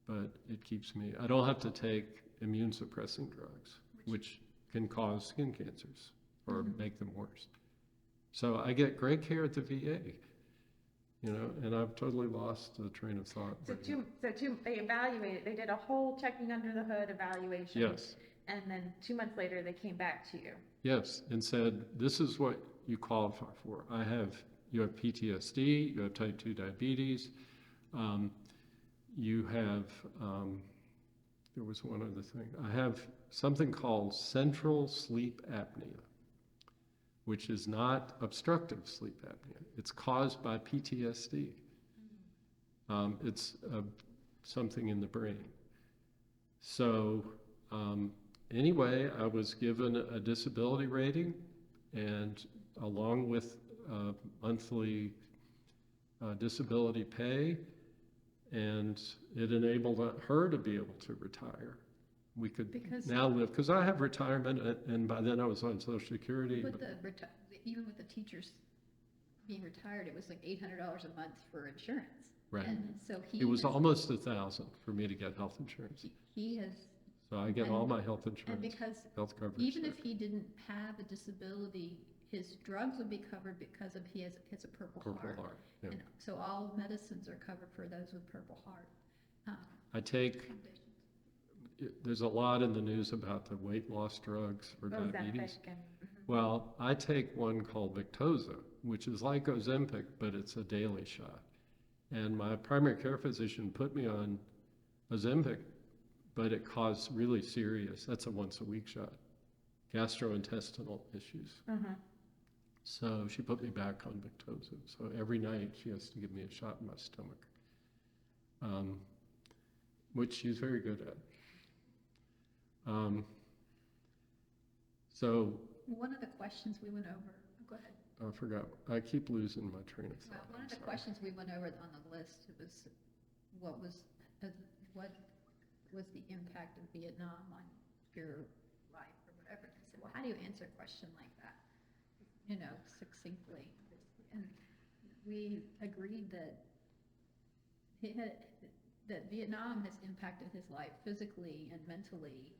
but it keeps me, I don't have to take immune suppressing drugs, which can cause skin cancers or make them worse. So I get great care at the VA, and I've totally lost the train of thought.
They evaluated, they did a whole checking under the hood evaluation.
Yes,
And then 2 months later, they came back to you.
yes, and said, this is what you qualify for. You have PTSD, you have type 2 diabetes, you have, there was one other thing. I have something called central sleep apnea, which is not obstructive sleep apnea. It's caused by PTSD. It's something in the brain. So anyway, I was given a disability rating, and along with monthly disability pay, and it enabled her to be able to retire. We could now live, because I have retirement, and by then I was on Social Security.
Even with the teachers being retired, it was like $800 a month for insurance.
Right.
And so
It was almost $1,000 for me to get health insurance.
he has,
So I get all
and-
my health
and
insurance,
because
health coverage.
even
there.
if he didn't have a disability, his drugs would be covered because of he has a purple heart.
Heart, yeah.
And so all medicines are covered for those with purple heart
I take,
conditions.
there's a lot in the news about the weight loss drugs for diabetes.
Ozempic and,
Well, I take one called Victoza, which is like Ozempic, but it's a daily shot. And my primary care physician put me on Ozempic, but it caused really serious, that's a once-a-week shot, gastrointestinal issues. So she put me back on Victoza. So every night she has to give me a shot in my stomach, which she's very good at. So
One of the questions we went over, go ahead.
I forgot. I keep losing my train of
Well,
thought.
one
I'm
of the
sorry.
questions we went over on the list was, what was, what was the impact of Vietnam on your life or whatever? And I said, well, how do you answer a question like that? You know, succinctly. And we agreed that that Vietnam has impacted his life physically and mentally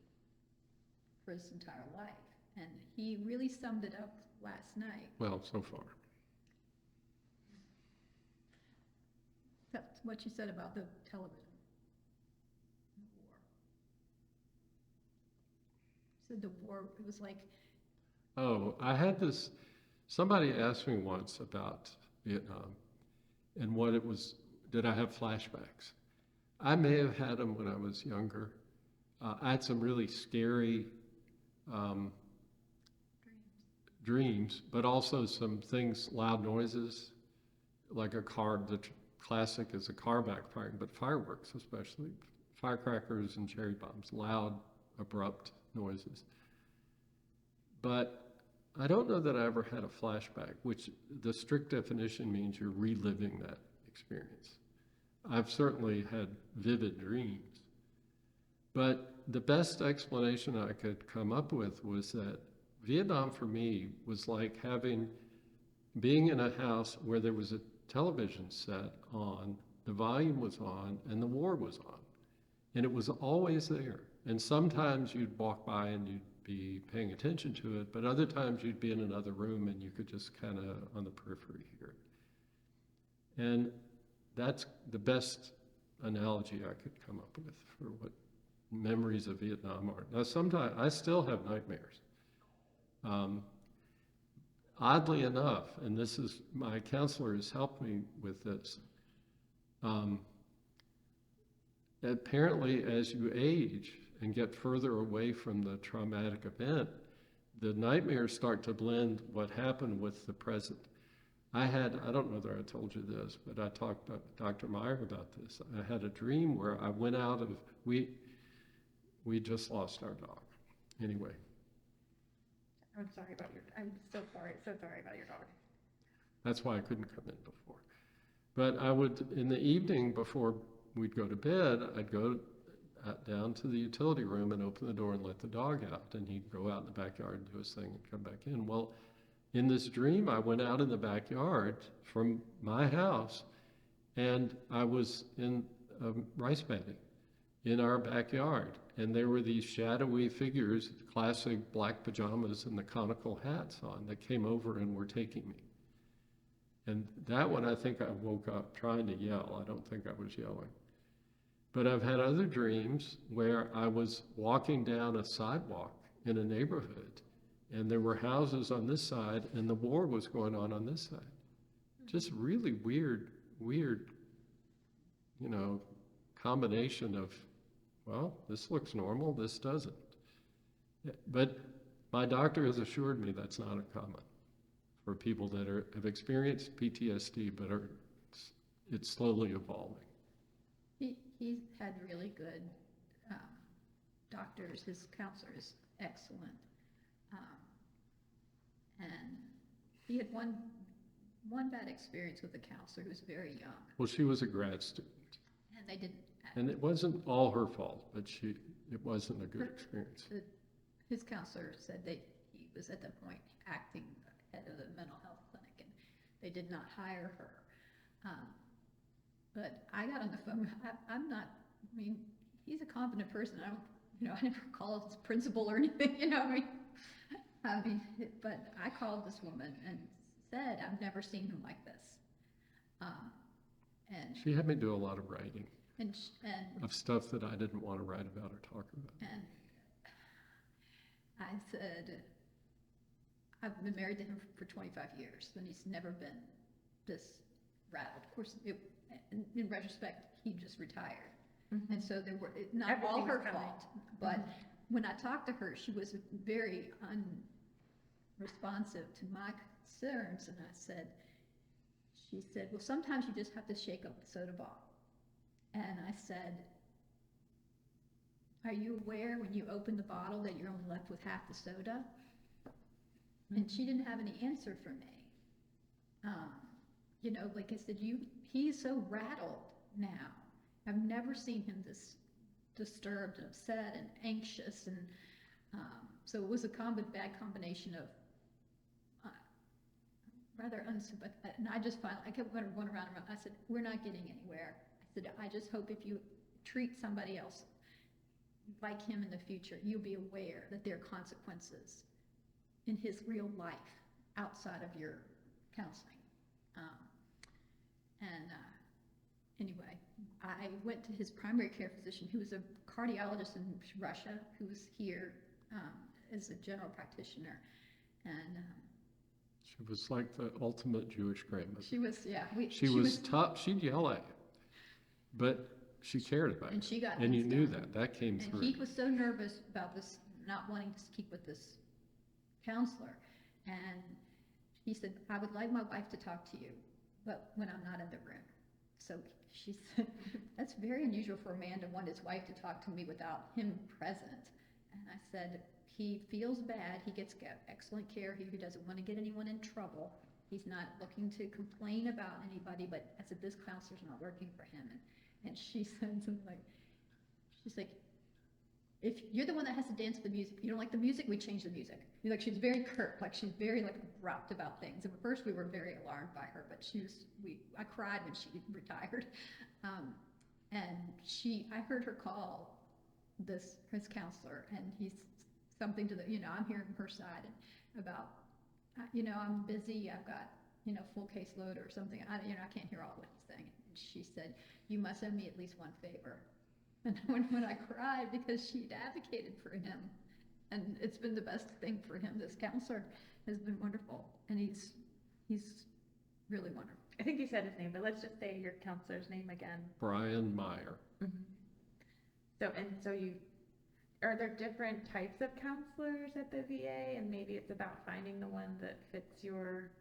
for his entire life. And he really summed it up last night.
Well, so far.
That's what you said about the television. The war. You said the war, it was like,
Oh, I had this, somebody asked me once about Vietnam and what it was, did I have flashbacks? I may have had them when I was younger. I had some really scary dreams, but also some things, loud noises, like a car, classic is a car backfiring, but fireworks especially, firecrackers and cherry bombs, loud, abrupt noises. But I don't know that I ever had a flashback, which the strict definition means you're reliving that experience. I've certainly had vivid dreams, but the best explanation I could come up with was that Vietnam for me was like being in a house where there was a television set on, the volume was on, and the war was on. And it was always there. And sometimes you'd walk by and you'd be paying attention to it, but other times you'd be in another room and you could just kind of on the periphery hear it. And that's the best analogy I could come up with for what memories of Vietnam are. Now, sometimes I still have nightmares. Oddly enough, and this is, my counselor has helped me with this, apparently as you age and get further away from the traumatic event, the nightmares start to blend what happened with the present. I don't know whether I told you this, but I talked to Dr. Meyer about this. I had a dream where I went out of, we just lost our dog. Anyway.
I'm sorry about I'm so sorry about your dog.
That's why I couldn't come in before. But I would, in the evening before we'd go to bed, I'd go down to the utility room and open the door and let the dog out. And he'd go out in the backyard and do his thing and come back in. Well, in this dream, I went out in the backyard from my house and I was in a rice paddy in our backyard. And there were these shadowy figures, classic black pajamas and the conical hats on, that came over and were taking me. And that one, I think I woke up trying to yell. I don't think I was yelling. But I've had other dreams where I was walking down a sidewalk in a neighborhood and there were houses on this side and the war was going on this side. Just really weird, combination of, well, this looks normal, this doesn't. But my doctor has assured me that's not uncommon for people that have experienced PTSD, but it's slowly evolving.
He's had really good doctors. His counselor is excellent. And he had one bad experience with a counselor who was very young.
Well, she was a grad student.
And they didn't.
And it wasn't all her fault, but it wasn't a good experience.
His counselor said he was at that point acting head of the mental health clinic, and they did not hire her. But I got on the phone. He's a competent person. I never called his principal or anything, but I called this woman and said, I've never seen him like this. And
she had me do a lot of writing.
And
of stuff that I didn't want to write about or talk about.
And I said, I've been married to him for 25 years, and he's never been this rattled. Of course, in retrospect, he just retired. Mm-hmm. And so there were, not
Everything
all her
was coming.
fault, but when I talked to her, she was very unresponsive to my concerns, and she said, well, sometimes you just have to shake up the soda bottle. And I said, are you aware when you open the bottle that you're only left with half the soda? And she didn't have any answer for me. You know, like I said, he's so rattled now. I've never seen him this disturbed and upset and anxious, and so it was a bad combination of rather unsympathetic. And I just finally, I kept going around and around. I said, we're not getting anywhere. I said, I just hope if you treat somebody else like him in the future, you'll be aware that there are consequences in his real life outside of your counseling. Anyway, I went to his primary care physician, who was a cardiologist in Russia, who was here as a general practitioner, and
She was like the ultimate Jewish grandmother.
she was, yeah.
She was tough. She'd yell at you, but she cared about you.
And she got
and you
things
knew
done.
that came
And
through.
he was so nervous about this, not wanting to keep with this counselor. And he said, I would like my wife to talk to you, but when I'm not in the room. So she said, that's very unusual for a man to want his wife to talk to me without him present. And I said, he feels bad. He gets excellent care. He doesn't want to get anyone in trouble. He's not looking to complain about anybody, but I said, this counselor's not working for him. And she said something like, she's like, if you're the one that has to dance to the music, you don't like the music, we change the music. Like, she's very curt, like she's very like abrupt about things. And at first we were very alarmed by her, but I cried when she retired. And I heard her call his counselor, and he's something to I'm hearing her side about, I'm busy, I've got, full caseload or something. I can't hear all what he's saying. And she said, you must owe me at least one favor. And when I cried, because she'd advocated for him, and it's been the best thing for him. This counselor has been wonderful, and he's really wonderful.
I think you said his name, but let's just say your counselor's name again.
Brian Meyer.
Mm-hmm. So are there different types of counselors at the VA, and maybe it's about finding the one that fits your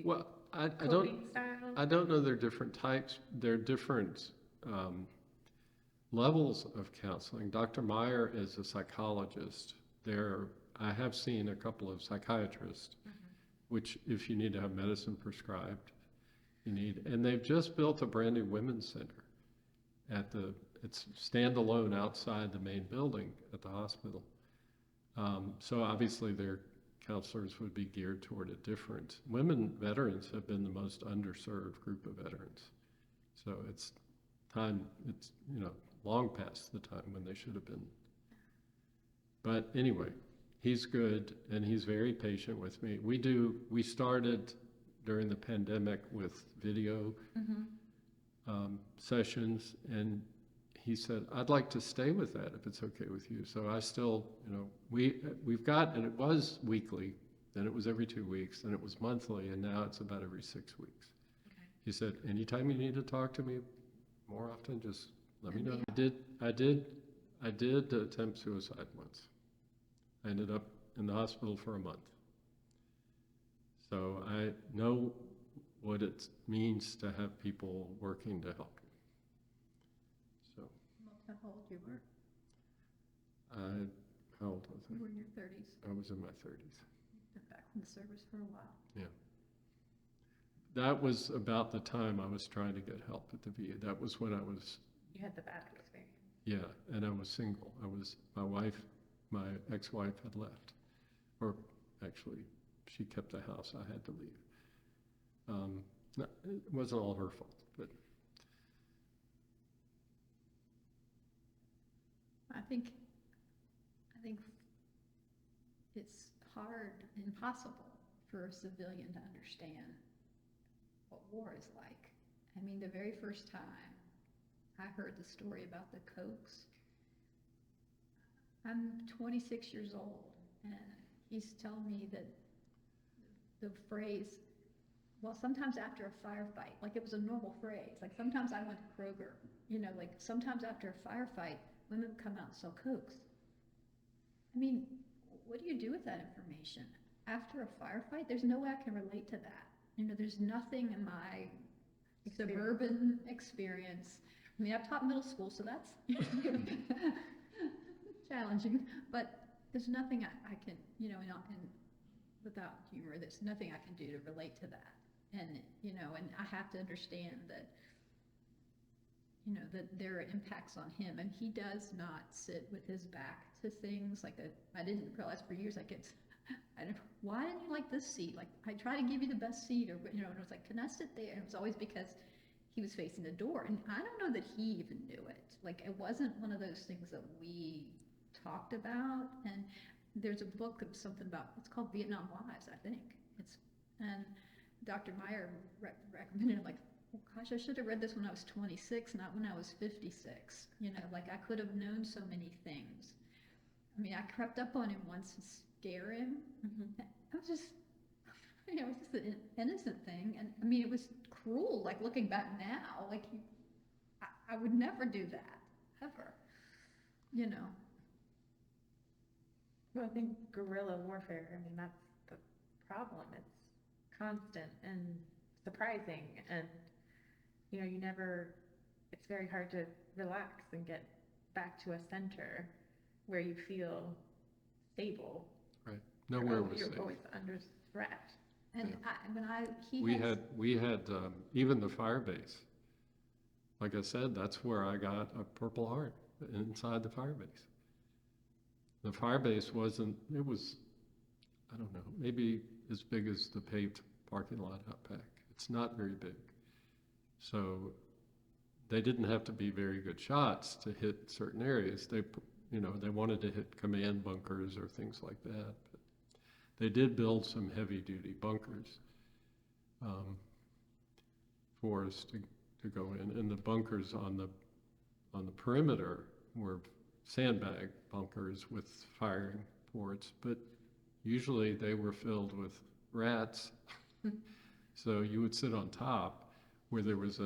Well, I
coping style?
I don't know. They're different types. They're different levels of counseling. Dr. Meyer is a psychologist. I have seen a couple of psychiatrists, which if you need to have medicine prescribed, you need. And they've just built a brand new women's center it's standalone outside the main building at the hospital. So obviously their counselors would be geared toward a different. Women veterans have been the most underserved group of veterans. So it's long past the time when they should have been. But anyway, he's good, and he's very patient with me. We started during the pandemic with video sessions, and he said, I'd like to stay with that if it's okay with you. So I still, we've got, and it was weekly, then it was every 2 weeks, then it was monthly, and now it's about every 6 weeks. Okay. He said, anytime you need to talk to me more often, just let me know. I did attempt suicide once. I ended up in the hospital for a month. So I know what it means to have people working to help you. So.
How old you were?
How old was I?
You were in your 30s.
I was in my 30s.
Been back in the service for a while.
Yeah. That was about the time I was trying to get help at the VA. That was when
You had the bad experience.
Yeah, and I was single. My ex-wife had left. Or actually, she kept the house. I had to leave. It wasn't all her fault, but.
I think it's hard, impossible for a civilian to understand what war is like. I mean, the very first time I heard the story about the Cokes, I'm 26 years old, and he's telling me that the phrase, well, sometimes after a firefight, like it was a normal phrase, like sometimes I went to Kroger, like sometimes after a firefight, women would come out and sell Cokes. I mean, what do you do with that information? After a firefight, there's no way I can relate to that. There's nothing in my suburban experience. I mean, I've taught middle school, so that's challenging, but there's nothing I can, and without humor, there's nothing I can do to relate to that. And, you know, and I have to understand that, you know, that there are impacts on him, and he does not sit with his back to things. Like, I didn't realize for years, like, why didn't you like this seat? Like, I try to give you the best seat, or, you know, and it was like, can I sit there? And it was always because he was facing the door, and I don't know that he even knew it. Like, it wasn't one of those things that we talked about. And there's a book of something about, it's called Vietnam Wives, I think. And Dr. Meyer recommended it, like, well, gosh, I should have read this when I was 26, not when I was 56. You know, like, I could have known so many things. I mean, I crept up on him once to scare him.
Mm-hmm.
I was just, you know, it was just an innocent thing. And I mean, it was cruel, like, looking back now, like, I would never do that, ever, you know.
Well, I think guerrilla warfare, I mean, that's the problem. It's constant and surprising, and, you know, it's very hard to relax and get back to a center where you feel stable.
Right. Nowhere was
You're
safe.
always under threat.
And
Yeah. We had even the fire base. Like I said, that's where I got a Purple Heart, inside the fire base. The fire base it was, I don't know, maybe as big as the paved parking lot out back. It's not very big. So they didn't have to be very good shots to hit certain areas. They wanted to hit command bunkers or things like that. But they did build some heavy duty bunkers for us to go in. And the bunkers on the perimeter were sandbag bunkers with firing ports, but usually they were filled with rats. So you would sit on top where there was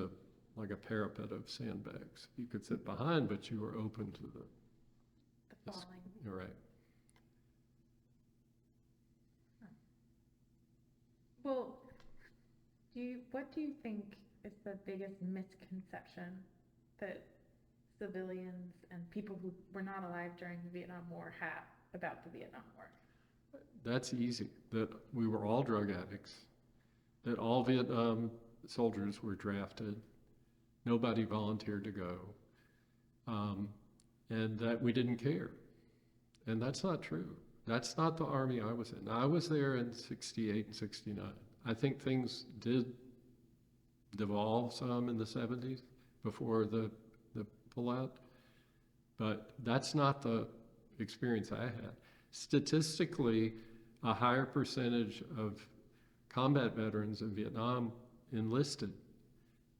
like a parapet of sandbags. You could sit behind, but you were open to
The falling.
You're right.
Well, what do you think is the biggest misconception that civilians and people who were not alive during the Vietnam War have about the Vietnam War?
That's easy. That we were all drug addicts. That all Vietnam soldiers were drafted. Nobody volunteered to go. And that we didn't care. And that's not true. That's not the Army I was in. I was there in 68 and 69. I think things did devolve some in the 70s before the pullout, but that's not the experience I had. Statistically, a higher percentage of combat veterans in Vietnam enlisted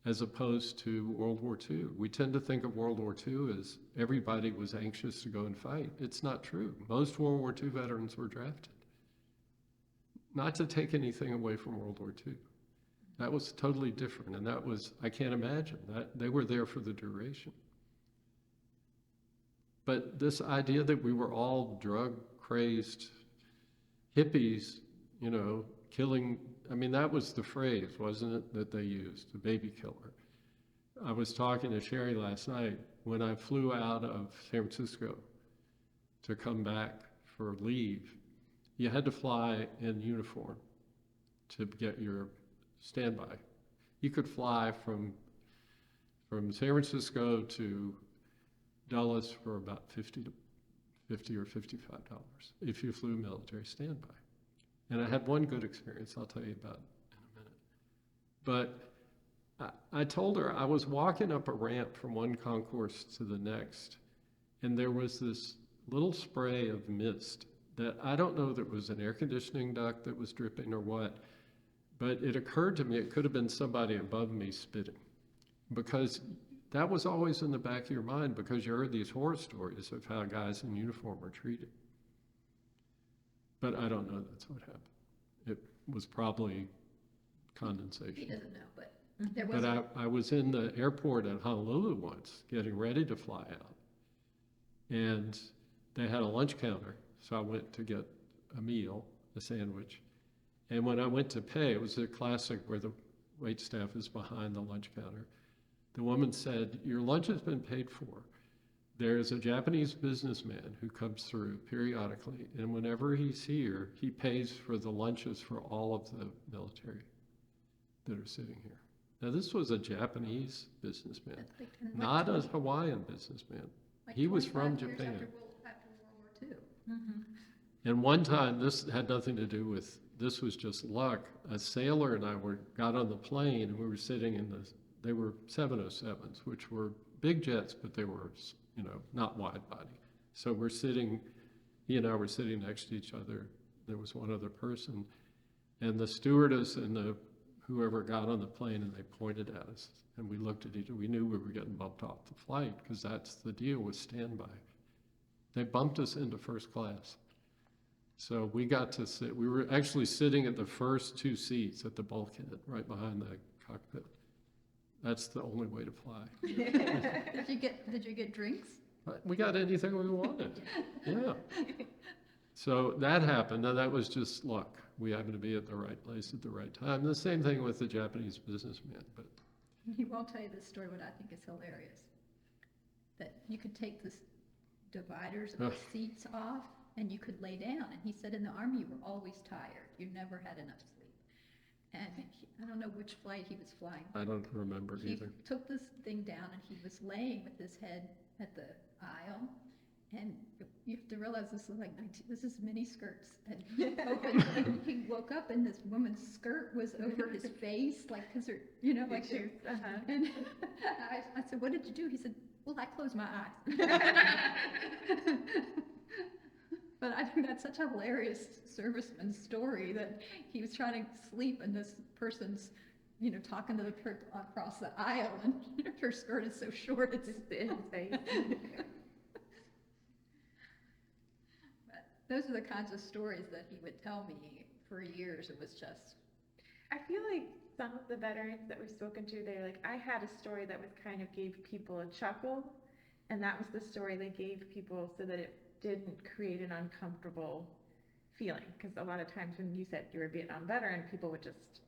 as opposed to World War II. We tend to think of World War II as everybody was anxious to go and fight. It's not true. Most World War II veterans were drafted. Not to take anything away from World War II. That was totally different, and that was, I can't imagine, that they were there for the duration. But this idea that we were all drug-crazed hippies, you know, killing, I mean, that was the phrase, wasn't it, that they used, the baby killer. I was talking to Sheri last night when I flew out of San Francisco to come back for leave. You had to fly in uniform to get your standby. You could fly from San Francisco to Dulles for about $50 or $55 if you flew military standby. And I had one good experience I'll tell you about in a minute. But I told her I was walking up a ramp from one concourse to the next, and there was this little spray of mist that I don't know that it was an air conditioning duct that was dripping or what, but it occurred to me it could have been somebody above me spitting, because that was always in the back of your mind, because you heard these horror stories of how guys in uniform were treated. But I don't know that's what happened. It was probably condensation.
He doesn't know, but there was.
But I was in the airport at Honolulu once, getting ready to fly out, and they had a lunch counter, so I went to get a meal, a sandwich. And when I went to pay, it was a classic where the wait staff is behind the lunch counter. The woman said, "Your lunch has been paid for. There's a Japanese businessman who comes through periodically, and whenever he's here, he pays for the lunches for all of the military." that are sitting here. Now, this was a Japanese businessman,
That's like- and
not a
20
Hawaiian businessman.
like
He was from
25 years
Japan.
After World War II.
And one time, this had nothing to do with, this was just luck. A sailor and I got on the plane, and we were sitting in they were 707s, which were big jets, but they were, not wide body. So he and I were sitting next to each other. There was one other person, and the stewardess and whoever got on the plane, and they pointed at us, and we looked at each other. We knew we were getting bumped off the flight, because that's the deal with standby. They bumped us into first class. So we got to sit, we were actually sitting at the first two seats at the bulkhead, right behind the cockpit. That's the only way to fly.
Did you get drinks?
We got anything we wanted, yeah. So that happened, and that was just luck. We happened to be at the right place at the right time. The same thing with the Japanese businessman, but.
He won't tell you this story, what I think is hilarious. That you could take the dividers of the seats off, and you could lay down. And he said in the Army, you were always tired. You never had enough sleep. And I don't know which flight he was flying.
I don't remember
He
either.
took this thing down, and he was laying with his head at the aisle. And you have to realize this is mini skirts. And he woke up, and this woman's skirt was over his face, like, because her, like. And I said, "What did you do?" He said, "Well, I closed my eyes." But I think that's such a hilarious serviceman story that he was trying to sleep, and this person's, talking to the person across the aisle, and her skirt is so short it's in his face. But those are the kinds of stories that he would tell me for years. It was just.
I feel like some of the veterans that we've spoken to, they're like, I had a story that was kind of gave people a chuckle, and that was the story they gave people so that it didn't create an uncomfortable feeling. Because a lot of times when you said you were a Vietnam veteran, people would just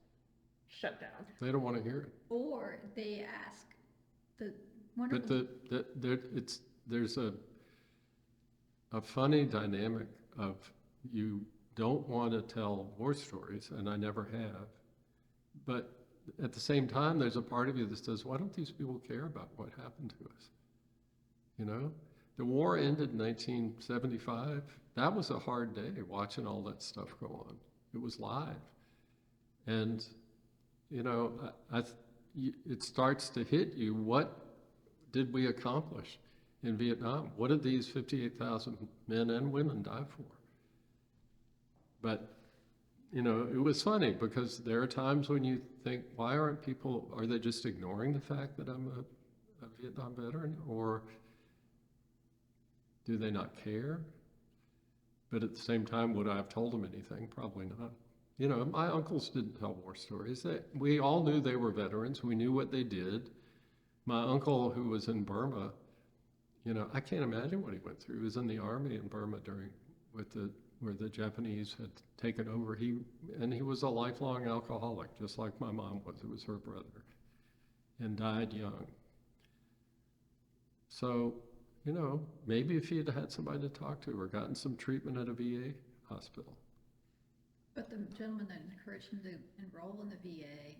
shut down.
They don't want to hear it.
Or they ask the wonderful.
But there's a funny dynamic of you don't want to tell war stories, and I never have. But at the same time, there's a part of you that says, why don't these people care about what happened to us? The war ended in 1975. That was a hard day watching all that stuff go on. It was live. And, it starts to hit you, what did we accomplish in Vietnam? What did these 58,000 men and women die for? But, it was funny because there are times when you think, are they just ignoring the fact that I'm a Vietnam veteran? Or do they not care? But at the same time, would I have told them anything? Probably not. My uncles didn't tell war stories. We all knew they were veterans. We knew what they did. My uncle, who was in Burma, I can't imagine what he went through. He was in the army in Burma where the Japanese had taken over. He was a lifelong alcoholic, just like my mom was. It was her brother, and died young. So, maybe if he had had somebody to talk to or gotten some treatment at a VA hospital.
But the gentleman that encouraged him to enroll in the VA,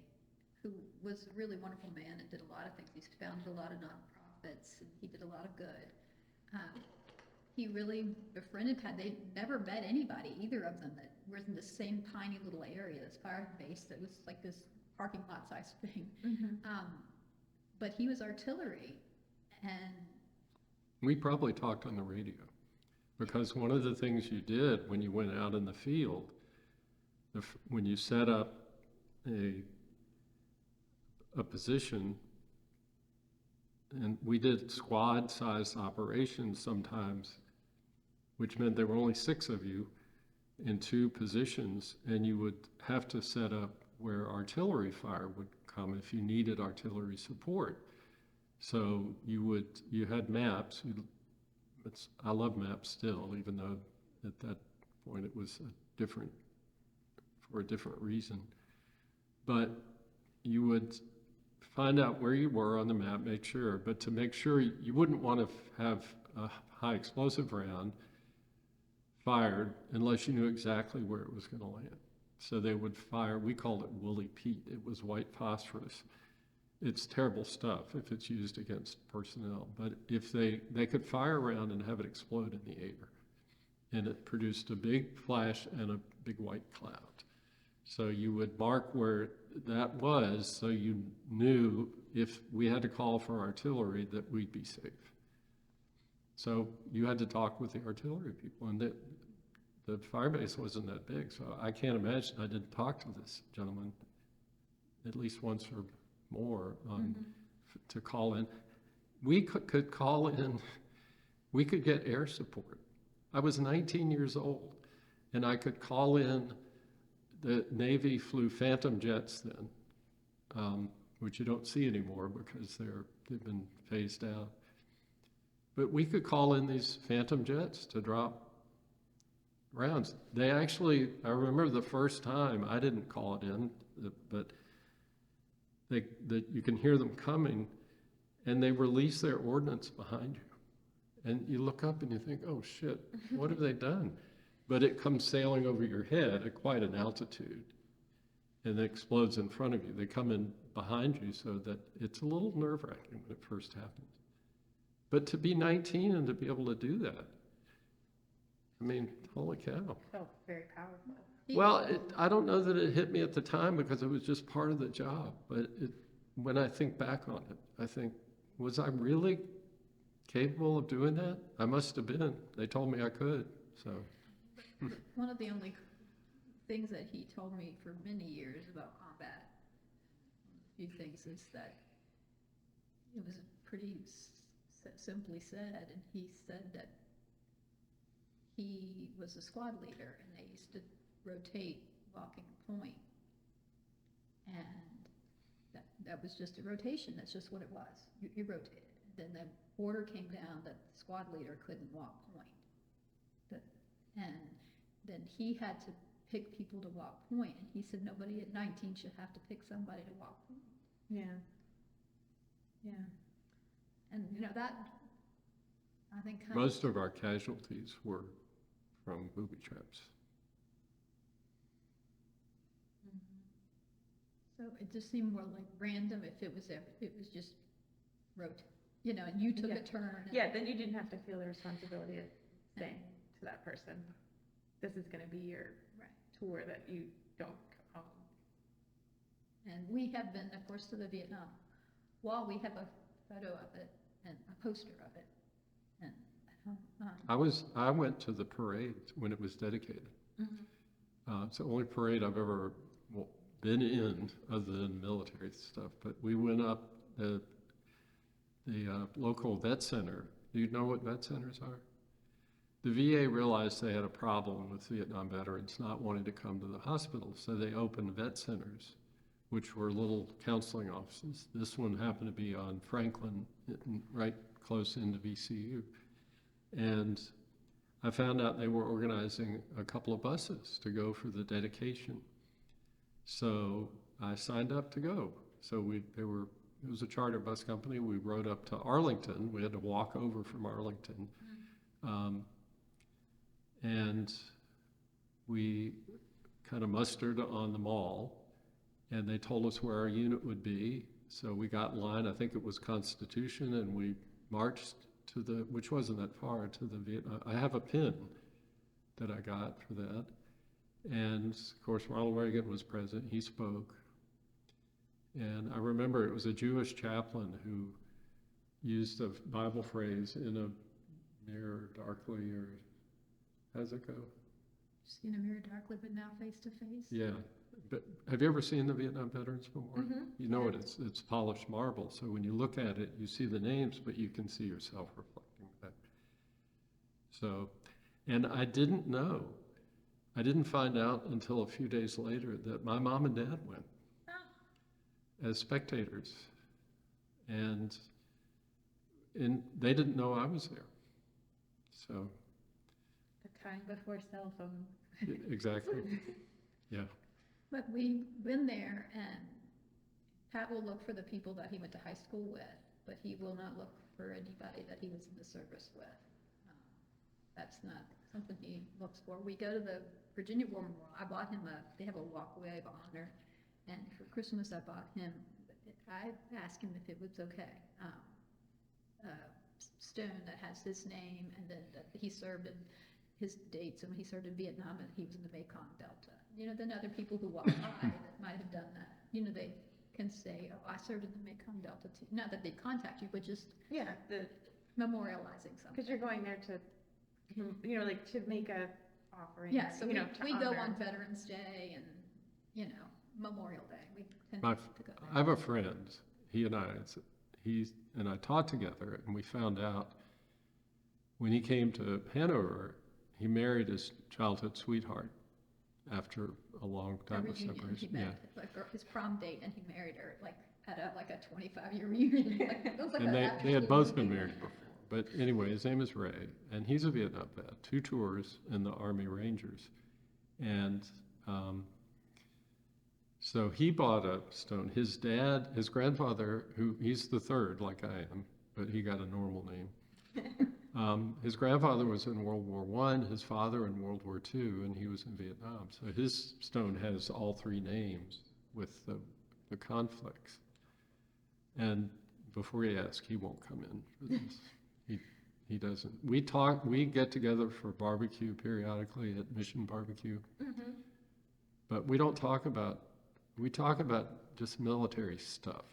who was a really wonderful man and did a lot of things, he's founded a lot of nonprofits, and he did a lot of good. He really befriended Pat. They never met anybody, either of them, that was in the same tiny little area, this fire base that was like this parking lot size thing. But he was artillery, and
we probably talked on the radio, because one of the things you did when you went out in the field, when you set up a position, and we did squad-sized operations sometimes, which meant there were only 6 of you in 2 positions, and you would have to set up where artillery fire would come if you needed artillery support. So you had maps. I love maps still, even though at that point it was for a different reason. But you would find out where you were on the map, make sure. But to make sure, you wouldn't want to have a high explosive round fired unless you knew exactly where it was going to land. So they would fire, we called it woolly peat. It was white phosphorus. It's terrible stuff if it's used against personnel. But if they could fire around and have it explode in the air. And it produced a big flash and a big white cloud. So you would mark where that was so you knew if we had to call for artillery that we'd be safe. So you had to talk with the artillery people, and the fire base wasn't that big, so I can't imagine. I didn't talk to this gentleman at least once or more to call in. We could call in, we could get air support. I was 19 years old, and I could call in. The Navy flew Phantom jets then, which you don't see anymore because they've been phased out. But we could call in these Phantom jets to drop rounds. They actually, I remember the first time, I didn't call it in, but you can hear them coming, and they release their ordnance behind you. And you look up and you think, oh shit, what have they done? But it comes sailing over your head at quite an altitude, and it explodes in front of you. They come in behind you, so that it's a little nerve-wracking when it first happens. But to be 19 and to be able to do that, I mean, holy cow.
Felt very powerful.
Well, I don't know that it hit me at the time because it was just part of the job. But when I think back on it, I think, was I really capable of doing that? I must have been. They told me I could, so.
One of the only things that he told me for many years about combat, a few things, is that it was pretty simply said, and he said that he was a squad leader, and they used to rotate walking point, and that was just a rotation. That's just what it was. You rotated. Then the order came down that the squad leader couldn't walk point, and then he had to pick people to walk point, and he said nobody at 19 should have to pick somebody to walk point.
Yeah. Yeah.
And that, I think,
Most of our casualties were from booby traps.
So it just seemed more like random if it was just and you took a turn.
Yeah, then you didn't have to feel the responsibility of saying to that person, this is going to be your tour that you don't come home.
And we have been, of course, to the Vietnam Wall. We have a photo of it and a poster of it. And
I went to the parade when it was dedicated. It's the only parade I've ever been in other than military stuff. But we went up the local vet center. Do you know what vet centers are? The VA realized they had a problem with Vietnam veterans not wanting to come to the hospital, so they opened vet centers, which were little counseling offices. This one happened to be on Franklin, right close into VCU. And I found out they were organizing a couple of buses to go for the dedication. So I signed up to go. So it was a charter bus company. We rode up to Arlington. We had to walk over from Arlington. And we kind of mustered on the mall, and they told us where our unit would be. So we got in line, I think it was Constitution, and we marched to which wasn't that far, to the Vietnam. I have a pin that I got for that. And of course, Ronald Reagan was president, he spoke. And I remember it was a Jewish chaplain who used a Bible phrase, in a mirror darkly, or how's it go?
See in a mirror darkly, but now face to face.
Yeah. But have you ever seen the Vietnam Veterans Memorial? You know it, it's polished marble. So when you look at it, you see the names, but you can see yourself reflecting that. So, and I didn't know. I didn't find out until a few days later that my mom and dad went as spectators. And they didn't know I was there. So.
The time before cell phone.
Exactly. Yeah.
But we've been there, and Pat will look for the people that he went to high school with, but he will not look for anybody that he was in the service with. That's not something he looks for. We go to the Virginia War Memorial. I bought him they have a walkway of honor, and for Christmas I bought him, I asked him if it was okay, a stone that has his name, and then that he served in his dates, and when he served in Vietnam, and he was in the Mekong Delta. You know, then other people who walk by that might have done that, you know, they can say, oh, I served in the Mekong Delta too. Not that they contact you, but just
Yeah,
memorializing something.
because you're going there to, you know, like to make a offering.
Yeah, so
you know, to
we go
honor.
on Veterans Day and, you know, Memorial Day. We tend
My,
to go there.
I have a friend, he and I taught together, and we found out when he came to Hanover, he married his childhood sweetheart after a long
A
time of
reunion, he
separation.
met like his prom date, and he married her like at a 25-year reunion. Like, it was like
And
a
they had
after-school
both been
movie.
married before. But anyway, his name is Ray, and he's a Vietnam vet, 2 tours in the Army Rangers. And so he bought a stone. His grandfather, he's the third, like I am, but he got a normal name. His grandfather was in World War I, his father in World War II, and he was in Vietnam. So his stone has all 3 names with the conflicts. And before you ask, he won't come in for this. He doesn't. We get together for barbecue periodically at Mission Barbecue, but we talk about just military stuff.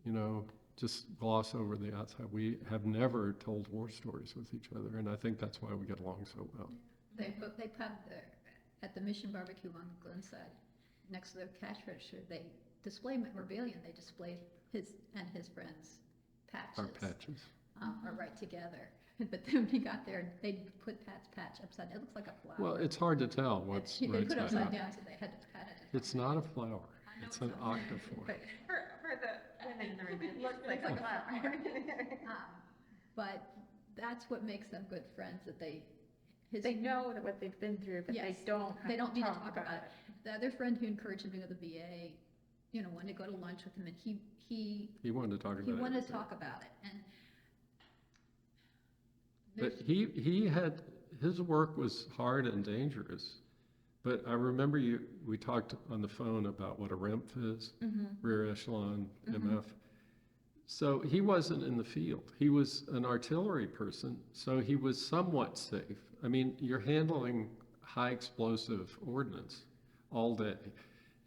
You know, just gloss over the outside. We have never told war stories with each other, and I think that's why we get along so well.
They put at the Mission Barbecue on Glenside, next to the cash register, they display memorabilia. They display his and his friends' patches.
Our patches.
Are right together. But then when he got there, they put Pat's patch upside down. It looks like a flower.
Well, it's hard to tell what's
They
right
put it
side
upside
up.
down, so they had to pat it.
It's not a flower.
I know
It's
it's
an
not.
octophore.
But for the women in the room, it looks like
It's
a
like a
flower.
But that's what makes them good friends, that they
know that what they've been through, but
Yes,
they don't
they don't need to
talk
talk about it. The other friend who encouraged him to go to the VA, you know, wanted to go to lunch with him, and he
He wanted to talk about it.
wanted to talk about it, and
But his work was hard and dangerous. But I remember we talked on the phone about what a REMF is, rear echelon MF. So he wasn't in the field. He was an artillery person, so he was somewhat safe. I mean, you're handling high explosive ordnance all day,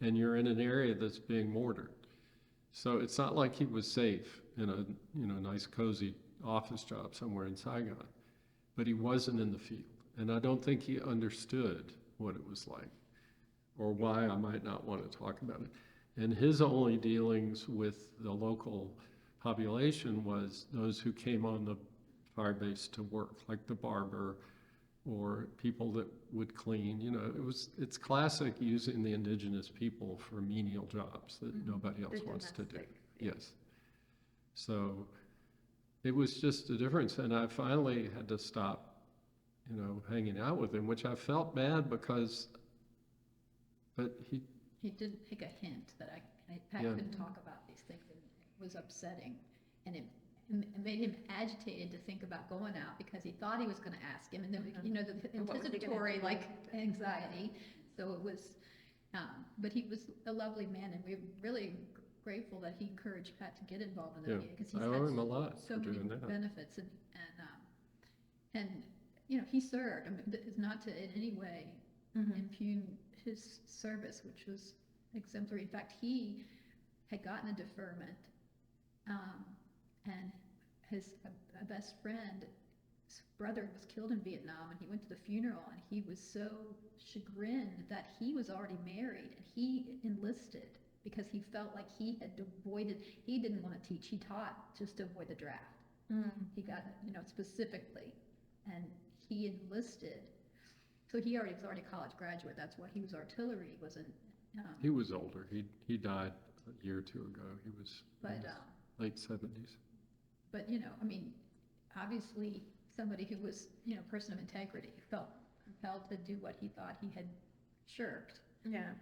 and you're in an area that's being mortared. So it's not like he was safe in a nice cozy office job somewhere in Saigon, but he wasn't in the field. And I don't think he understood what it was like or why I might not want to talk about it. And his only dealings with the local population was those who came on the fire base to work, like the barber or people that would clean. You know, it's classic using the indigenous people for menial jobs that nobody else wants to do.
domestic.
Yes. So it was just a difference, and I finally had to stop, hanging out with him, which I felt bad because, but he
didn't take a hint that Pat
Yeah.
couldn't talk about these things, and it was upsetting, and it made him agitated to think about going out because he thought he was going to ask him, and then the
And what was he gonna
anticipatory
do?
anxiety. So it was, but he was a lovely man, and we're really grateful that he encouraged Pat to get involved in the
Yeah,
VA because he's
I owe
had
him a lot
so
for
many
doing that.
benefits, and he served. I mean, it's not to in any way impugn his service, which was exemplary. In fact, he had gotten a deferment, and his best friend's brother was killed in Vietnam, and he went to the funeral, and he was so chagrined that he was already married, and he enlisted because he felt like he didn't want to teach, he taught just to avoid the draft. He got, specifically, and he enlisted. So he was already a college graduate. That's why he was artillery. He wasn't.
He was older. He died a year or two ago. He was
But
in his late 70s.
but obviously somebody who was a person of integrity felt compelled to do what he thought he had shirked.
Yeah.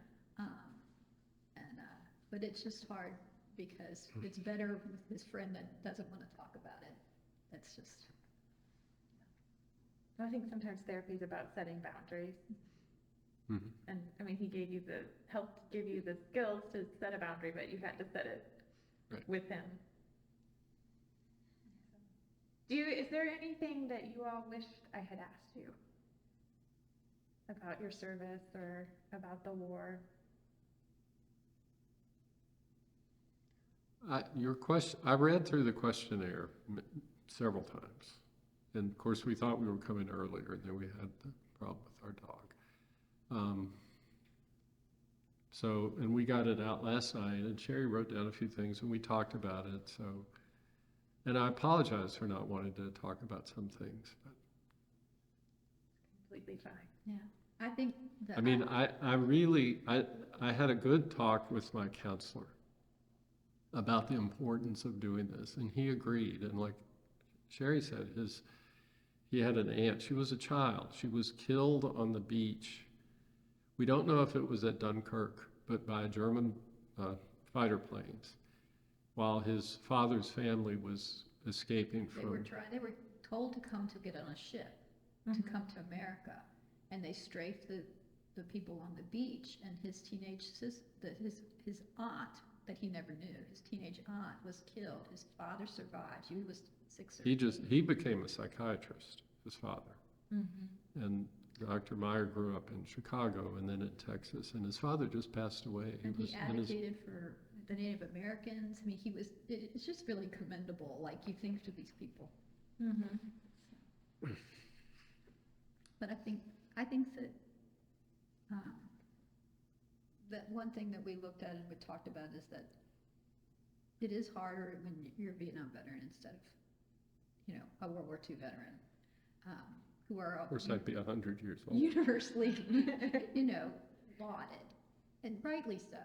But it's just hard because it's better with his friend that doesn't want to talk about it. That's just.
I think sometimes therapy is about setting boundaries.
Mhm.
And, I mean, he helped give you the skills to set a boundary, but you had to set it
Right.
with him. Is there anything that you all wished I had asked you about your service or about the war?
I read through the questionnaire several times. And of course, we thought we were coming earlier, and then we had the problem with our dog. And we got it out last night, and Sheri wrote down a few things, and we talked about it, so. And I apologize for not wanting to talk about some things, but.
Completely fine.
Yeah, I think that.
I mean, I had a good talk with my counselor about the importance of doing this, and he agreed. And like Sheri said, he had an aunt. She was a child. She was killed on the beach. We don't know if it was at Dunkirk, but by German fighter planes, while his father's family was escaping from.
They were told to come to get on a ship, to come to America, and they strafed the people on the beach, and his his aunt that he never knew, his teenage aunt was killed. His father survived. He was 6 or 8.
He became a psychiatrist, his father.
Mm-hmm.
And Dr. Meyer grew up in Chicago and then in Texas, and his father just passed away.
And he advocated for the Native Americans. I mean, it's just really commendable, like you think to these people.
Mm-hmm.
But I think that that one thing that we looked at and we talked about is that it is harder when you're a Vietnam veteran instead of, a World War II veteran, who are,
Of course, I'd be 100 years old.
universally, lauded, and rightly so.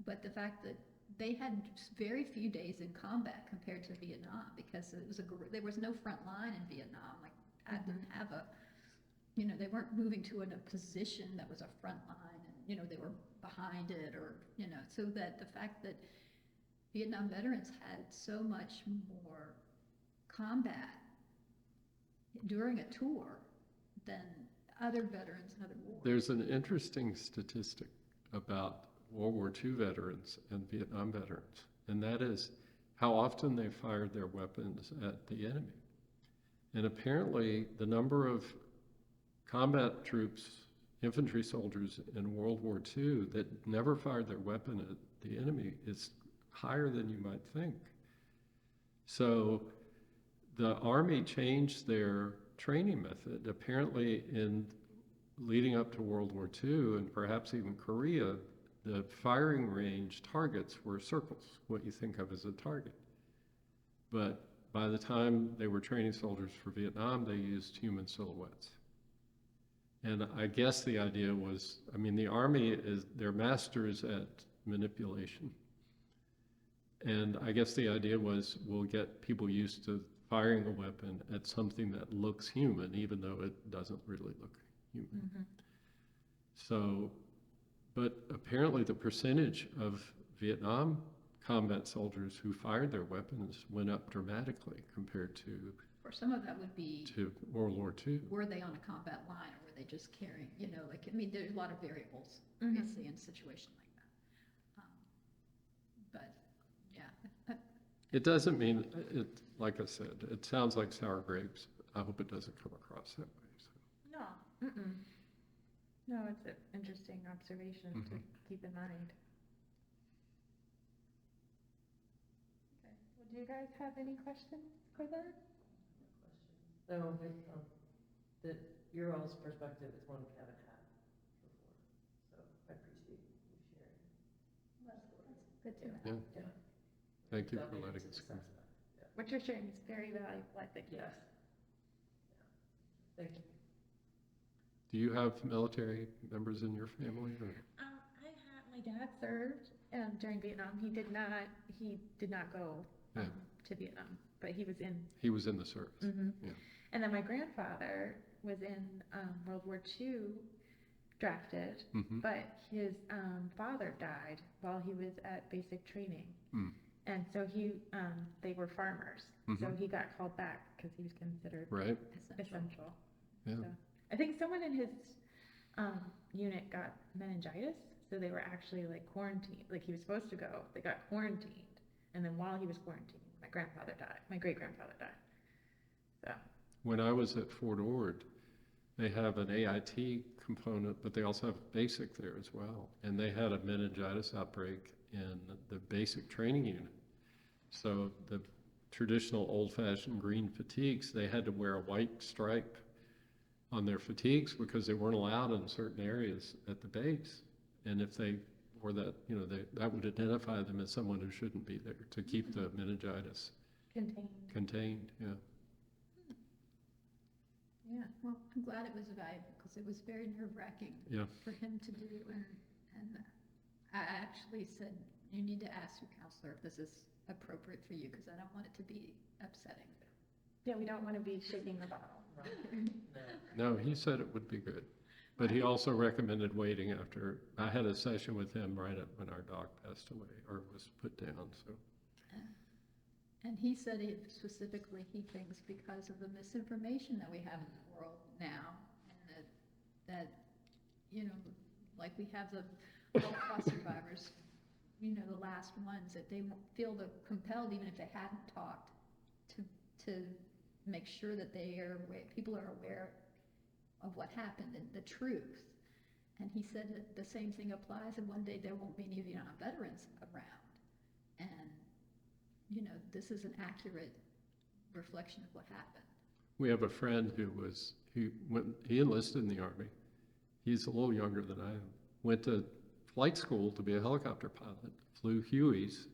But the fact that they had very few days in combat compared to Vietnam, because there was no front line in Vietnam. Like, I didn't have they weren't moving to a position that was a front line, and they were behind it, or so that the fact that Vietnam veterans had so much more combat during a tour than other veterans in other wars.
There's an interesting statistic about World War II veterans and Vietnam veterans, and that is how often they fired their weapons at the enemy. And apparently the number of combat troops, infantry soldiers in World War II that never fired their weapon at the enemy is higher than you might think. So the Army changed their training method. Apparently in leading up to World War II and perhaps even Korea, the firing range targets were circles, what you think of as a target. But by the time they were training soldiers for Vietnam, they used human silhouettes. And I guess the idea was, the Army they're masters at manipulation. And I guess the idea was we'll get people used to firing a weapon at something that looks human, even though it doesn't really look human.
Mm-hmm.
So, but apparently the percentage of Vietnam combat soldiers who fired their weapons went up dramatically compared to.
Or some of that would be
to World War II.
Were they on a combat line, or were they just carrying, there's a lot of variables,
Mm-hmm.
obviously, in a situation like that. But, yeah.
It doesn't mean, like I said, it sounds like sour grapes. I hope it doesn't come across that way. So.
No. Mm-mm. No, it's an interesting observation to keep in mind. Okay. Well, do you guys have any questions for them?
No, that your all's perspective is one we haven't had before, so I appreciate you sharing.
That's good to know.
Yeah.
Yeah.
Thank you
Without
for
being
letting
able
us
to
come.
assess that. Yeah.
What you're sharing is very valuable, I think.
Yes. Yeah. Thank you.
Do you have military members in your family? Or?
My dad served during Vietnam. He did not go to Vietnam, but he was in.
He was in the service.
Mm-hmm.
Yeah.
And then my grandfather was in World War II, drafted, but his father died while he was at basic training.
Mm.
And so they were farmers. So he got called back because he was considered
Right.
essential.
Yeah.
So,
I think someone in his unit got meningitis, so they were actually like quarantined. Like he was supposed to go, they got quarantined, and then while he was quarantined, my grandfather died. My great grandfather died. So
When I was at Fort Ord, they have an AIT component, but they also have basic there as well. And they had a meningitis outbreak in the basic training unit. So the traditional old-fashioned green fatigues, they had to wear a white stripe on their fatigues because they weren't allowed in certain areas at the base. And if they wore that, you know, that would identify them as someone who shouldn't be there to keep the meningitis contained, yeah.
yeah, well, I'm glad it was valuable, because it was very nerve-wracking
Yeah.
for him to do, and I actually said, you need to ask your counselor if this is appropriate for you, because I don't want it to be upsetting.
yeah, we don't want to be shaking the bottle.
Right.
No, he said it would be good. But he also recommended waiting after, I had a session with him right at when our dog passed away or was put down, so.
And he said it specifically, he thinks because of the misinformation that we have in the world now, and that, you know, like we have the Holocaust survivors, you know, the last ones, that they feel compelled, even if they hadn't talked, to make sure that people are aware of what happened and the truth. And he said that the same thing applies, and one day there won't be any Vietnam veterans around. And, you know, this is an accurate reflection of what happened.
We have a friend he enlisted in the Army. He's a little younger than I am. Went to flight school to be a helicopter pilot, flew Hueys,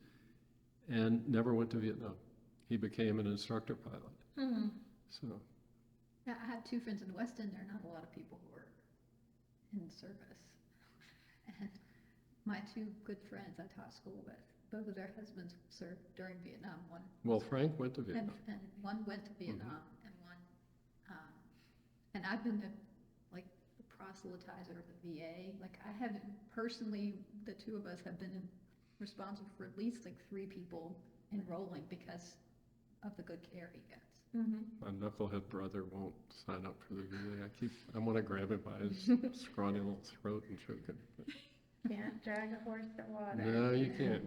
and never went to Vietnam. He became an instructor pilot.
Hmm.
So,
Yeah, I have two friends in Weston. There are not a lot of people who are in service. And my two good friends I taught school with, both of their husbands served during Vietnam.
well, Frank went to Vietnam.
And one went to Vietnam, and one, and I've been the proselytizer of the VA. Like, I haven't personally, the two of us have been responsible for at least like 3 people enrolling because of the good care he gets.
Mm-hmm.
My knucklehead brother won't sign up for the VA. I want to grab him by his scrawny little throat and choke him. But
Can't drag a horse to water.
no, you can't.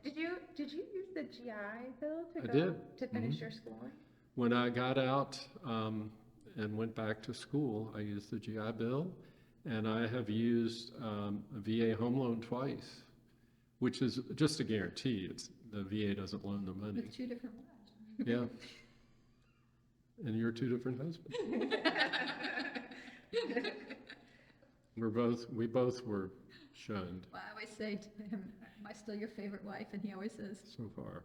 Did you use the GI Bill
I
to go
did.
to finish
Mhm.
your schooling?
When I got out and went back to school, I used the GI Bill, and I have used a VA home loan twice, which is just a guarantee. The VA doesn't loan the money.
With 2 different wives.
Yeah. And you're 2 different husbands. We both were shunned
Well, I always say to him, am I still your favorite wife? And he always says,
so far.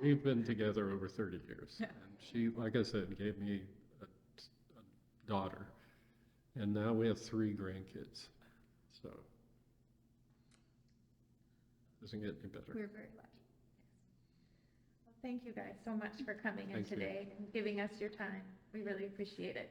We've been together over 30 years.
Yeah.
And she, like I said, gave me a daughter. And now we have 3 grandkids. So, doesn't get any better.
we're very lucky.
Well, thank you guys so much for coming in
Thank you.
today and giving us your time. We really appreciate it.